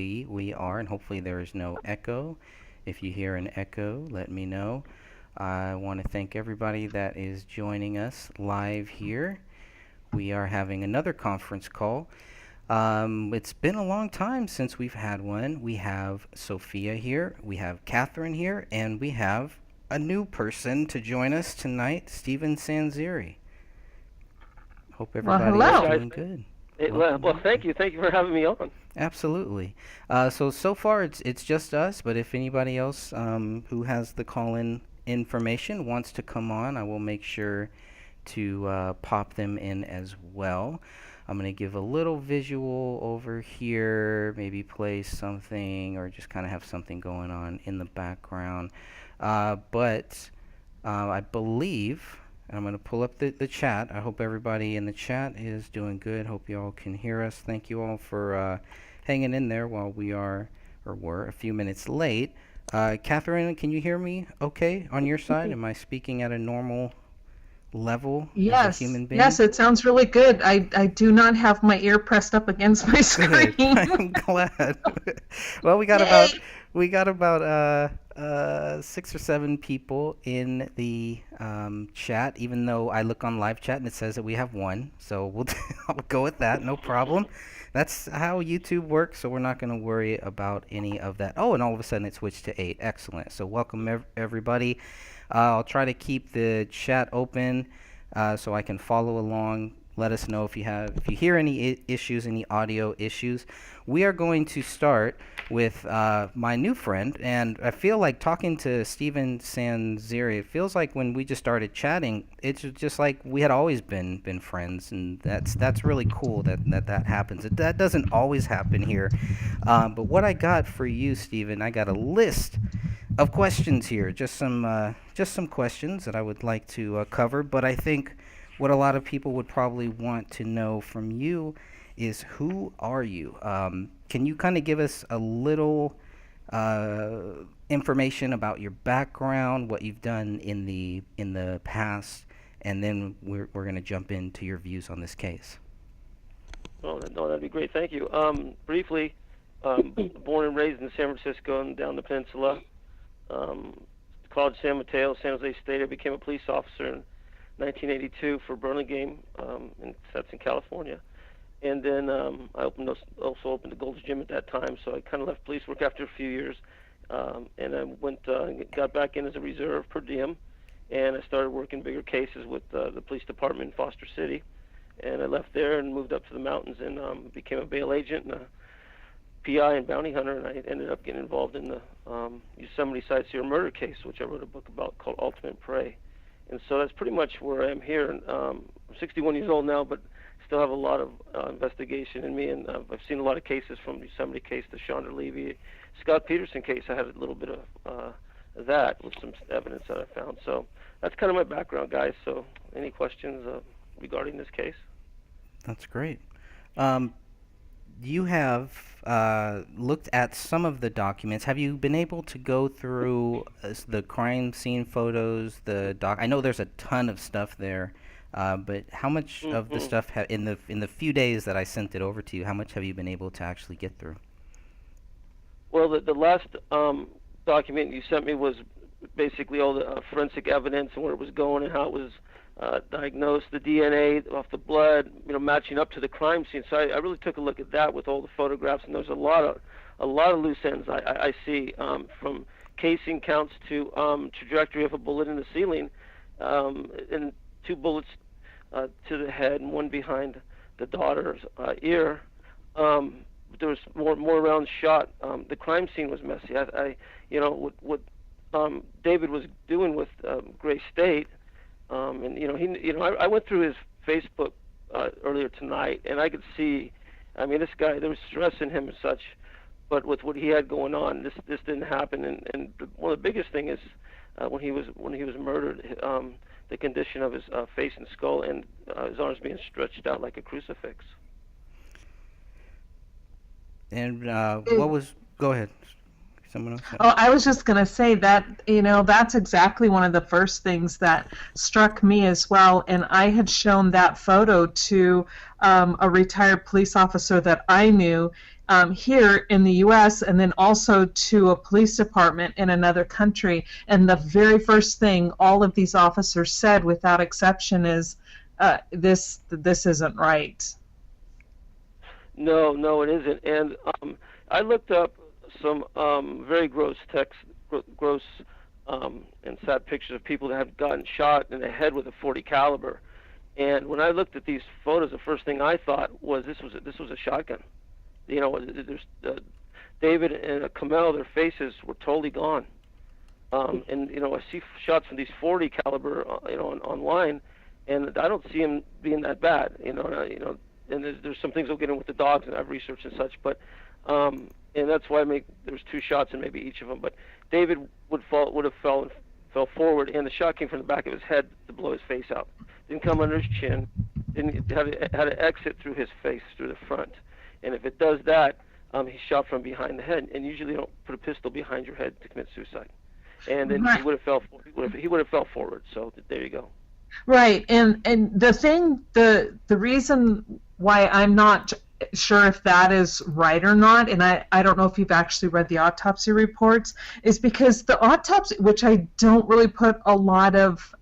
we are, and hopefully there is no echo. If you hear an echo, let me know. I want to thank everybody that is joining us live here. We are having another conference call. It's been a long time since we've had one. We have Sophia here, we have Catherine here, and we have a new person to join us tonight, Stephen Sanziri. Hope Well, everybody Hey is hello. guys. doing good. Well, Welcome, thank welcome. you. Thank you for having me on. Absolutely. So far it's just us, but if anybody else who has the call-in information wants to come on, I will make sure to pop them in as well. I'm gonna give a little visual over here, maybe play something or just kind of have something going on in the background. But I believe I'm going to pull up the chat. I hope everybody in the chat is doing good. Hope you all can hear us. Thank you all for hanging in there while we are, or were, a few minutes late. Catherine, can you hear me okay on your side? Am I speaking at a normal level as a Yes, human yes, being? it sounds really good. I do not have my ear pressed up against my Good. screen. I'm glad. Well, Yay! we got about 6 or 7 people in the chat. Even though I look on live chat and it says that we have one, so we'll I'll go with that. No problem. That's how YouTube works, so we're not going to worry about any of that. Oh, and all of a sudden it switched to 8. Excellent. So welcome everybody. I'll try to keep the chat open so I can follow along. Let us know if you hear any issues, any audio issues. We are going to start with my new friend, and I feel like talking to Steven Sanziri. It feels like when we just started chatting, it's just like we had always been friends, and that's really cool that happens. That doesn't always happen here. But what I got for you, Steven, I got a list of questions here. Just some questions that I would like to cover. But I think what a lot of people would probably want to know from you is who are you? Can you kind of give us a little uh, information about your background, what you've done in the past, and then we're going to jump into your views on this case. Oh, no, that'd be great. Thank you. Briefly, born and raised in San Francisco and down the peninsula. Um, College San Mateo, San Jose State. I became a police officer in 1982 for Burlingame, and that's in California. And then I also opened the Gold's Gym at that time, so I kind of left police work after a few years, and I got back in as a reserve per diem, and I started working bigger cases with the police department in Foster City, and I left there and moved up to the mountains and became a bail agent and a PI and bounty hunter, and I ended up getting involved in the Yosemite Sightseer murder case, which I wrote a book about called Ultimate Prey. And so that's pretty much where I am here. And I'm 61 years old now, but still have a lot of investigation in me, and I've seen a lot of cases from the Yosemite case, the Chandra Levy, Scott Peterson case. I had a little bit of that with some evidence that I found. So that's kind of my background, guys. So any questions regarding this case? That's great. Um, you have looked at some of the documents. Have you been able to go through the crime scene photos, the doc? I know there's a ton of stuff there, but how much of the Hmm. stuff in the few days that I sent it over to you, how much have you been able to actually get through? Well, the last document you sent me was basically all the forensic evidence and where it was going and how it was diagnosed, the DNA off the blood, matching up to the crime scene. So I really took a look at that with all the photographs, and there's a lot of loose ends I see, from casing counts to trajectory of a bullet in the ceiling, and 2 bullets to the head and one behind the daughter's ear. There was more rounds shot. The crime scene was messy. What David was doing with Gray State, and I went through his Facebook earlier tonight, and I could see, I mean, this guy, there was stress in him and such, but with what he had going on, this didn't happen. And one of the biggest thing is when he was murdered, the condition of his face and skull, and his arms being stretched out like a crucifix. And what was? Go ahead. Someone else. Oh, I was just going to say that, that's exactly one of the first things that struck me as well. And I had shown that photo to a retired police officer that I knew. here in the U.S. and then also to a police department in another country. And the very first thing all of these officers said, without exception, is this isn't right. No, it isn't. And I looked up some very gross and sad pictures of people that have gotten shot in the head with a .40 caliber. And when I looked at these photos, the first thing I thought was this was a shotgun. You know, there's David and Kamel, their faces were totally gone. And you know, I see shots from these .40 caliber, online, and I don't see them being that bad. And there's some things we'll get in with the dogs, and I've researched and such. But and that's why there's 2 shots in maybe each of them. But David would have fell forward, and the shot came from the back of his head to blow his face out. Didn't come under his chin. Didn't had to exit through his face, through the front. And if it does that, he's shot from behind the head. And usually, they don't put a pistol behind your head to commit suicide. And then he would have fell forward. So there you go. Right, and the reason why I'm not sure if that is right or not, and I don't know if you've actually read the autopsy reports, is because the autopsy, which I don't really put a lot of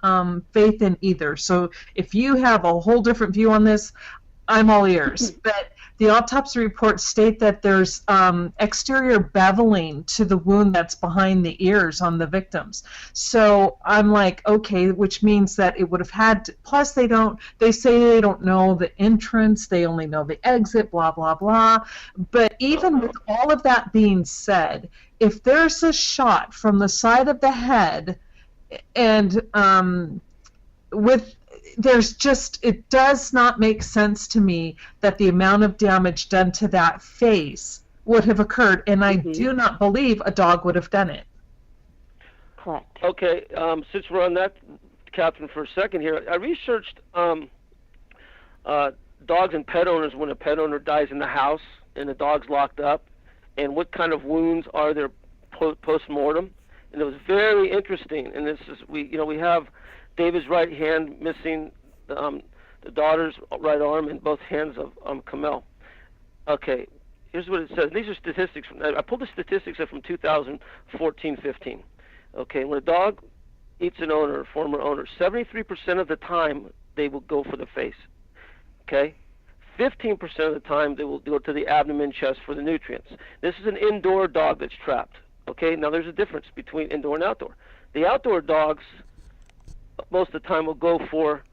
faith in either. So if you have a whole different view on this, I'm all ears. But the autopsy reports state that there's exterior beveling to the wound that's behind the ears on the victims. So I'm like, okay, which means that it would have had to, plus they say they don't know the entrance, they only know the exit, blah, blah, blah. But even with all of that being said, if there's a shot from the side of the head and it does not make sense to me that the amount of damage done to that face would have occurred, and I do not believe a dog would have done it. Correct. Okay, since we're on that, Catherine, for a second here, I researched dogs and pet owners when a pet owner dies in the house and the dog's locked up, and what kind of wounds are there post-mortem, and it was very interesting. And this is we have David's right hand missing, the daughter's right arm, and both hands of Kamel. Okay, here's what it says. These are statistics. I pulled the statistics up from 2014-15. Okay, when a dog eats an owner, a former owner, 73% of the time they will go for the face. Okay, 15% of the time they will go to the abdomen, chest for the nutrients. This is an indoor dog that's trapped. Okay, now there's a difference between indoor and outdoor. The outdoor dogs, most of the time, will go for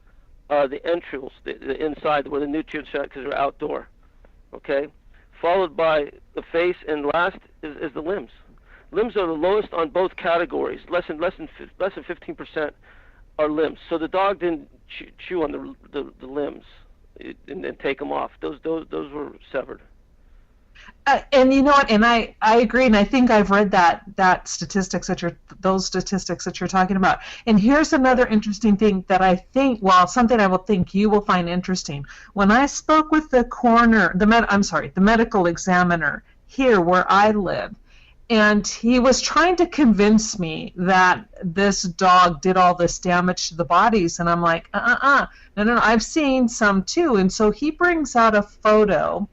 the entrails, the inside where the nutrients are, because they're outdoor. Okay, followed by the face, and last is the limbs. Limbs are the lowest on both categories. Less than 15% are limbs. So the dog didn't chew on the limbs and take them off. Those were severed. And you know what? And I agree, and I think I've read those statistics that you're talking about. And here's another interesting thing that I think, something I will think you will find interesting. When I spoke with the coroner, the medical examiner here where I live, and he was trying to convince me that this dog did all this damage to the bodies, and I'm like, no, I've seen some too. And so he brings out a photo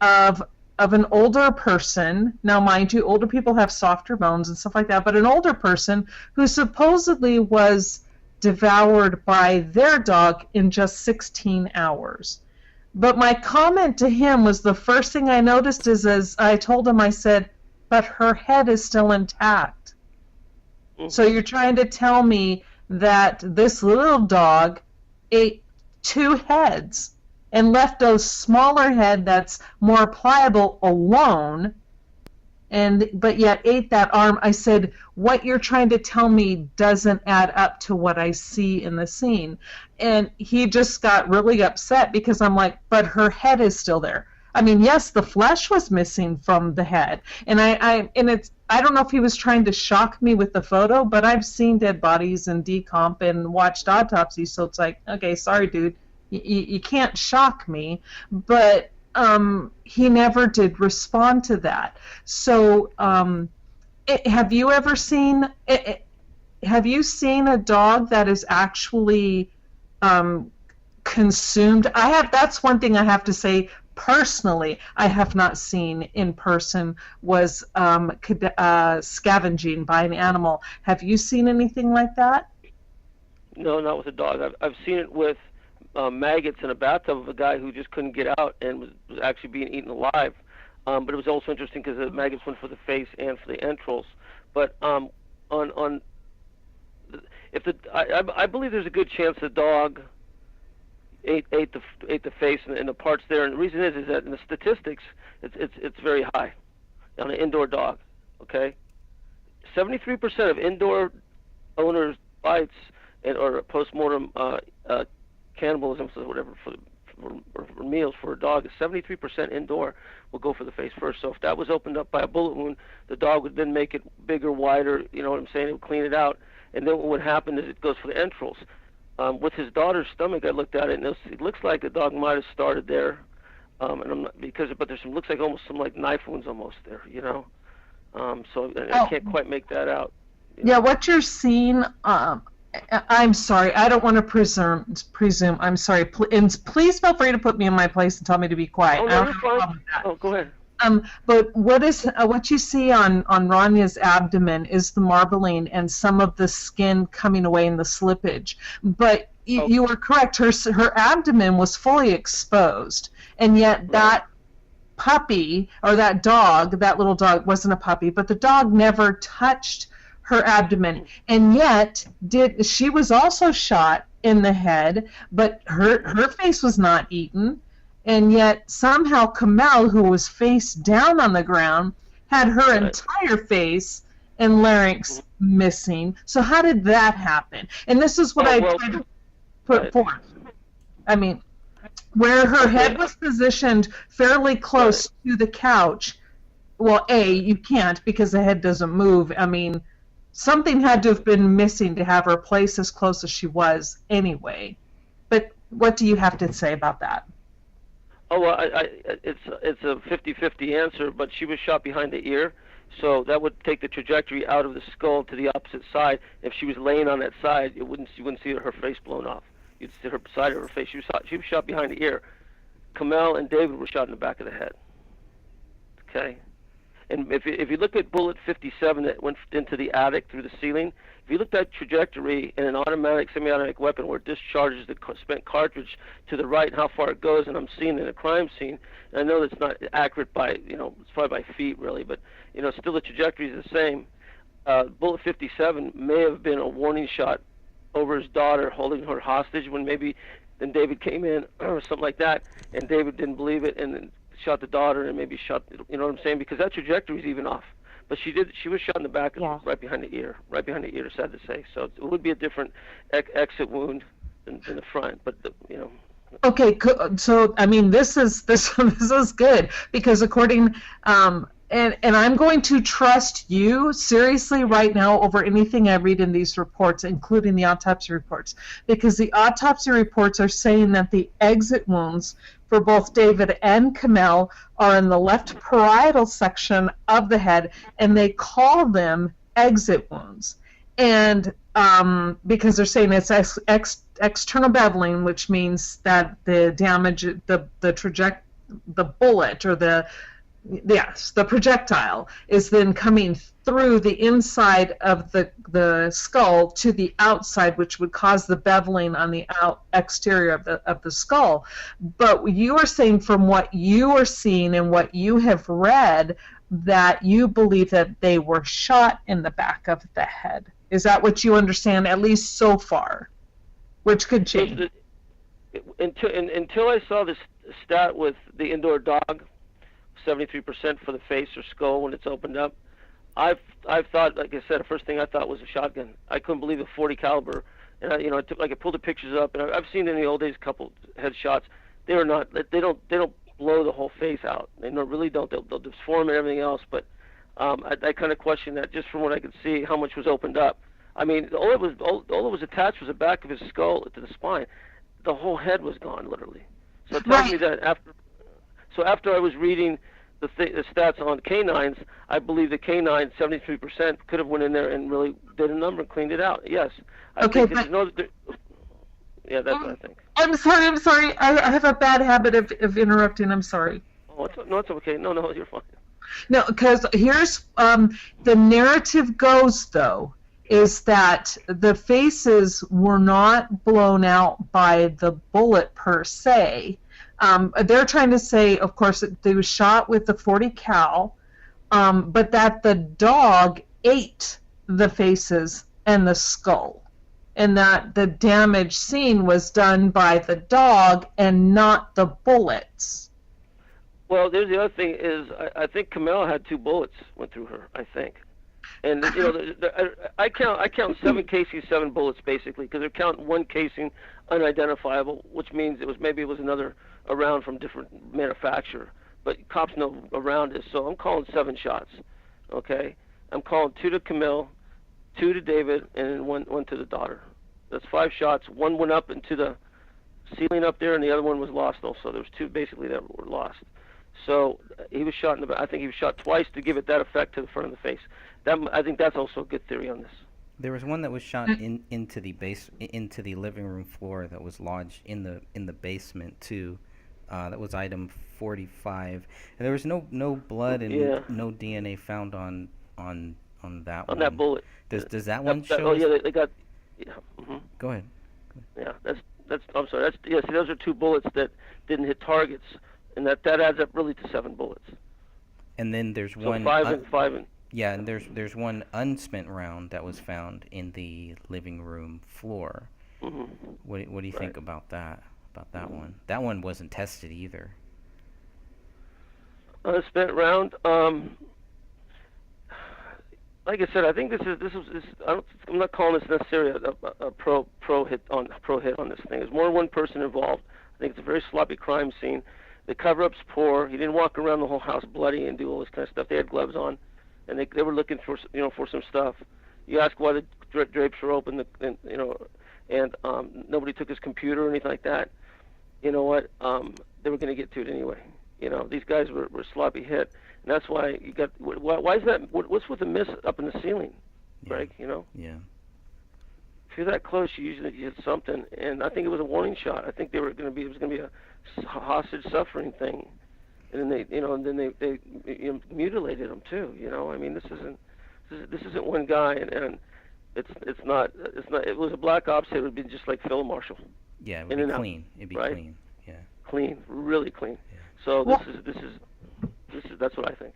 of an older person. Now, mind you, older people have softer bones and stuff like that, but an older person who supposedly was devoured by their dog in just 16 hours. But my comment to him was, the first thing I noticed is, as I told him, I said, but her head is still intact. Mm-hmm. So you're trying to tell me that this little dog ate 2 heads and left a smaller head that's more pliable alone, but yet ate that arm. I said, what you're trying to tell me doesn't add up to what I see in the scene. And he just got really upset because I'm like, but her head is still there. I mean, yes, the flesh was missing from the head, and I don't know if he was trying to shock me with the photo, but I've seen dead bodies and decomp and watched autopsies, so it's like, okay, sorry, dude, you can't shock me. But he never did respond to that. So, have you ever seen? Have you seen a dog that is actually consumed? I have. That's one thing I have to say. personally I have not seen in person was scavenging by an animal. Have you seen anything like that? No, not with a dog. I've seen it with maggots in a bathtub of a guy who just couldn't get out and was actually being eaten alive. But it was also interesting because the maggots went for the face and for the entrails. But on if the I believe there's a good chance the dog ate the face and the parts there. And the reason is that in the statistics, it's very high on an indoor dog. Okay, 73% of indoor owners bites or postmortem cannibalism, or whatever, for meals for a dog is 73% indoor will go for the face first. So if that was opened up by a bullet wound, the dog would then make it bigger, wider. You know what I'm saying? It would clean it out, and then what would happen is it goes for the entrails. With his daughter's stomach, I looked at it, and it looks like the dog might have started there, and I'm not, but there's looks like almost some like knife wounds almost there, you know. So I can't quite make that out. Yeah, what you're seeing. I'm sorry. I don't want to presume. I'm sorry. Please feel free to put me in my place and tell me to be quiet. Oh, no, you're fine. Oh, go ahead. But what you see on Ranya's abdomen is the marbling and some of the skin coming away in the slippage. But you are correct. Her abdomen was fully exposed, and yet that puppy or that little dog wasn't a puppy, but the dog never touched her abdomen, and yet she was also shot in the head, but her face was not eaten, and yet somehow Kamel, who was face down on the ground, had her entire face and larynx missing. So how did that happen? And this is what I tried to put forth. I mean, where her head was positioned fairly close to the couch, well, you can't because the head doesn't move. I mean, something had to have been missing to have her place as close as she was anyway. But what do you have to say about that? Oh, well, it's a 50-50 answer, but she was shot behind the ear, so that would take the trajectory out of the skull to the opposite side. If she was laying on that side, you wouldn't see her face blown off. You'd see her side of her face. She was shot behind the ear. Kamel and David were shot in the back of the head. Okay? And if you look at bullet 57 that went into the attic through the ceiling, if you look at that trajectory in an automatic, semi-automatic weapon where it discharges the spent cartridge to the right and how far it goes, and I'm seeing it in a crime scene, and I know that's not accurate by, it's probably by feet really, but, still the trajectory is the same. Bullet 57 may have been a warning shot over his daughter, holding her hostage when maybe then David came in or something like that, and David didn't believe it, and then shot the daughter and maybe shot, you know what I'm saying? Because that trajectory is even off. But she was shot in the back, right behind the ear, sad to say. So it would be a different exit wound than the front, but Okay, so I mean, this is good because according and I'm going to trust you seriously right now over anything I read in these reports, including the autopsy reports, because the autopsy reports are saying that the exit wounds for both David and Kamel are in the left parietal section of the head, and they call them exit wounds. And because they're saying it's external beveling, which means that the damage, the bullet or the projectile is then coming through the inside of the skull to the outside, which would cause the beveling on the exterior of the skull. But you are saying from what you are seeing and what you have read that you believe that they were shot in the back of the head. Is that what you understand, at least so far? Which could change. Until I saw this stat with the indoor dog, 73% for the face or skull when it's opened up. I've thought, like I said, the first thing I thought was a shotgun. I couldn't believe a 40 caliber, and I pulled the pictures up, and I've seen in the old days a couple headshots. They don't blow the whole face out. They really don't. They'll deform and everything else. But I kind of question that just from what I could see, how much was opened up. I mean, all that was attached was the back of his skull to the spine. The whole head was gone, literally. So it tells me that after I was reading the stats on canines, I believe the canine 73% could have went in there and really did a number and cleaned it out. Yes. That's what I think. I'm sorry. I'm sorry. I have a bad habit of interrupting. I'm sorry. Oh, no, it's okay. No, you're fine. No, because here's the narrative goes though is that the faces were not blown out by the bullet per se. They're trying to say, of course, that they was shot with the 40 cal, but that the dog ate the faces and the skull, and that the damage seen was done by the dog and not the bullets. Well, there's the other thing is I think Kamel had 2 bullets went through her. I think, and I count 7 casings, 7 bullets basically, because they're counting 1 casing unidentifiable, which means maybe it was another a round from different manufacturer. But cops know a round is, so I'm calling 7 shots. Okay, I'm calling 2 to Camille, 2 to David, and one to the daughter. That's 5 shots. 1 went up into the ceiling up there, and the other one was lost also. There was 2 basically that were lost. So he was shot in the back. I think he was shot twice to give it that effect to the front of the face. I think that's also a good theory on this. There was one that was shot into the living room floor that was lodged in the basement too. That was item 45. And there was no blood and no DNA found on that one. On that bullet. Does that one show? Oh yeah, they got. Yeah. Mm-hmm. Go ahead. Yeah, that's. I'm sorry. See, those are 2 bullets that didn't hit targets, and that adds up really to 7 bullets. And then there's So one. 5 and. Yeah, and there's one unspent round that was found in the living room floor. Mm-hmm. What do you think about that? About that one? That one wasn't tested either. Unspent round. Like I said, I think this is. I'm not calling this necessarily a pro hit on this thing. There's more than one person involved. I think it's a very sloppy crime scene. The cover-up's poor. He didn't walk around the whole house bloody and do all this kind of stuff. They had gloves on, and they were looking for some stuff. You ask why the drapes were open, and nobody took his computer or anything like that. You know what? They were going to get to it anyway. These guys were sloppy hit, and that's why you got. Why is that? What's with the miss up in the ceiling, Greg? Yeah. If you're that close, you usually get something, and I think it was a warning shot. I think it was going to be a hostage suffering thing, and then they mutilated him too. I mean, this isn't one guy, and it's not. It was a black ops hit. It would be just like Phil Marshall. Yeah, it would be clean. It'd be right? clean. Yeah. Clean, really clean. Yeah. So Well, that's what I think.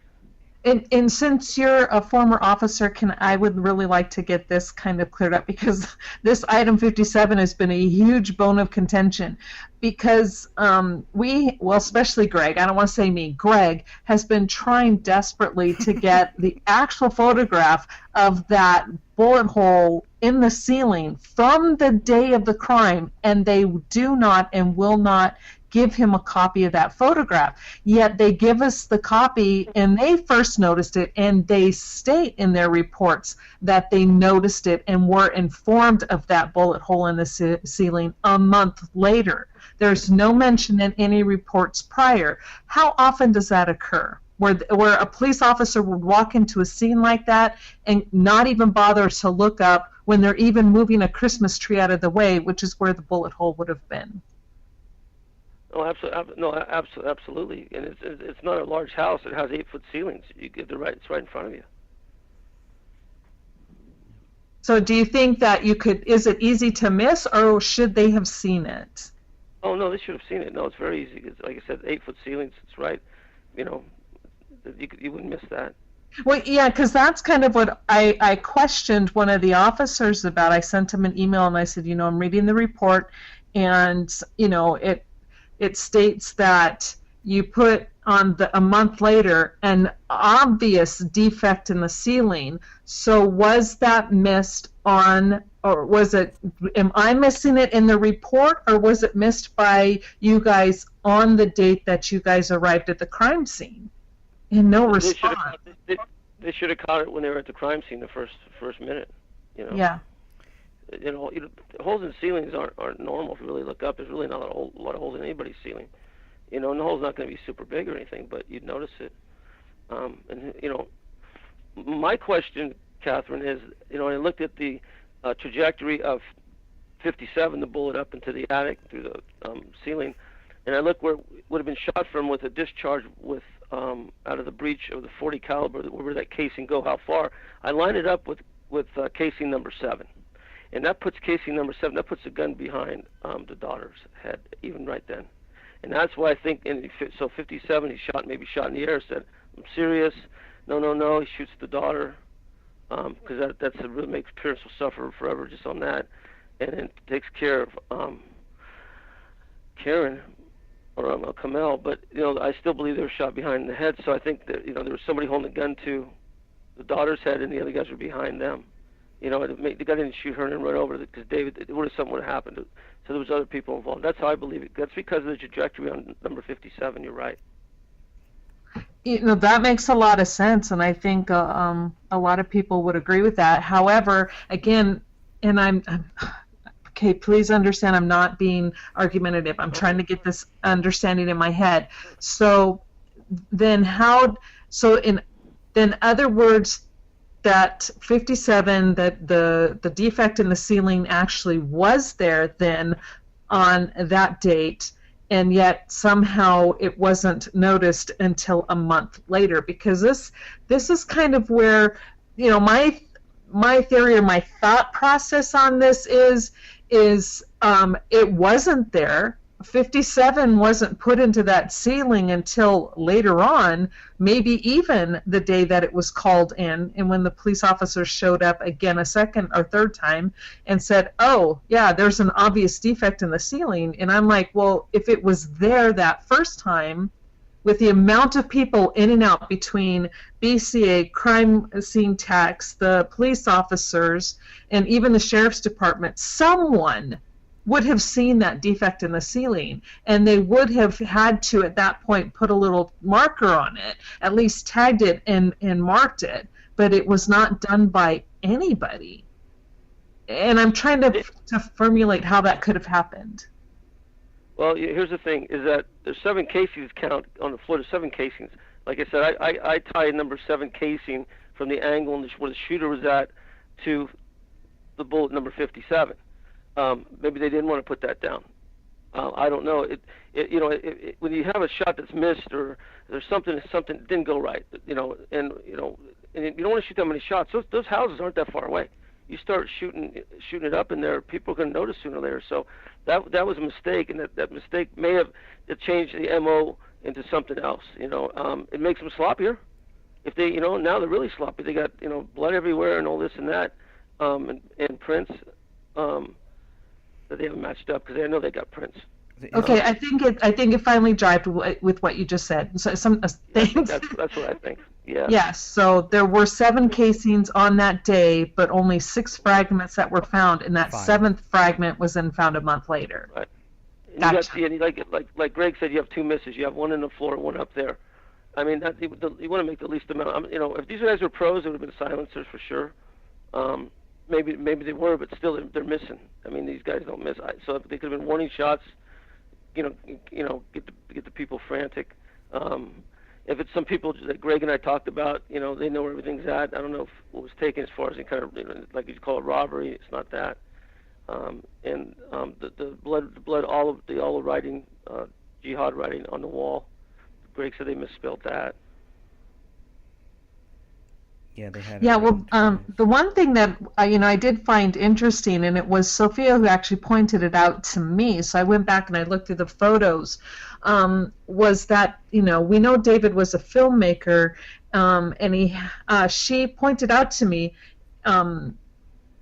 And since you're a former officer, I would really like to get this kind of cleared up, because this item 57 has been a huge bone of contention, because especially Greg, I don't want to say me, Greg has been trying desperately to get the actual photograph of that bullet hole in the ceiling from the day of the crime, and they do not and will not give him a copy of that photograph. Yet they give us the copy, and they first noticed it, and they state in their reports that they noticed it and were informed of that bullet hole in the ceiling a month later. There's no mention in any reports prior. How often does that occur? Where a police officer would walk into a scene like that and not even bother to look up when they're even moving a Christmas tree out of the way, which is where the bullet hole would have been. Oh, absolutely. No, absolutely. And it's not a large house. It has 8-foot ceilings. You get it's right in front of you. So do you think that is it easy to miss, or should they have seen it? Oh, no, they should have seen it. No, it's very easy. Like I said, 8-foot ceilings. It's right. You wouldn't miss that. Well, yeah, because that's kind of what I questioned one of the officers about. I sent him an email and I said, I'm reading the report, and, it states that you put on a month later an obvious defect in the ceiling. So was that missed on, or am I missing it in the report, or was it missed by you guys on the date that you guys arrived at the crime scene? And no response. They should have caught it when they were at the crime scene the first minute. Yeah. Holes in ceilings aren't normal. If you really look up, there's really not a lot of holes in anybody's ceiling. And the hole's not going to be super big or anything, but you'd notice it. My question, Catherine, is, I looked at the trajectory of 57, the bullet up into the attic through the ceiling, and I looked where it would have been shot from with a discharge with out of the breech of the 40 caliber. Where that casing go? How far? I lined it up with casing number 7, and that puts casing number 7. That puts the gun behind the daughter's head, even right then, and that's why I think. So 57, he maybe shot in the air. Said, "I'm serious." No. He shoots the daughter. Because that really makes parents will suffer forever just on that, and then takes care of Karen or Kamel. But I still believe they were shot behind the head. So I think that there was somebody holding a gun to the daughter's head, and the other guys were behind them. The guy didn't shoot her and then run over because David. Something would have happened. So there was other people involved. That's how I believe it. That's because of the trajectory on number 57. You're right. That makes a lot of sense, and I think a lot of people would agree with that. However, again, and I'm okay, please understand I'm not being argumentative. I'm trying to get this understanding in my head. So then in other words, that 57, that the defect in the ceiling actually was there then on that date, and yet somehow it wasn't noticed until a month later, because this is kind of where my theory or my thought process on this is it wasn't there. 57 wasn't put into that ceiling until later on, maybe even the day that it was called in, and when the police officers showed up again a second or third time and said, "Oh, yeah, there's an obvious defect in the ceiling." And I'm like, well, if it was there that first time, with the amount of people in and out between BCA, crime scene techs, the police officers, and even the sheriff's department, someone would have seen that defect in the ceiling, and they would have had to at that point put a little marker on it, at least tagged it and marked it, but it was not done by anybody. And I'm trying to formulate how that could have happened. Well, here's the thing, is that there's 7 casings count on the floor. There's 7 casings. Like I said, I tied number 7 casing from the angle where the shooter was at to the bullet number 57. Maybe they didn't want to put that down. I don't know. When you have a shot that's missed, or there's something that didn't go right, and you don't want to shoot that many shots. Those houses aren't that far away. You start shooting it up in there, people are going to notice sooner or later. So that was a mistake, and that mistake may have changed the MO into something else. It makes them sloppier. If they, now they're really sloppy. They got blood everywhere and all this and that, and prints. That they haven't matched up, because I know they got prints. Okay, I think it finally jived with what you just said. So some things. That's what I think. Yeah. Yes. So there were 7 casings on that day, but only 6 fragments that were found, and that 7th fragment was then found a month later. Right. And Gotcha. you got, like Greg said, you have 2 misses. You have one in the floor, one up there. I mean, you want to make the least amount. If these guys were pros, it would have been silencers for sure. Maybe they were, but still they're missing. I mean, these guys don't miss. So they could have been warning shots. Get the people frantic. If it's some people that Greg and I talked about, they know where everything's at. I don't know what was taken as far as kind of like you call it robbery. It's not that. The blood, all of the writing, jihad writing on the wall. Greg said they misspelled that. Yeah, they had. Yeah, well, the one thing that I did find interesting, and it was Sophia who actually pointed it out to me. So I went back and I looked through the photos. Was that we know David was a filmmaker, and she pointed out to me,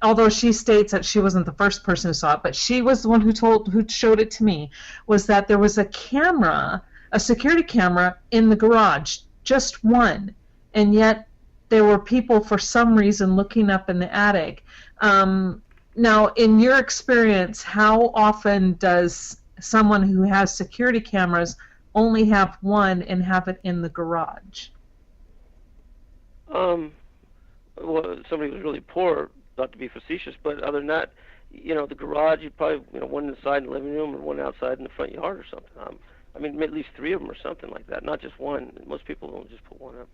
although she states that she wasn't the first person who saw it, but she was the one who showed it to me, was that there was a camera, a security camera in the garage, just one, and yet there were people for some reason looking up in the attic. Now, in your experience, how often does someone who has security cameras only have one and have it in the garage? Well, somebody was really poor, not to be facetious, but other than that, the garage, you probably, one inside in the living room and one outside in the front yard or something. I mean, at least 3 of them or something like that, not just one. Most people don't just put one up.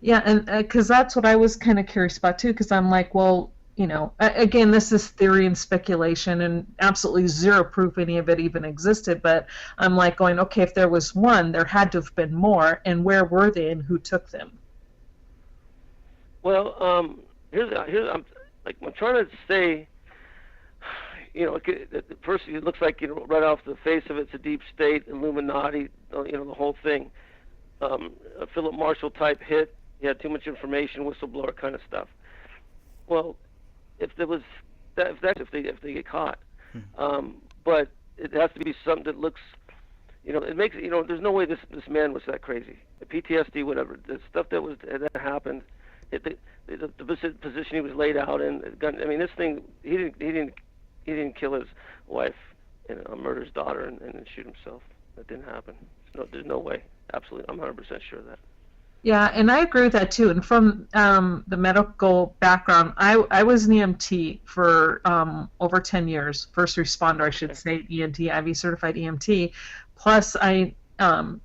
Yeah, and because that's what I was kind of curious about too, because I'm like, well, again, this is theory and speculation and absolutely zero proof any of it even existed, but I'm like going, okay, if there was one, there had to have been more, and where were they and who took them? Well, here's I'm trying to say, at first it looks like, right off the face of it, it's a deep state, Illuminati, the whole thing. A Philip Marshall type hit. He had too much information, whistleblower kind of stuff. Well, if they get caught, but it has to be something that looks, it makes there's no way this man was that crazy. The PTSD, whatever, the stuff that happened, the position he was laid out in, this thing, he didn't kill his wife and murder his daughter and shoot himself. That didn't happen. No, there's no way. Absolutely, I'm 100% sure of that. Yeah, and I agree with that too. And from the medical background, I was an EMT for over 10 years, first responder, I should say, EMT, IV certified EMT. Plus, I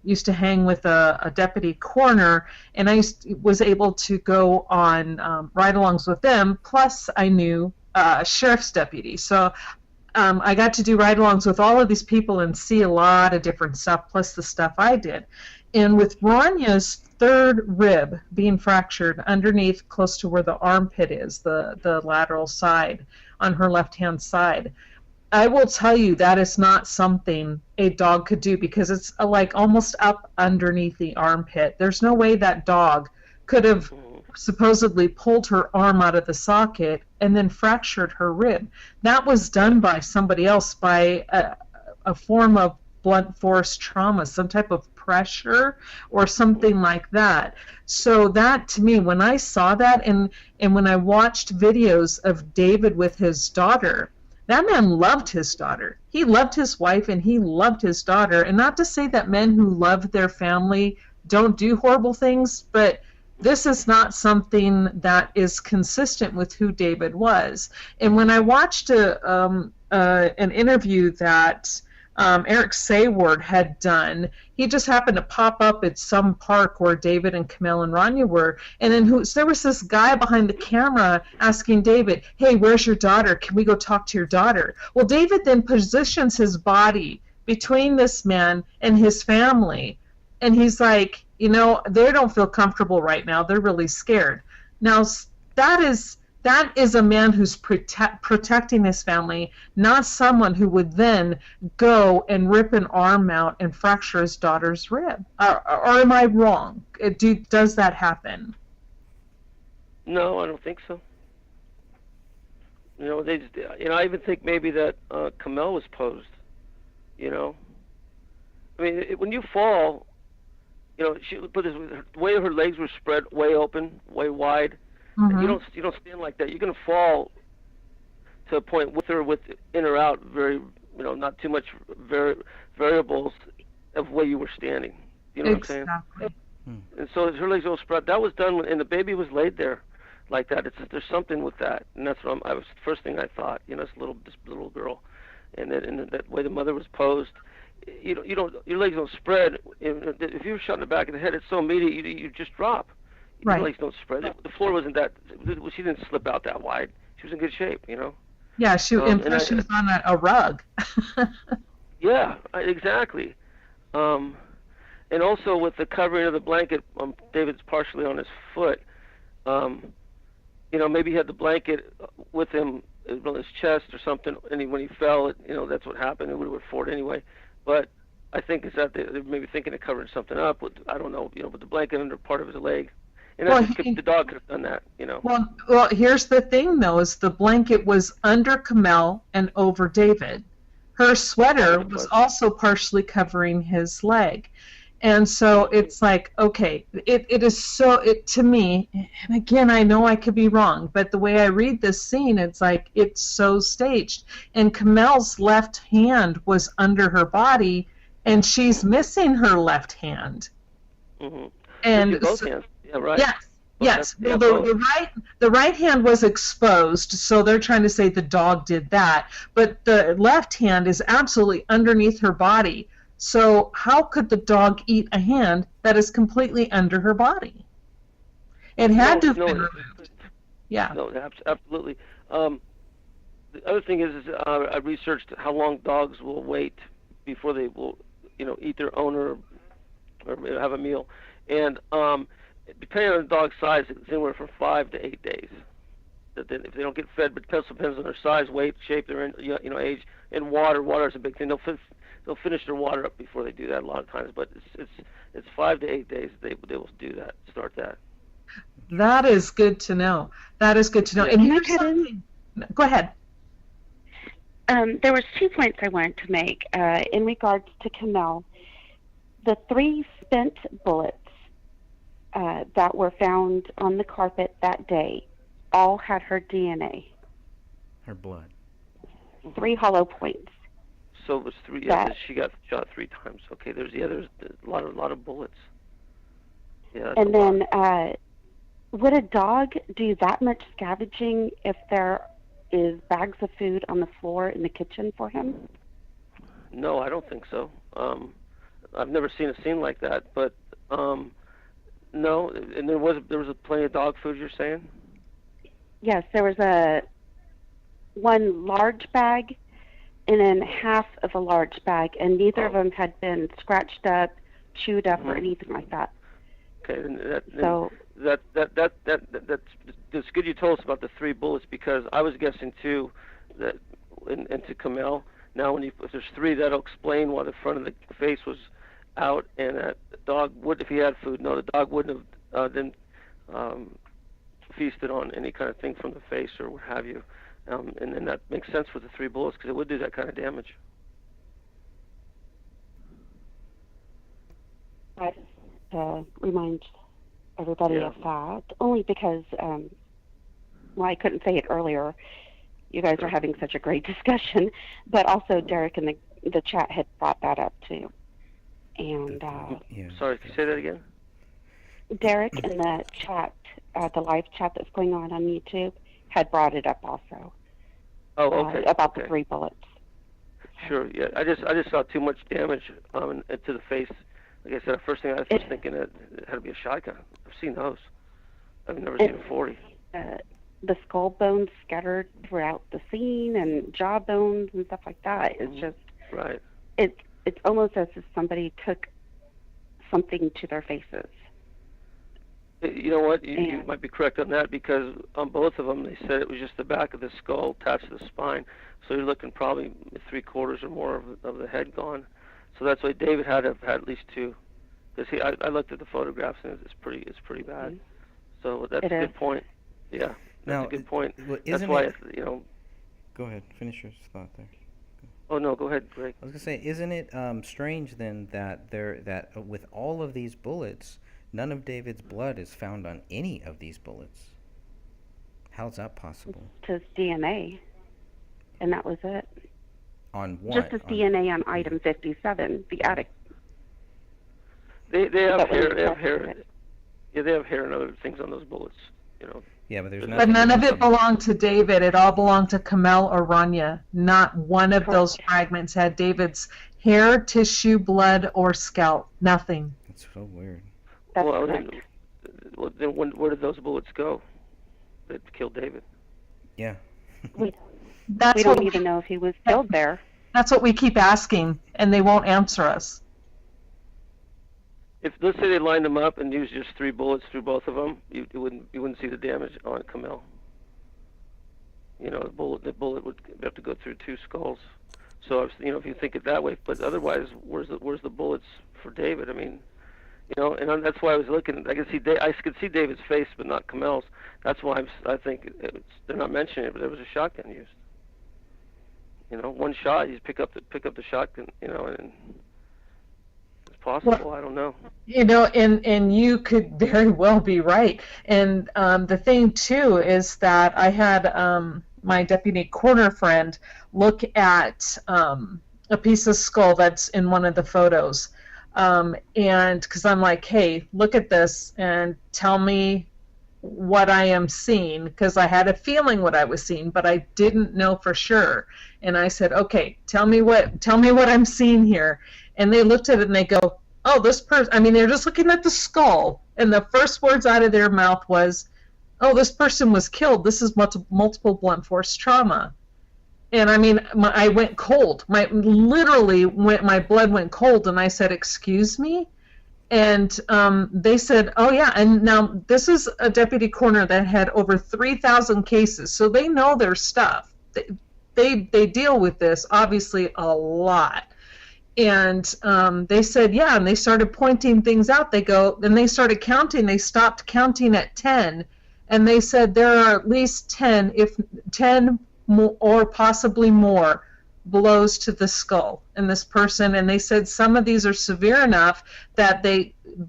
used to hang with a deputy coroner, and I was able to go on ride-alongs with them. Plus, I knew sheriff's deputy. So I got to do ride-alongs with all of these people and see a lot of different stuff, plus the stuff I did. And with Ranya's third rib being fractured underneath, close to where the armpit is, the lateral side on her left-hand side, I will tell you that is not something a dog could do, because it's like almost up underneath the armpit. There's no way that dog could have supposedly pulled her arm out of the socket and then fractured her rib. That was done by somebody else, by a form of blunt force trauma, some type of pressure or something like that. So that, to me, when I saw that, and when I watched videos of David with his daughter, that man loved his daughter. He loved his wife and he loved his daughter. And not to say that men who love their family don't do horrible things, but this is not something that is consistent with who David was. And when I watched an interview that Eric Sayward had done, he just happened to pop up at some park where David and Camille and Rania were, and then there was this guy behind the camera asking David, hey, where's your daughter? Can we go talk to your daughter? Well, David then positions his body between this man and his family, and he's like, they don't feel comfortable right now. They're really scared. Now, that is a man who's protecting his family, not someone who would then go and rip an arm out and fracture his daughter's rib. Or am I wrong? Does that happen? No, I don't think so. I even think maybe that Camille was posed. When you fall, she put this, the way her legs were spread, way open, way wide. Mm-hmm. You don't stand like that. You're gonna fall to a point with in or out, very not too much variables of where you were standing. You know what I'm saying? And so her legs all spread. That was done and the baby was laid there like that. There's something with that, and that's what I was the first thing I thought. This little girl, and that way the mother was posed. Your legs don't spread. If you were shot in the back of the head, it's so immediate you just drop. Right. Your legs don't spread. The floor wasn't that. She didn't slip out that wide. She was in good shape, Yeah, she was on a rug. Yeah, exactly. And also with the covering of the blanket, David's partially on his foot. Maybe he had the blanket with him on his chest or something, and when he fell, that's what happened. It would have fought anyway. But I think is that they're maybe thinking of covering something up. I don't know, with the blanket under part of his leg. And the dog could have done that, Well, here's the thing, though, is the blanket was under Camille and over David. Her sweater was also partially covering his leg. And so it's like, okay, it is so, to me, and again, I know I could be wrong, but the way I read this scene, it's like, it's so staged. And Camille's left hand was under her body, and she's missing her left hand. Mm-hmm. And both hands. Yeah, right. Yes. Well, the right hand was exposed, so they're trying to say the dog did that. But the left hand is absolutely underneath her body. So how could the dog eat a hand that is completely under her body? It had to have been removed. Yeah. No, absolutely. The other thing is I researched how long dogs will wait before they will, eat their owner or have a meal, and depending on the dog's size, it's anywhere from 5 to 8 days. That if they don't get fed, but it depends on their size, weight, shape, their age, and water. Water is a big thing. They'll finish their water up before they do that a lot of times, but it's 5 to 8 days they will do that. Start that. That is good to know. That is good to know. Yeah. And Can I here's cut in? something. Go ahead. There was 2 points I wanted to make in regards to Camille. The 3 spent bullets that were found on the carpet that day all had her DNA. Her blood. 3 hollow points. So it was 3. Yeah, That- she got shot 3 times. Okay, there's a lot of bullets. Yeah. That's And a lot. then, would a dog do that much scavenging if there is bags of food on the floor in the kitchen for him? No, I don't think so. I've never seen a scene like that, but no. And there was plenty of dog food. You're saying? Yes, there was one large bag and then half of a large bag, and neither of them had been scratched up, chewed up, or anything like that. Okay, then So that's good. You told us about the 3 bullets because I was guessing too that into Camille. Now, if there's 3, that'll explain why the front of the face was out, and that the dog would, if he had food, no, the dog wouldn't have then feasted on any kind of thing from the face or what have you. And then that makes sense with the 3 bullets because it would do that kind of damage. I just remind everybody Yeah. of that, only because, I couldn't say it earlier. You guys are having such a great discussion, but also Derek in the chat had brought that up too. And Yeah. Sorry, can you say that again? Derek in the chat, the live chat that's going on YouTube, had brought it up also. Oh, okay. About the Okay. 3 bullets. Sure. Yeah. I just saw too much damage to the face. Like I said, the first thing I was thinking it had to be a shotgun. I've seen those. I've never seen a 40. The skull bones scattered throughout the scene and jaw bones and stuff like that. It's just Right. it's almost as if somebody took something to their faces. You know what? You Yeah. might be correct on that because on both of them they said it was just the back of the skull attached to the spine. So you're looking probably 3/4 or more of the head gone. So that's why David had to have had at least 2. Because I looked at the photographs and it's pretty bad. Mhm. So that's It a good is. point. Yeah, that's Now, a good point. well, That's isn't why it? Go ahead. Finish your thought there. Oh no, go ahead, Greg. I was gonna say, isn't it strange then that with all of these bullets, none of David's blood is found on any of these bullets? How's that possible? His DNA, and that was it. On what? Just his DNA on item 57, the attic. They have But when hair. you They have tested hair. it- Yeah, they have hair and other things on those bullets. Yeah, but there's But nothing. But none of it missing. belonged to David. It all belonged to Kamel or Rania. Not one of those fragments had David's hair, tissue, blood, or scalp. Nothing. It's so weird. That's well, correct. then where did those bullets go that killed David? Yeah. We That's don't what even know if he was killed there. That's what we keep asking, and they won't answer us. If let's say they lined them up and used just 3 bullets through both of them, you wouldn't see the damage on Camille. The bullet would have to go through 2 skulls. So if you think it that way, but otherwise, where's the bullets for David? I mean, and that's why I was looking. I could see David's face, but not Camille's. That's why I think they're not mentioning it, but there was a shotgun used. One shot, you just pick up the shotgun, and it's possible. Well, I don't know. And you could very well be right. And the thing too is that I had my deputy coroner friend look at a piece of skull that's in one of the photos, and because I'm like, hey, look at this and tell me what I am seeing, because I had a feeling what I was seeing, but I didn't know for sure. And I said, okay, tell me what I'm seeing here. And they looked at it and they go, oh, this person, I mean, they're just looking at the skull. And the first words out of their mouth was, oh, this person was killed. This is multiple blunt force trauma. And I mean, I went cold. My blood went cold, and I said, "Excuse me." And they said, "Oh yeah." And now this is a deputy coroner that had over 3,000 cases, so they know their stuff. They deal with this obviously a lot. And they said, yeah, and they started pointing things out. Then they started counting. They stopped counting at 10, and they said there are at least 10, if 10 more, or possibly more, blows to the skull in this person. And they said some of these are severe enough that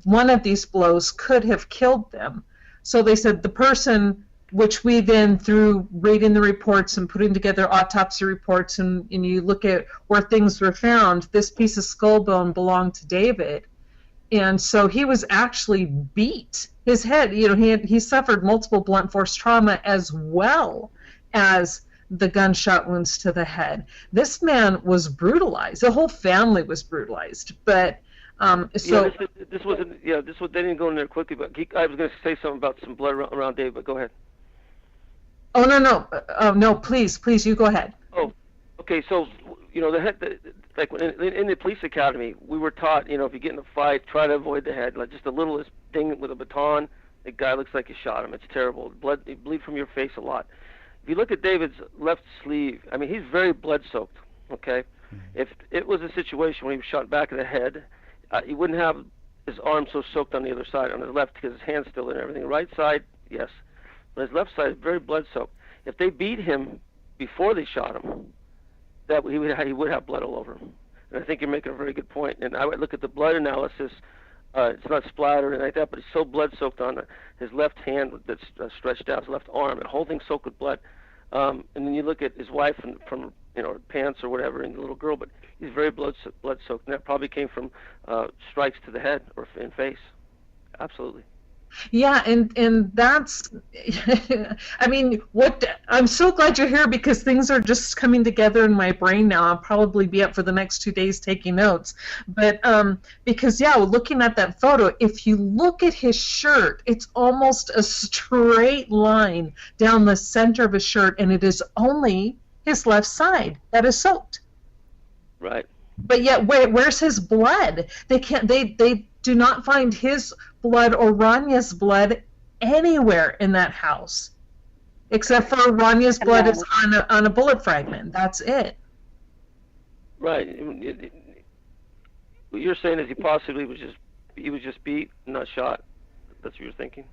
one of these blows could have killed them. So they said the person, which we then, through reading the reports and putting together autopsy reports, and you look at where things were found, this piece of skull bone belonged to David. And so he was actually beat. His head, he suffered multiple blunt force trauma as well as the gunshot wounds to the head. This man was brutalized. The whole family was brutalized. But so this wasn't. Yeah, this was. They didn't go in there quickly, but I was going to say something about some blood around Dave. But go ahead. Oh no, no! Please, you go ahead. Oh, okay. So like in the police academy, we were taught, if you get in a fight, try to avoid the head. Like just the littlest thing with a baton, the guy looks like you shot him. It's terrible. You bleed from your face a lot. If you look at David's left sleeve, I mean, he's very blood soaked. Okay, if it was a situation when he was shot back of the head, he wouldn't have his arm so soaked on the other side, on his left, because his hand's still in everything. Right side, yes, but his left side is very blood soaked. If they beat him before they shot him, he would have blood all over him. And I think you're making a very good point. And I would look at the blood analysis. It's not splattered or anything like that, but it's so blood soaked on his left hand that's stretched out, his left arm, and the whole thing's soaked with blood. And then you look at his wife from pants or whatever, and the little girl, but he's very blood soaked, and that probably came from strikes to the head or in face. Absolutely. Yeah, and that's, I mean, I'm so glad you're here, because things are just coming together in my brain now. I'll probably be up for the next 2 days taking notes. But because, yeah, looking at that photo, if you look at his shirt, it's almost a straight line down the center of his shirt, and it is only his left side that is soaked. Right. But yet, where's his blood? They do not find his blood or Ranya's blood anywhere in that house, except for Ranya's blood is on a bullet fragment. That's it. Right. What you're saying is he was just beat, not shot. That's what you're thinking.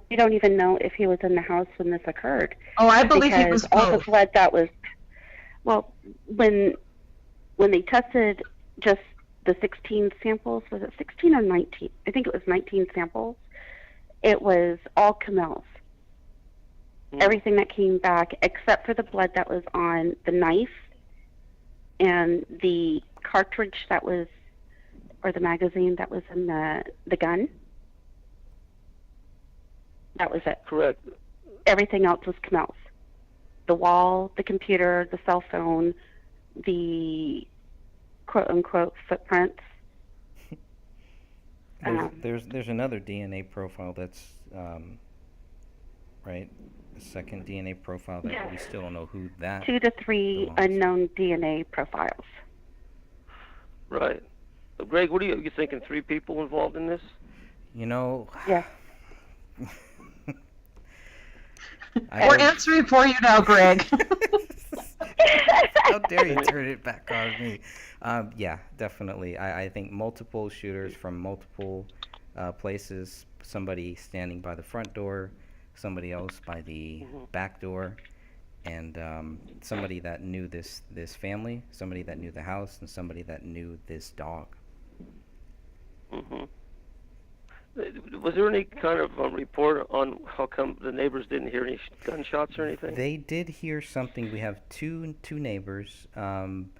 We don't even know if he was in the house when this occurred. Oh, I believe he was both. All the blood that was, when they tested just the 16 samples, was it 16 or 19? I think it was 19 samples. It was all Kamel's. Everything that came back, except for the blood that was on the knife and the cartridge that was, or the magazine that was in the gun. That was it. Correct. Everything else was Kamel's. The wall, the computer, the cell phone, the quote-unquote footprints. There's another DNA profile that's right, a second DNA profile that we still don't know who that 2 to 3 unknown DNA profiles. Right. So Greg, what are you thinking? 3 people involved in this? Yeah. We're answering for you now, Greg. How dare you turn it back on me? Yeah, definitely. I think multiple shooters from multiple places. Somebody standing by the front door, somebody else by the back door, and somebody that knew this family, somebody that knew the house, and somebody that knew this dog. Mm-hmm. Was there any kind of report on how come the neighbors didn't hear any gunshots or anything? They did hear something. We have two neighbors. One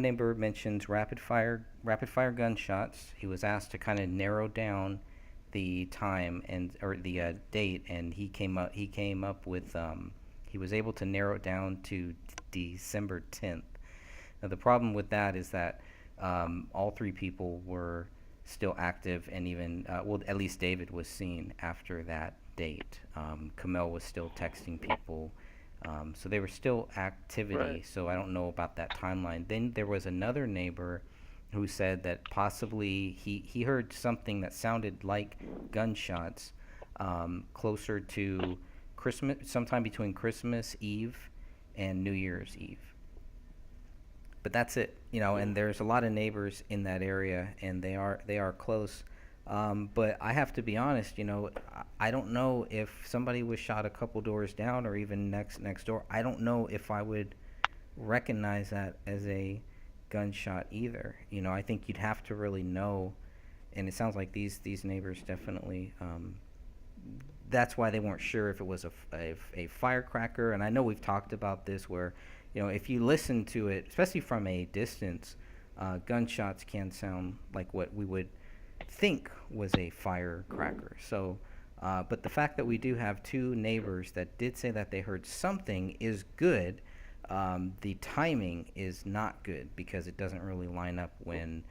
neighbor mentions rapid fire gunshots. He was asked to kind of narrow down the time or the date, and he came up with he was able to narrow it down to December 10th. Now the problem with that is that all 3 people were still active, and even at least David was seen after that date. Kamel was still texting people, so there was still activity. Right. So I don't know about that timeline. Then there was another neighbor who said that possibly he heard something that sounded like gunshots closer to Christmas, sometime between Christmas Eve and New Year's Eve. But that's it, and there's a lot of neighbors in that area, and they are close. But I have to be honest, I don't know if somebody was shot a couple doors down or even next door. I don't know if I would recognize that as a gunshot either. I think you'd have to really know, and it sounds like these neighbors definitely. That's why they weren't sure if it was a firecracker. And I know we've talked about this where, if you listen to it, especially from a distance, gunshots can sound like what we would think was a firecracker. So, but the fact that we do have two neighbors that did say that they heard something is good. The timing is not good because it doesn't really line up when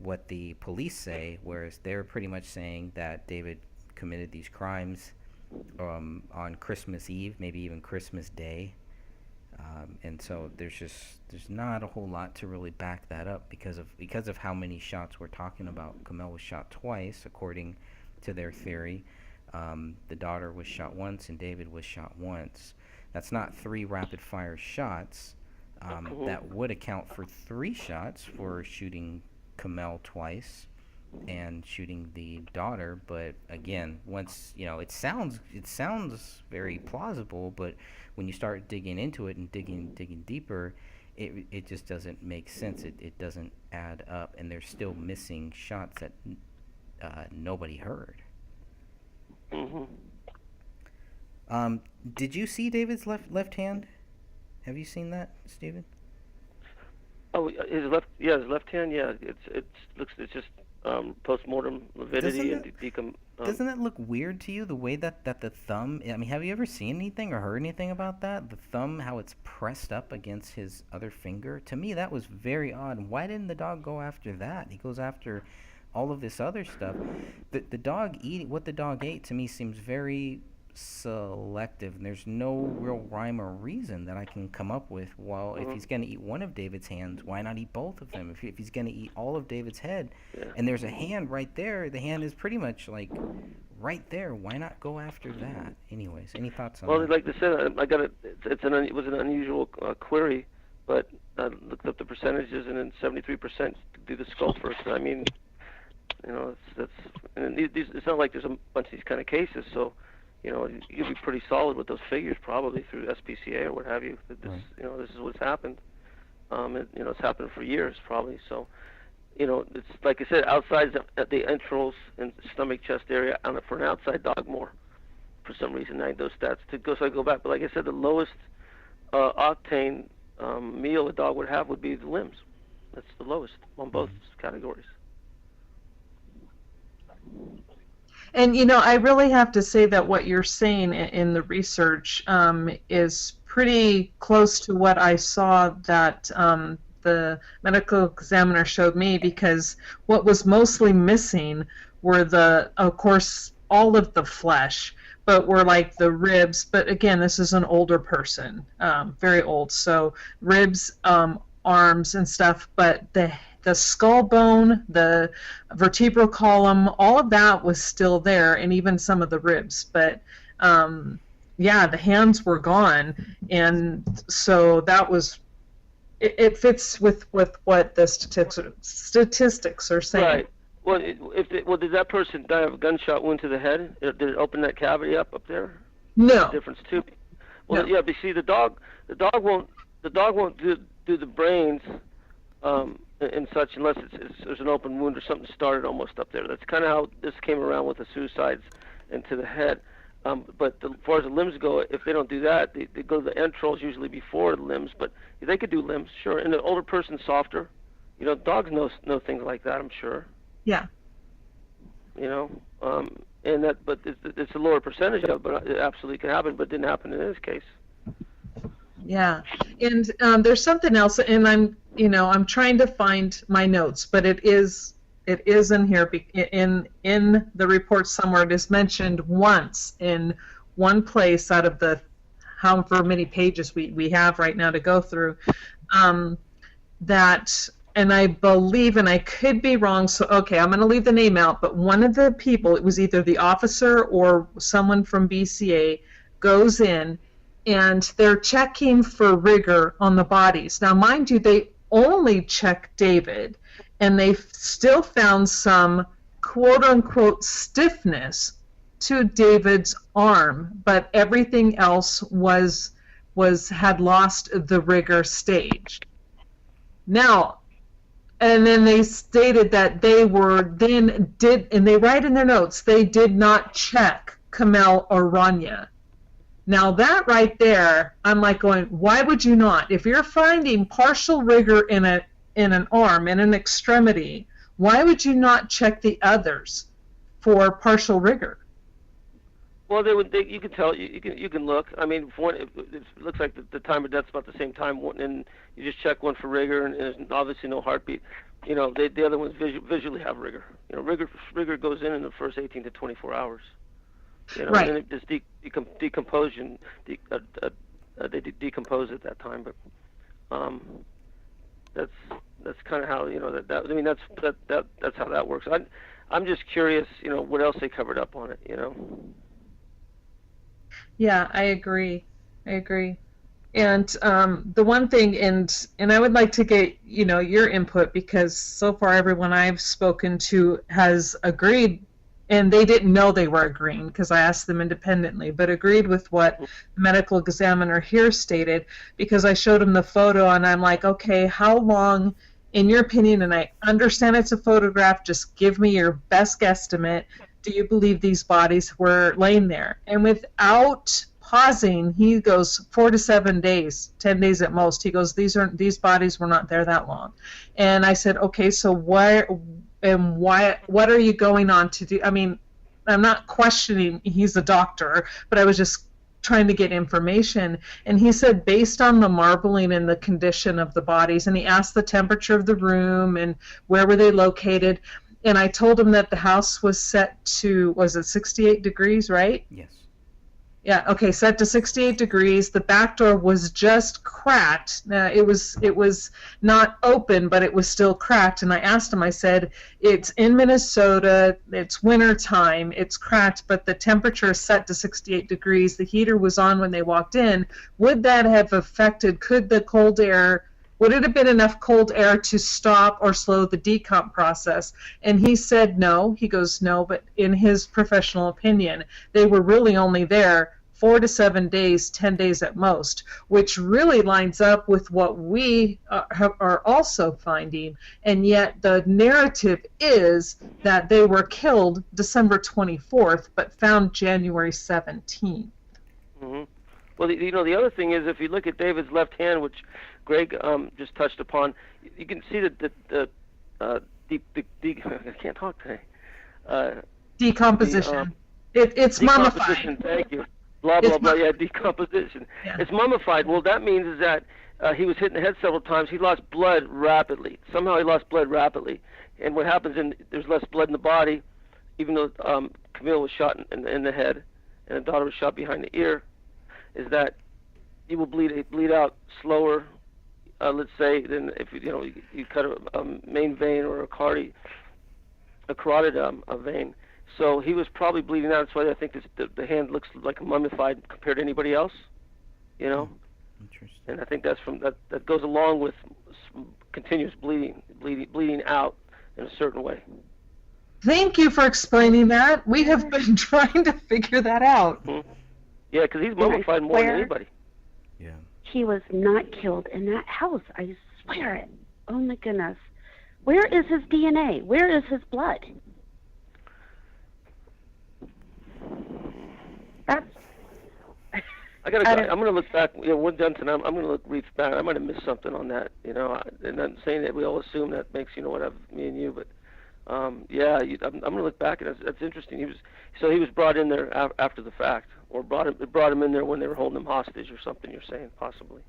what the police say, whereas they're pretty much saying that David committed these crimes on Christmas Eve, maybe even Christmas Day. And so there's not a whole lot to really back that up because of how many shots we're talking about. Kamel was shot twice, according to their theory. The daughter was shot once, and David was shot once. That's not three rapid fire shots. That would account for 3 shots for shooting Kamel twice and shooting the daughter. But again, once it sounds very plausible, but when you start digging into it and digging deeper, it just doesn't make sense. It doesn't add up, and there's still missing shots that nobody heard. Mhm. Did you see David's left hand? Have you seen that, Stephen? Oh, his left hand. Yeah, it's just post-mortem lividity and Doesn't that look weird to you, the way that the thumb, I mean, have you ever seen anything or heard anything about that? The thumb, how it's pressed up against his other finger? To me, that was very odd. Why didn't the dog go after that? He goes after all of this other stuff. The dog eating, what the dog ate to me seems very selective, and there's no real rhyme or reason that I can come up with. Well, if he's going to eat one of David's hands, why not eat both of them? If he's going to eat all of David's head, and there's a hand right there, the hand is pretty much like right there. Why not go after that? Anyways, any thoughts on that? Well, like I said, I got it. It was an unusual query, but I looked up the percentages, and then 73% do the skull first. I mean, it's not like there's a bunch of these kind of cases, so. You'll be pretty solid with those figures probably through SPCA or what have you. That this, Right. This is what's happened. It's happened for years probably. So, it's like I said, outside the entrails and stomach, chest area, for an outside dog more. For some reason, I had those stats so I go back. But like I said, the lowest octane meal a dog would have would be the limbs. That's the lowest on both categories. And I really have to say that what you're saying in the research is pretty close to what I saw that the medical examiner showed me, because what was mostly missing were of course, all of the flesh, but were like the ribs. But again, this is an older person, very old, so ribs, arms and stuff, but the skull bone, the vertebral column, all of that was still there, and even some of the ribs. But the hands were gone, and so that was. It fits with what the statistics are saying. Right. Well, did that person die of a gunshot wound to the head? Did it open that cavity up there? No. That's the difference too. Well, No. yeah, but see, the dog won't do the brains. And such, unless there's an open wound or something started almost up there. That's kind of how this came around with the suicides into the head. But as far as the limbs go, if they don't do that, they go to the entrails usually before the limbs. But they could do limbs, sure. And the older person's softer. Dogs know things like that, I'm sure. Yeah. But it's a lower percentage of it, but it absolutely can happen. But it didn't happen in this case. Yeah, and there's something else, and I'm trying to find my notes, but it is It is in here in the report somewhere. It is mentioned once in one place out of the however many pages we have right now to go through. That, and I believe, and I could be wrong, so okay, I'm going to leave the name out, but one of the people, it was either the officer or someone from BCA, goes in and they're checking for rigor on the bodies. Now, mind you, they only check David, and they still found some quote-unquote stiffness to David's arm, but everything else had lost the rigor stage. Now, and then they stated that they write in their notes, they did not check Kamel or Rania. Now that right there, I'm like going, why would you not? If you're finding partial rigor in an arm, in an extremity, why would you not check the others for partial rigor? Well, you can tell. You can look. I mean, for one, it looks like the time of death's about the same time, and you just check one for rigor, and there's obviously no heartbeat. You know, the other ones visually have rigor. You know, rigor goes in the first 18 to 24 hours. You know, right. And it just decomposition. They decompose at that time, but that's kind of how, you know, that. I mean, that's how that works. I'm just curious, you know, what else they covered up on it, you know. Yeah, I agree. And the one thing, and I would like to get, you know, your input, because so far everyone I've spoken to has agreed, and they didn't know they were agreeing because I asked them independently, but agreed with what the medical examiner here stated, because I showed him the photo and I'm like, okay, how long, in your opinion, and I understand it's a photograph, just give me your best guesstimate, do you believe these bodies were laying there? And without pausing, he goes 4 to 7 days, 10 days at most. He goes, these bodies were not there that long. And I said, okay, so what are you going on to do? I mean, I'm not questioning, he's a doctor, but I was just trying to get information. And he said, based on the marbling and the condition of the bodies, and he asked the temperature of the room and where were they located. And I told him that the house was set to, was it 68 degrees, right? Yes. Yeah, okay, set to 68 degrees. The back door was just cracked. It was not open, but it was still cracked. And I asked him, I said, it's in Minnesota, it's winter time, it's cracked, but the temperature is set to 68 degrees. The heater was on when they walked in. Would that have affected, would it have been enough cold air to stop or slow the decomp process? And he said no. He goes, no, but in his professional opinion, they were really only there 4 to 7 days, 10 days at most, which really lines up with what we are also finding. And yet the narrative is that they were killed December 24th, but found January 17th. Mm-hmm. Well, you know, the other thing is, if you look at David's left hand, which Greg just touched upon, you can see that I can't talk today. Decomposition. It's mummified. Thank you. Blah, blah, blah. Yeah, decomposition. Yeah. It's mummified. Well, that means is that he was hit in the head several times. He lost blood rapidly. Somehow he lost blood rapidly. And what happens there's less blood in the body, even though Camille was shot in the head and the daughter was shot behind the ear, is that you will bleed out slower, let's say, than if you cut a main vein or a carotid vein. So he was probably bleeding out. That's why I think the hand looks like mummified compared to anybody else. You know. Interesting. And I think that's that goes along with continuous bleeding out in a certain way. Thank you for explaining that. We have been trying to figure that out. Mm-hmm. Yeah, because he's mummified more than anybody. Yeah. He was not killed in that house. I swear it. Oh my goodness. Where is his DNA? Where is his blood? That's. I'm gonna look back. You know, we're done tonight. I'm gonna read back. I might have missed something on that. You know, and I'm saying that we all assume that makes me and you, but I'm gonna look back, and that's interesting. He was brought in there after the fact, or brought him in there when they were holding him hostage or something. You're saying possibly.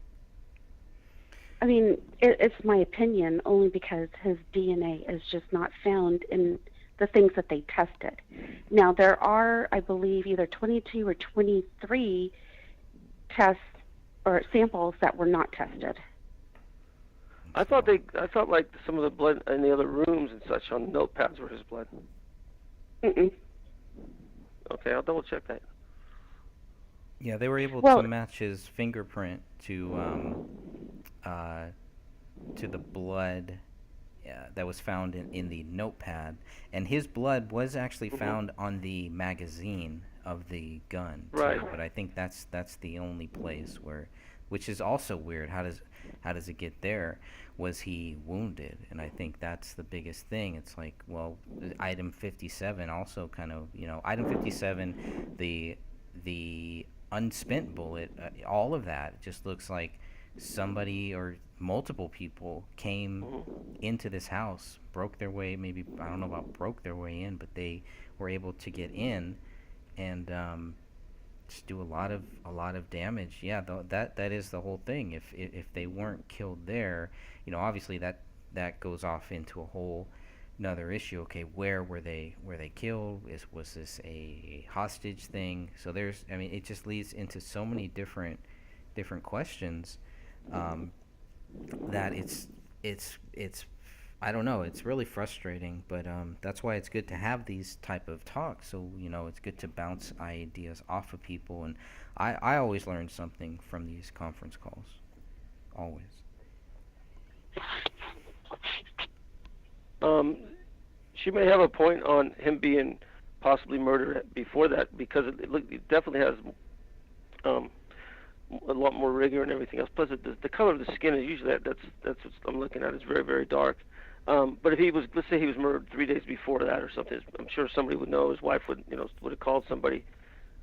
I mean, it's my opinion only because his DNA is just not found in the things that they tested. Now, there are, I believe, either 22 or 23 tests or samples that were not tested. I thought like some of the blood in the other rooms and such on notepads were his blood. Mm-mm. Okay, I'll double check that. Yeah, they were able Well, to match his fingerprint to the blood that was found in the notepad, and his blood was actually found on the magazine of the gun too. Right. But I think that's the only place where, which is also weird. How does it get there? Was he wounded? And I think that's the biggest thing. It's like, well, item 57 also kind of, item 57, the unspent bullet, all of that just looks like somebody or multiple people came into this house, broke their way, maybe, I don't know about broke their way in, but they were able to get in and just do a lot of damage. Yeah, that is the whole thing. If they weren't killed there, obviously that goes off into a whole another issue. Okay, where were they killed? Was this a hostage thing? So it just leads into so many different questions that it's I don't know, it's really frustrating, but that's why it's good to have these type of talks. So it's good to bounce ideas off of people, and I always learn something from these conference calls, always. She may have a point on him being possibly murdered before that, because it definitely has a lot more rigor and everything else. Plus, the color of the skin is usually that's what I'm looking at. It's very, very dark. But if he was, let's say he was murdered 3 days before that or something, I'm sure somebody would know. His wife would have called somebody.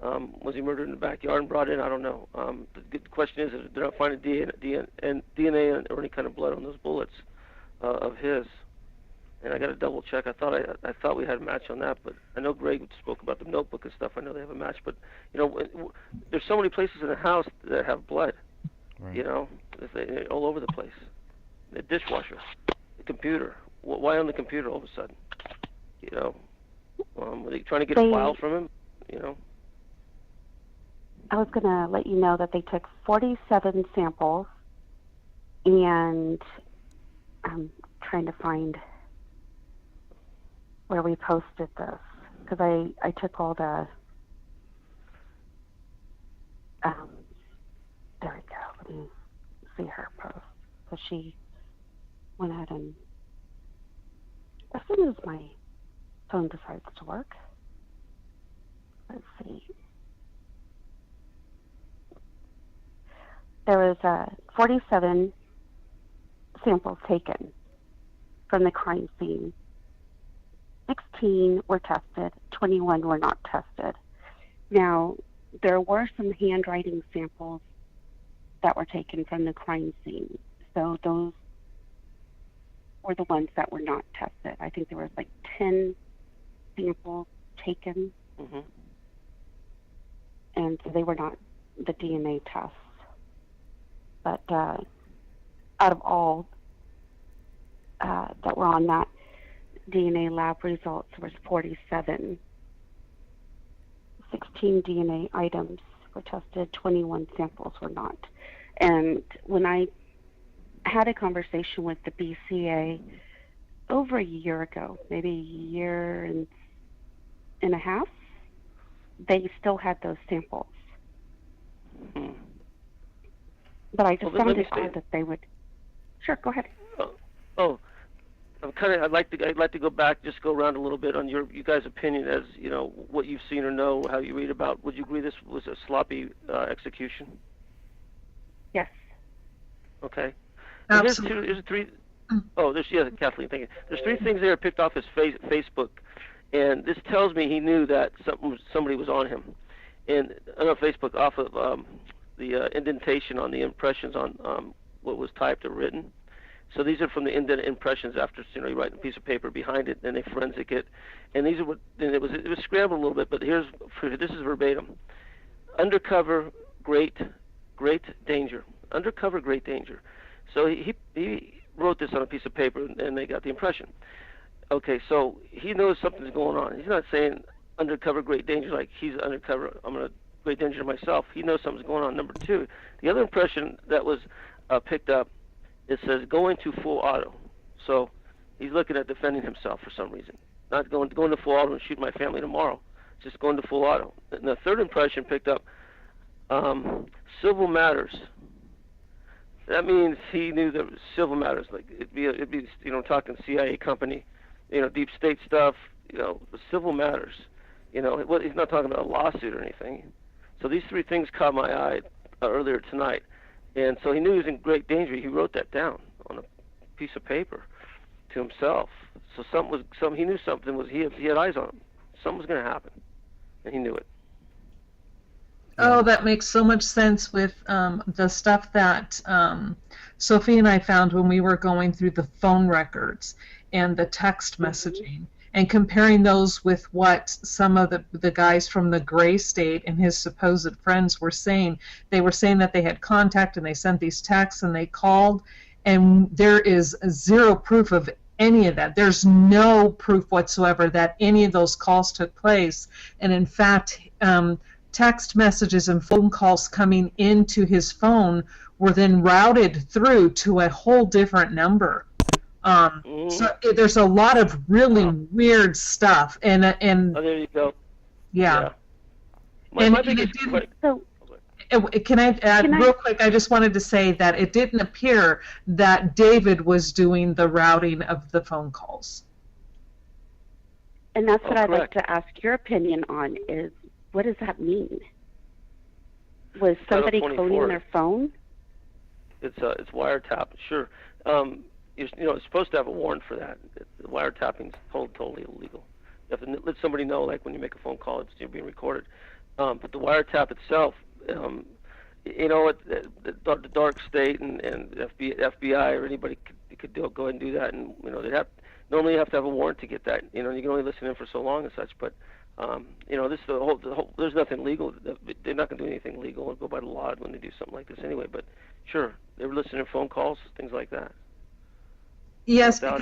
Was he murdered in the backyard and brought in? I don't know. The question is, did I find a DNA or any kind of blood on those bullets of his? And I got to double check. I thought we had a match on that, but I know Greg spoke about the notebook and stuff. I know they have a match, but there's so many places in the house that have blood. Right. All over the place. The dishwasher, the computer. Why on the computer all of a sudden? Were they trying to get a file from him? I was going to let you know that they took 47 samples, and I'm trying to find where we posted this, because I took all the, there we go, let me see her post, because she went ahead and, as soon as my phone decides to work, let's see, there was 47 samples taken from the crime scene. 16 were tested, 21 were not tested. Now, there were some handwriting samples that were taken from the crime scene. So those were the ones that were not tested. I think there was like 10 samples taken. Mm-hmm. And so they were not the DNA tests. But out of all that were on that DNA lab results was 47. 16 DNA items were tested, 21 samples were not. And when I had a conversation with the BCA over a year ago, maybe a year and a half, they still had those samples. Hmm. But I just Well, found it odd that they would. Sure, go ahead. I'd like to go back, just go around a little bit on you guys' opinion as what you've seen or know, how you read about. Would you agree this was a sloppy execution? Yes. Okay. Absolutely. There's three. Oh, Kathleen. Thank you. There's three things there picked off his Facebook, and this tells me he knew that somebody was on him. And on Facebook, off of the indentation on the impressions on what was typed or written. So these are from the indented impressions after you write a piece of paper behind it, then they forensic it, and these are what. And it was scrambled a little bit, but this is verbatim. Undercover, great danger. Undercover, great danger. So he wrote this on a piece of paper, and they got the impression. Okay, so he knows something's going on. He's not saying undercover great danger like he's undercover. I'm gonna great danger myself. He knows something's going on. Number two, the other impression that was picked up, it says going to full auto. So he's looking at defending himself for some reason. Not going to full auto and shoot my family tomorrow. Just going to full auto. And the third impression picked up civil matters. That means he knew that civil matters, like it'd be talking CIA company, deep state stuff, civil matters. He's not talking about a lawsuit or anything. So these three things caught my eye earlier tonight, and so he knew he was in great danger. He wrote that down on a piece of paper to himself. So he knew something was he had eyes on him. Something was going to happen, and he knew it. Oh, that makes so much sense with the stuff that Sophie and I found when we were going through the phone records and the text messaging and comparing those with what some of the guys from the gray state and his supposed friends were saying. They were saying that they had contact and they sent these texts and they called, and there is zero proof of any of that. There's no proof whatsoever that any of those calls took place. And in fact, text messages and phone calls coming into his phone were then routed through to a whole different number. So there's a lot of really weird stuff, and oh, there you go. Yeah. My biggest question. Can I add real quick? I just wanted to say that it didn't appear that David was doing the routing of the phone calls. And that's what I'd like to ask your opinion on is, what does that mean? Was somebody cloning their phone? It's wiretap, sure. It's supposed to have a warrant for that. The wiretapping is totally illegal. You have to let somebody know, like when you make a phone call, it's being recorded. But the wiretap itself, the dark state and FBI or anybody could go ahead and do that, and normally you have to have a warrant to get that. You can only listen in for so long and such, but. There's nothing legal. They're not going to do anything legal and go by the law when they do something like this anyway. But sure, they were listening to phone calls, things like that. Yes, because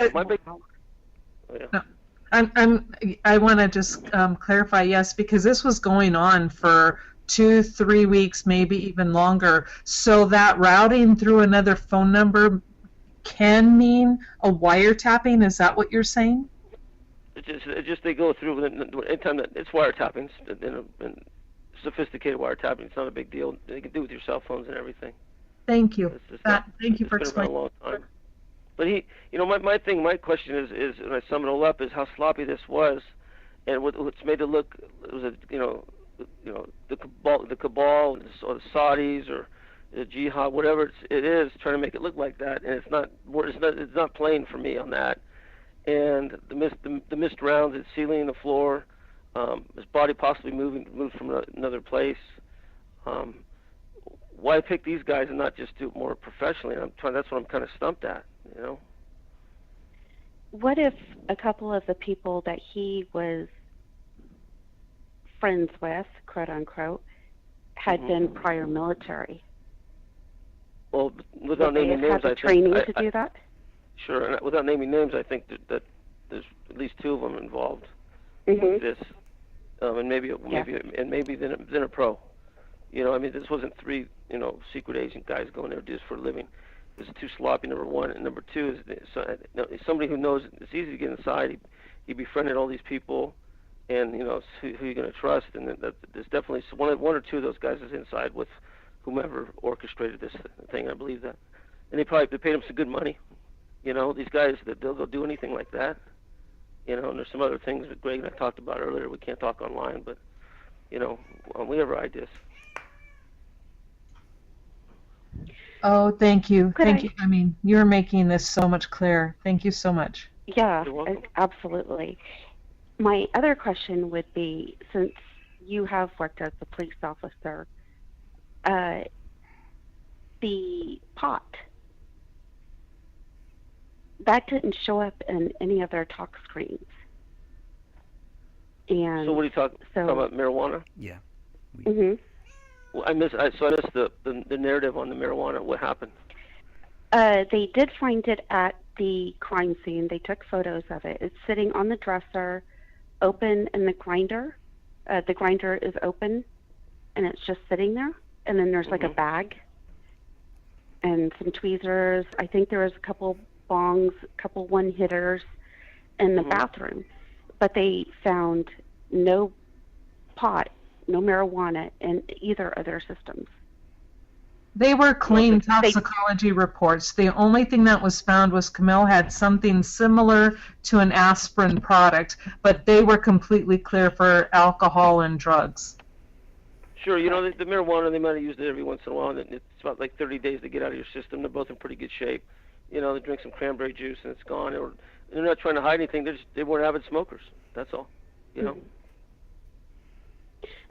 I want to just clarify. Yes, because this was going on for 2-3 weeks, maybe even longer. So that routing through another phone number can mean a wiretapping. Is that what you're saying? It just they go through anytime that it's wiretapping, and sophisticated wiretapping. It's not a big deal. They can do it with your cell phones and everything. Thank you. Thank you for explaining. It's been around a long time. But my question is, when I sum it all up, is how sloppy this was, and what's made it look. It was the cabal or the Saudis or the jihad, whatever it is, trying to make it look like that, and it's not playing for me on that. And the missed rounds at ceiling and the floor, his body possibly moved from another place. Why pick these guys and not just do it more professionally? That's what I'm kind of stumped at, What if a couple of the people that he was friends with, quote unquote, had been prior military? Well, without naming names, I think training to do that. Sure, and without naming names, I think that there's at least 2 of them involved with this, and maybe then a pro. This wasn't 3 secret agent guys going there to do this for a living. It was too sloppy. Number one, and number two is somebody who knows it's easy to get inside. He befriended all these people, and who you're going to trust, and there's definitely one or two of those guys is inside with whomever orchestrated this thing. I believe that, and they paid him some good money. These guys, they'll go do anything like that. And there's some other things that Greg and I talked about earlier. We can't talk online, but, we have ideas. Oh, thank you. Thank you. I mean, you're making this so much clearer. Thank you so much. Yeah, absolutely. My other question would be, since you have worked as a police officer, the pot, that didn't show up in any of their talk screens. And so what are you talking about, marijuana? Yeah. Well, I missed the narrative on the marijuana. What happened? They did find it at the crime scene. They took photos of it. It's sitting on the dresser, open in the grinder. The grinder is open, and it's just sitting there. And then there's like a bag and some tweezers. I think there was a couple bongs, a couple one-hitters in the bathroom. But they found no pot, no marijuana in either of their systems. They were clean toxicology reports. The only thing that was found was Camille had something similar to an aspirin product, but they were completely clear for alcohol and drugs. Sure, the marijuana, they might have used it every once in a while, and it's about like 30 days to get out of your system. They're both in pretty good shape. They drink some cranberry juice and it's gone. Or they're not trying to hide anything. They weren't avid smokers. That's all.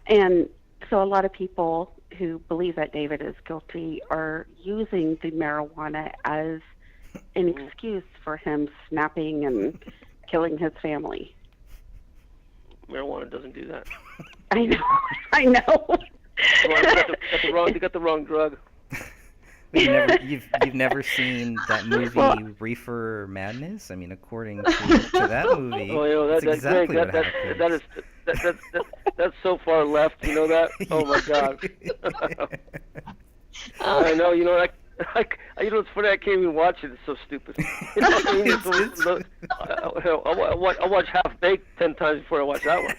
And so a lot of people who believe that David is guilty are using the marijuana as an excuse for him snapping and killing his family. Marijuana doesn't do that. I know. Well, they got the wrong drug. You've never seen that movie Reefer Madness? I mean, according to that movie, that's exactly what happens. That's so far left. You know that? Oh my God. I know. It's funny. I can't even watch it. It's so stupid. I watch Half Baked 10 times before I watch that one.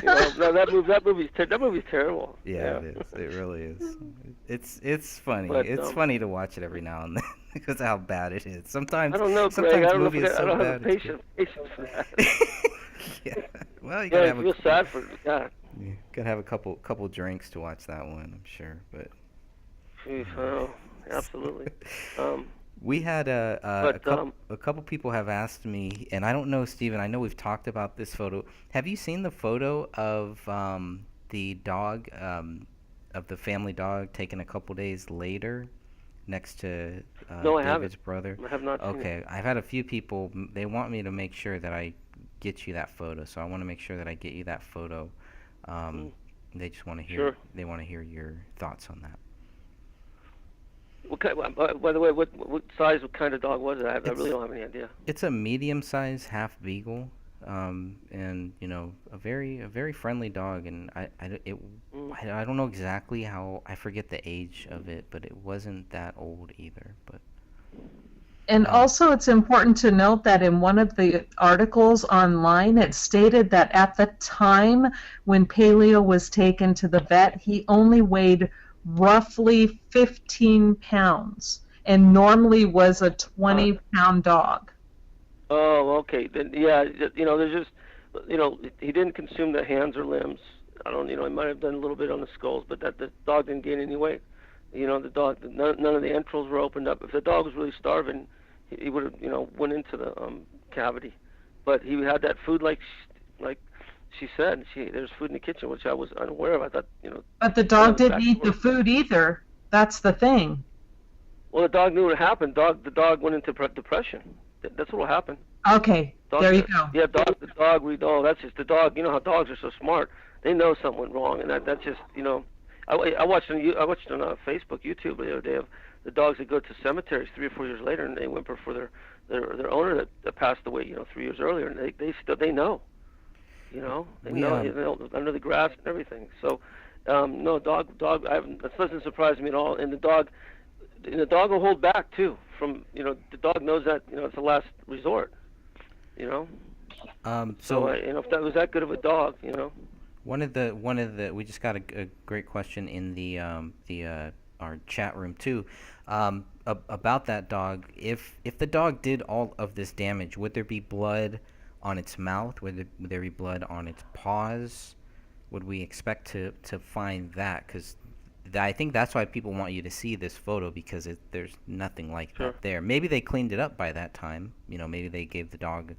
No, that movie's terrible. Yeah, it is. It really is. It's funny. But, it's funny to watch it every now and then because of how bad it is. Sometimes I don't know, Greg. sometimes I don't movies know. are so I don't bad. have patience for that. Yeah. Well, you gotta have I feel sad for God. you gotta have a couple drinks to watch that one, I'm sure. But absolutely. we had a couple people have asked me, and I don't know, Stephen. I know we've talked about this photo. Have you seen the photo of the dog, of the family dog taken a couple days later, next to No, I David's haven't. brother? I have not seen it. Okay, I've had a few people. They want me to make sure that I get you that photo, so I want to make sure that I get you that photo. They just want to hear. Sure. They want to hear your thoughts on that. By the way, what size, what kind of dog was it? I really don't have any idea. It's a medium-sized half beagle, and a very friendly dog. And I don't know exactly how. I forget the age of it, but it wasn't that old either. But And also, it's important to note that in one of the articles online, it stated that at the time when Paleo was taken to the vet, he only weighed roughly 15 pounds and normally was a 20-pound dog. Oh, okay. Then yeah, there's just, he didn't consume the hands or limbs. I don't, he might have done a little bit on the skulls, but that the dog didn't gain any weight. The dog, none of the entrails were opened up. If the dog was really starving, he would have, went into the cavity. But he had that food like she said. There's food in the kitchen, which I was unaware of. I thought, But the dog didn't eat the food either. That's the thing. Well, the dog knew what happened. The dog went into depression. That's what happened. Okay, there you go. Yeah, the dog. We know that's just the dog. You know how dogs are so smart. They know something went wrong, and that's just, I watched on Facebook, YouTube the other day of the dogs that go to cemeteries 3 or 4 years later, and they whimper for their owner that passed away 3 years earlier, and they know. They know under the grass and everything. So, no, dog. That doesn't surprise me at all. And the dog will hold back too. From the dog knows that it's the last resort. So if that was that good of a dog, one of the we just got a great question in the our chat room too, about that dog. If the dog did all of this damage, would there be blood on its mouth? Would there be blood on its paws? Would we expect to find that? Because I think that's why people want you to see this photo, because there's nothing like that there. Maybe they cleaned it up by that time. Maybe they gave the dog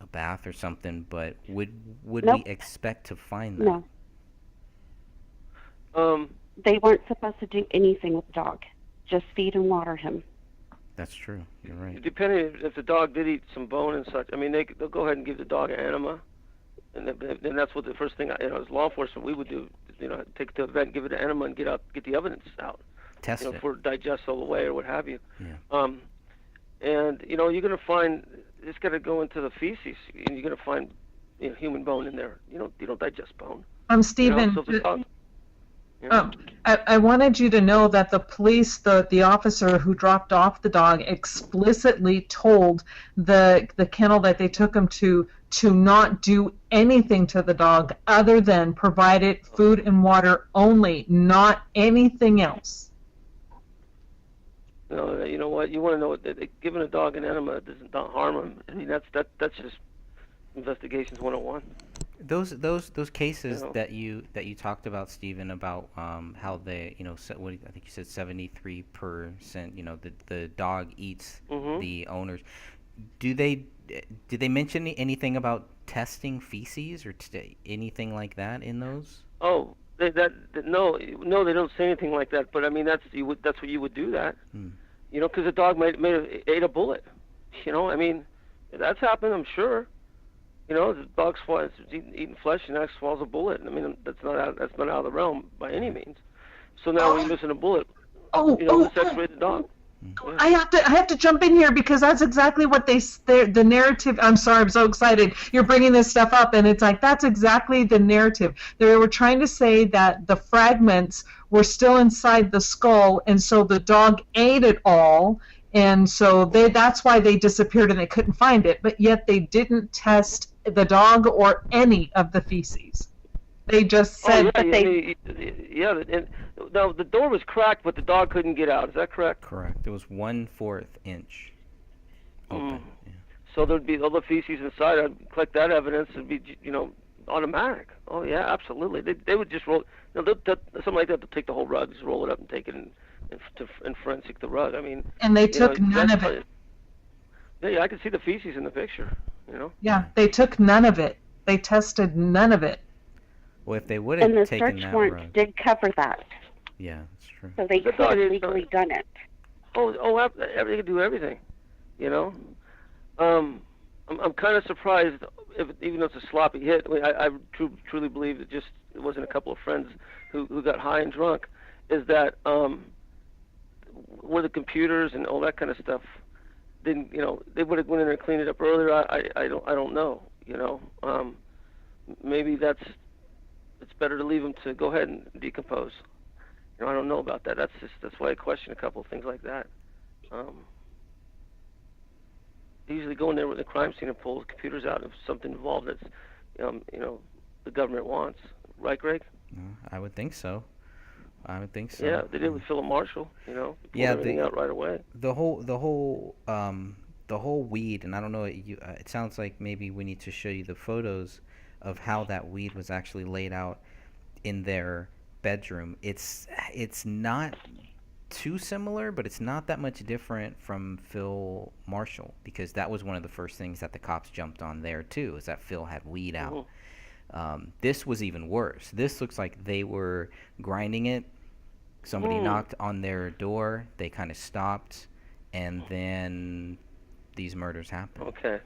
a bath or something. But would Nope. we expect to find that? No. They weren't supposed to do anything with the dog. Just feed and water him. That's true. You're right. Depending if the dog did eat some bone and such, I mean, they'll go ahead and give the dog an enema, and then that's what the first thing as law enforcement we would do. Take it to the vet, and give it an enema, and get the evidence out. test you know, it. for digest all the way or what have you. Yeah. And you know, you're going to find it's got to go into the feces, and you're going to find, you know, human bone in there. You don't digest bone. You know, Stephen, so if the dog, you know, I wanted you to know that the police, the officer who dropped off the dog, explicitly told the kennel that they took him to not do anything to the dog other than provide it food and water only, not anything else. you know what? You want to know giving a dog an enema doesn't not harm him. I mean, that's just investigations 101. Those cases You know. that you talked about, Stephen, about how they, you know, I think you said 73%, you know, the dog eats Mhm. the owners. Did they mention anything about testing feces or anything like that in those? Oh, no, they don't say anything like that. But I mean, that's what you would do that. Hmm. You know, because the dog might have ate a bullet. You know, I mean, that's happened, I'm sure. You know, the dog swallows eating flesh and that swallows a bullet. I mean, that's not out of the realm by any means. So now when you're missing a bullet, you know, let's X-ray the dog. Yeah. I have to jump in here because that's exactly what the narrative. I'm sorry, I'm so excited. You're bringing this stuff up, and it's like that's exactly the narrative. They were trying to say that the fragments were still inside the skull, and so the dog ate it all, and so that's why they disappeared and they couldn't find it. But yet they didn't test the dog or any of the feces. They just said and now the door was cracked, but the dog couldn't get out. Is that correct? Correct. It was 1/4 inch open. Yeah. So there'd be all the feces inside. I'd collect that evidence. It'd be, you know, automatic. Oh yeah, absolutely. They would just roll. You know, something like that. They'll take the whole rug, just roll it up and take it and forensic the rug. I mean. and they you took know, none of it. Yeah, I can see the feces in the picture. You know. Yeah, they took none of it. They tested none of it. Well, if they would And the have taken search that warrant rug, did cover that, yeah, that's true. so they The could have dog is- legally done it. They could do everything. You know. I'm kind of surprised, even though it's a sloppy hit. I mean, I truly believe that it wasn't a couple of friends who got high and drunk. Is that where the computers and all that kind of stuff didn't, you know, they would have went in there and cleaned it up earlier. I don't know. You know, maybe it's better to leave them to go ahead and decompose. You know, I don't know about that. That's why I question a couple of things like that. They usually go in there with the crime scene and pull the computers out if something involved that's, you know, the government wants. Right, Greg? No, I would think so. Yeah, they did with Philip Marshall. You know, they pulled Yeah, everything out right away. The whole weed, and I don't know. It sounds like maybe we need to show you the photos of how that weed was actually laid out in their bedroom. It's not too similar, but it's not that much different from Phil Marshall, because that was one of the first things that the cops jumped on there too, is that Phil had weed out. This was even worse. This looks like they were grinding it. Somebody knocked on their door. They kind of stopped, and then these murders happened. Okay.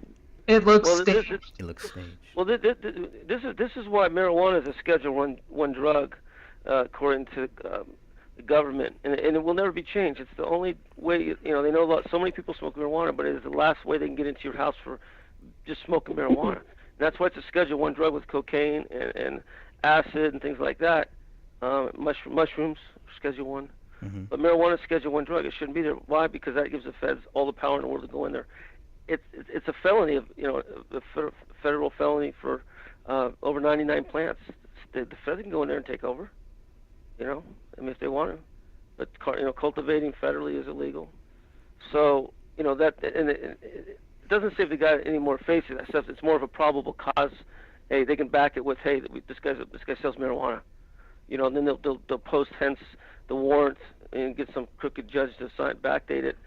It looks Well, staged. It looks staged. Well, this is why marijuana is a Schedule One drug, according to the government, and it will never be changed. It's the only way. You know, they know so many people smoke marijuana, but it is the last way they can get into your house for just smoking marijuana. And that's why it's a Schedule One drug with cocaine and acid and things like that. Mushrooms, Schedule One. Mm-hmm. But marijuana is Schedule One drug. It shouldn't be there. Why? Because that gives the feds all the power in the world to go in there. It's a felony of, you know, a federal felony for over 99 plants. The feds can go in there and take over. You know, I mean, if they want to. But you know, cultivating federally is illegal. So you know that, and it doesn't say if they got any more faces. That stuff. It's more of a probable cause. Hey, they can back it with, hey, this guy sells marijuana. You know, and then they'll post hence the warrant and get some crooked judge to backdate it,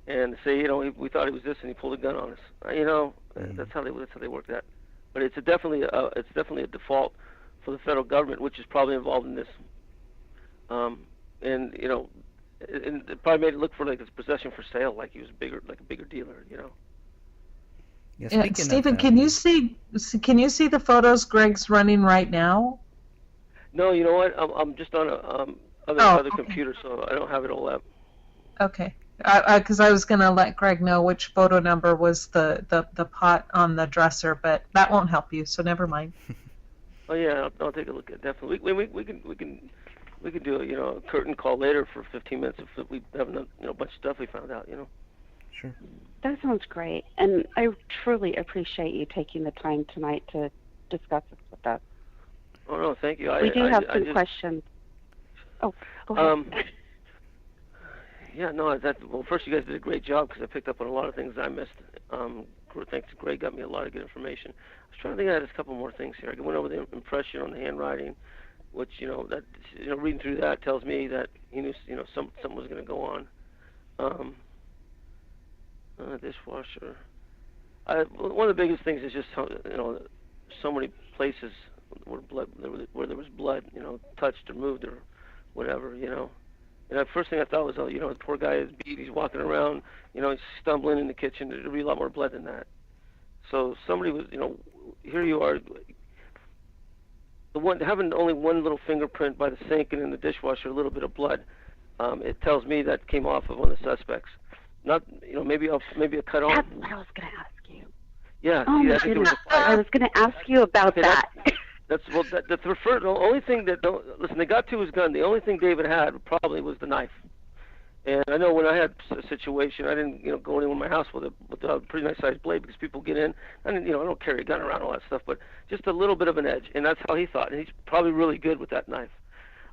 and say, you know, we thought he was this and he pulled a gun on us. You know, that's how they work that. But it's definitely a default for the federal government, which is probably involved in this. And you know, it probably made it look for like his possession for sale, like he was a bigger dealer. You know. Yeah, Yeah, speaking of Stephen, that, can you see the photos Greg's running right now? No, you know what? I'm just on other okay. computer, so I don't have it all up. Okay. Because I was going to let Greg know which photo number was the pot on the dresser, but that won't help you, so never mind. Oh yeah, I'll take a look at it, definitely. We can do a curtain call later for 15 minutes if we have a bunch of stuff we found out. Sure. That sounds great, and I truly appreciate you taking the time tonight to discuss this with us. Oh no, thank you. We do have some questions. Oh, go ahead. Yeah, no, well, first you guys did a great job because I picked up on a lot of things I missed. Thanks to Greg, got me a lot of good information. I was trying to think, I had a couple more things here. I went over the impression on the handwriting, which reading through that tells me that he knew something was going to go on. Dishwasher. One of the biggest things is just so many places where there was blood, touched or moved or whatever, And the first thing I thought was, the poor guy is beat. He's walking around, he's stumbling in the kitchen. There'd be a lot more blood than that. So somebody was, here you are. Having only one little fingerprint by the sink and in the dishwasher, a little bit of blood. It tells me that came off of one of the suspects. Not, maybe a cut on. That's what I was going to ask you. Yeah. Oh see, my I think goodness! there was a fight. I was going to ask you about Okay, that. That's the only thing that listen. They got to his gun. The only thing David had probably was the knife. And I know when I had a situation, I didn't go anywhere in my house with a pretty nice sized blade because people get in. I don't carry a gun around, all that stuff, but just a little bit of an edge, and that's how he thought. And he's probably really good with that knife.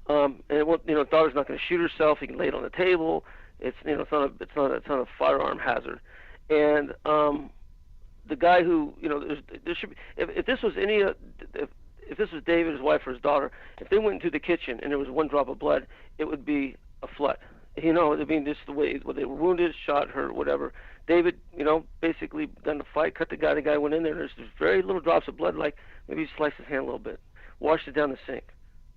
And daughter's not going to shoot herself. He can lay it on the table. It's it's not a firearm hazard. And the guy who there should be if this was if this was David, his wife, or his daughter, if they went into the kitchen and there was one drop of blood, it would be a flood. I mean, just the way they were wounded, shot, hurt, whatever. David, basically done the fight, cut the guy. The guy went in there. There's very little drops of blood, like maybe he sliced his hand a little bit, washed it down the sink.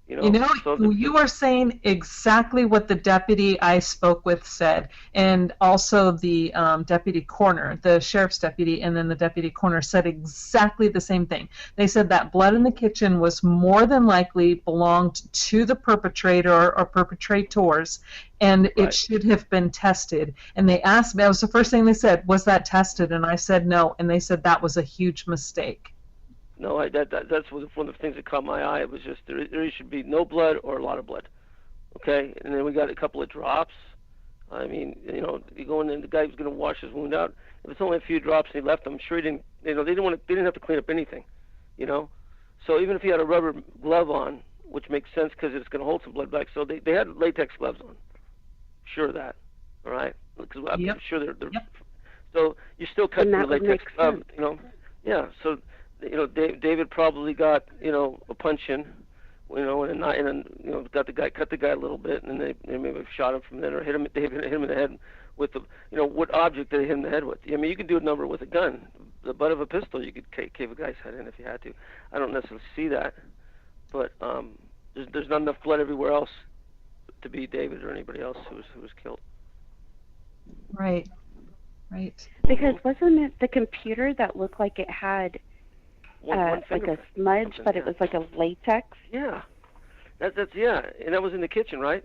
You are saying exactly what the deputy I spoke with said, and also the deputy coroner, the sheriff's deputy, and then the deputy coroner said exactly the same thing. They said that blood in the kitchen was more than likely belonged to the perpetrator or perpetrators, and it should have been tested. And they asked me, that was the first thing they said, was that tested? And I said no, and they said that was a huge mistake. No, that's one of the things that caught my eye. It was just there should be no blood or a lot of blood. Okay, and then we got a couple of drops. I mean, you go in and the guy was going to wash his wound out. If it's only a few drops and he left them, I'm sure he didn't. They didn't have to clean up anything. So even if he had a rubber glove on, which makes sense because it's going to hold some blood back. So they had latex gloves on. Sure of that. All right, because I'm sure they're. Yep. So you still cut the that would latex make glove. sense. Yeah. So. David probably got a punch in, and got cut the guy a little bit, and they maybe shot him from there or hit him in the head with what object did they hit him in the head with? I mean, you could do a number with a gun, the butt of a pistol. You could cave a guy's head in if you had to. I don't necessarily see that, but there's not enough blood everywhere else to be David or anybody else who was killed. Right. Because wasn't it the computer that looked like it had like a smudge, but it was like a latex? Yeah, that's and that was in the kitchen, right?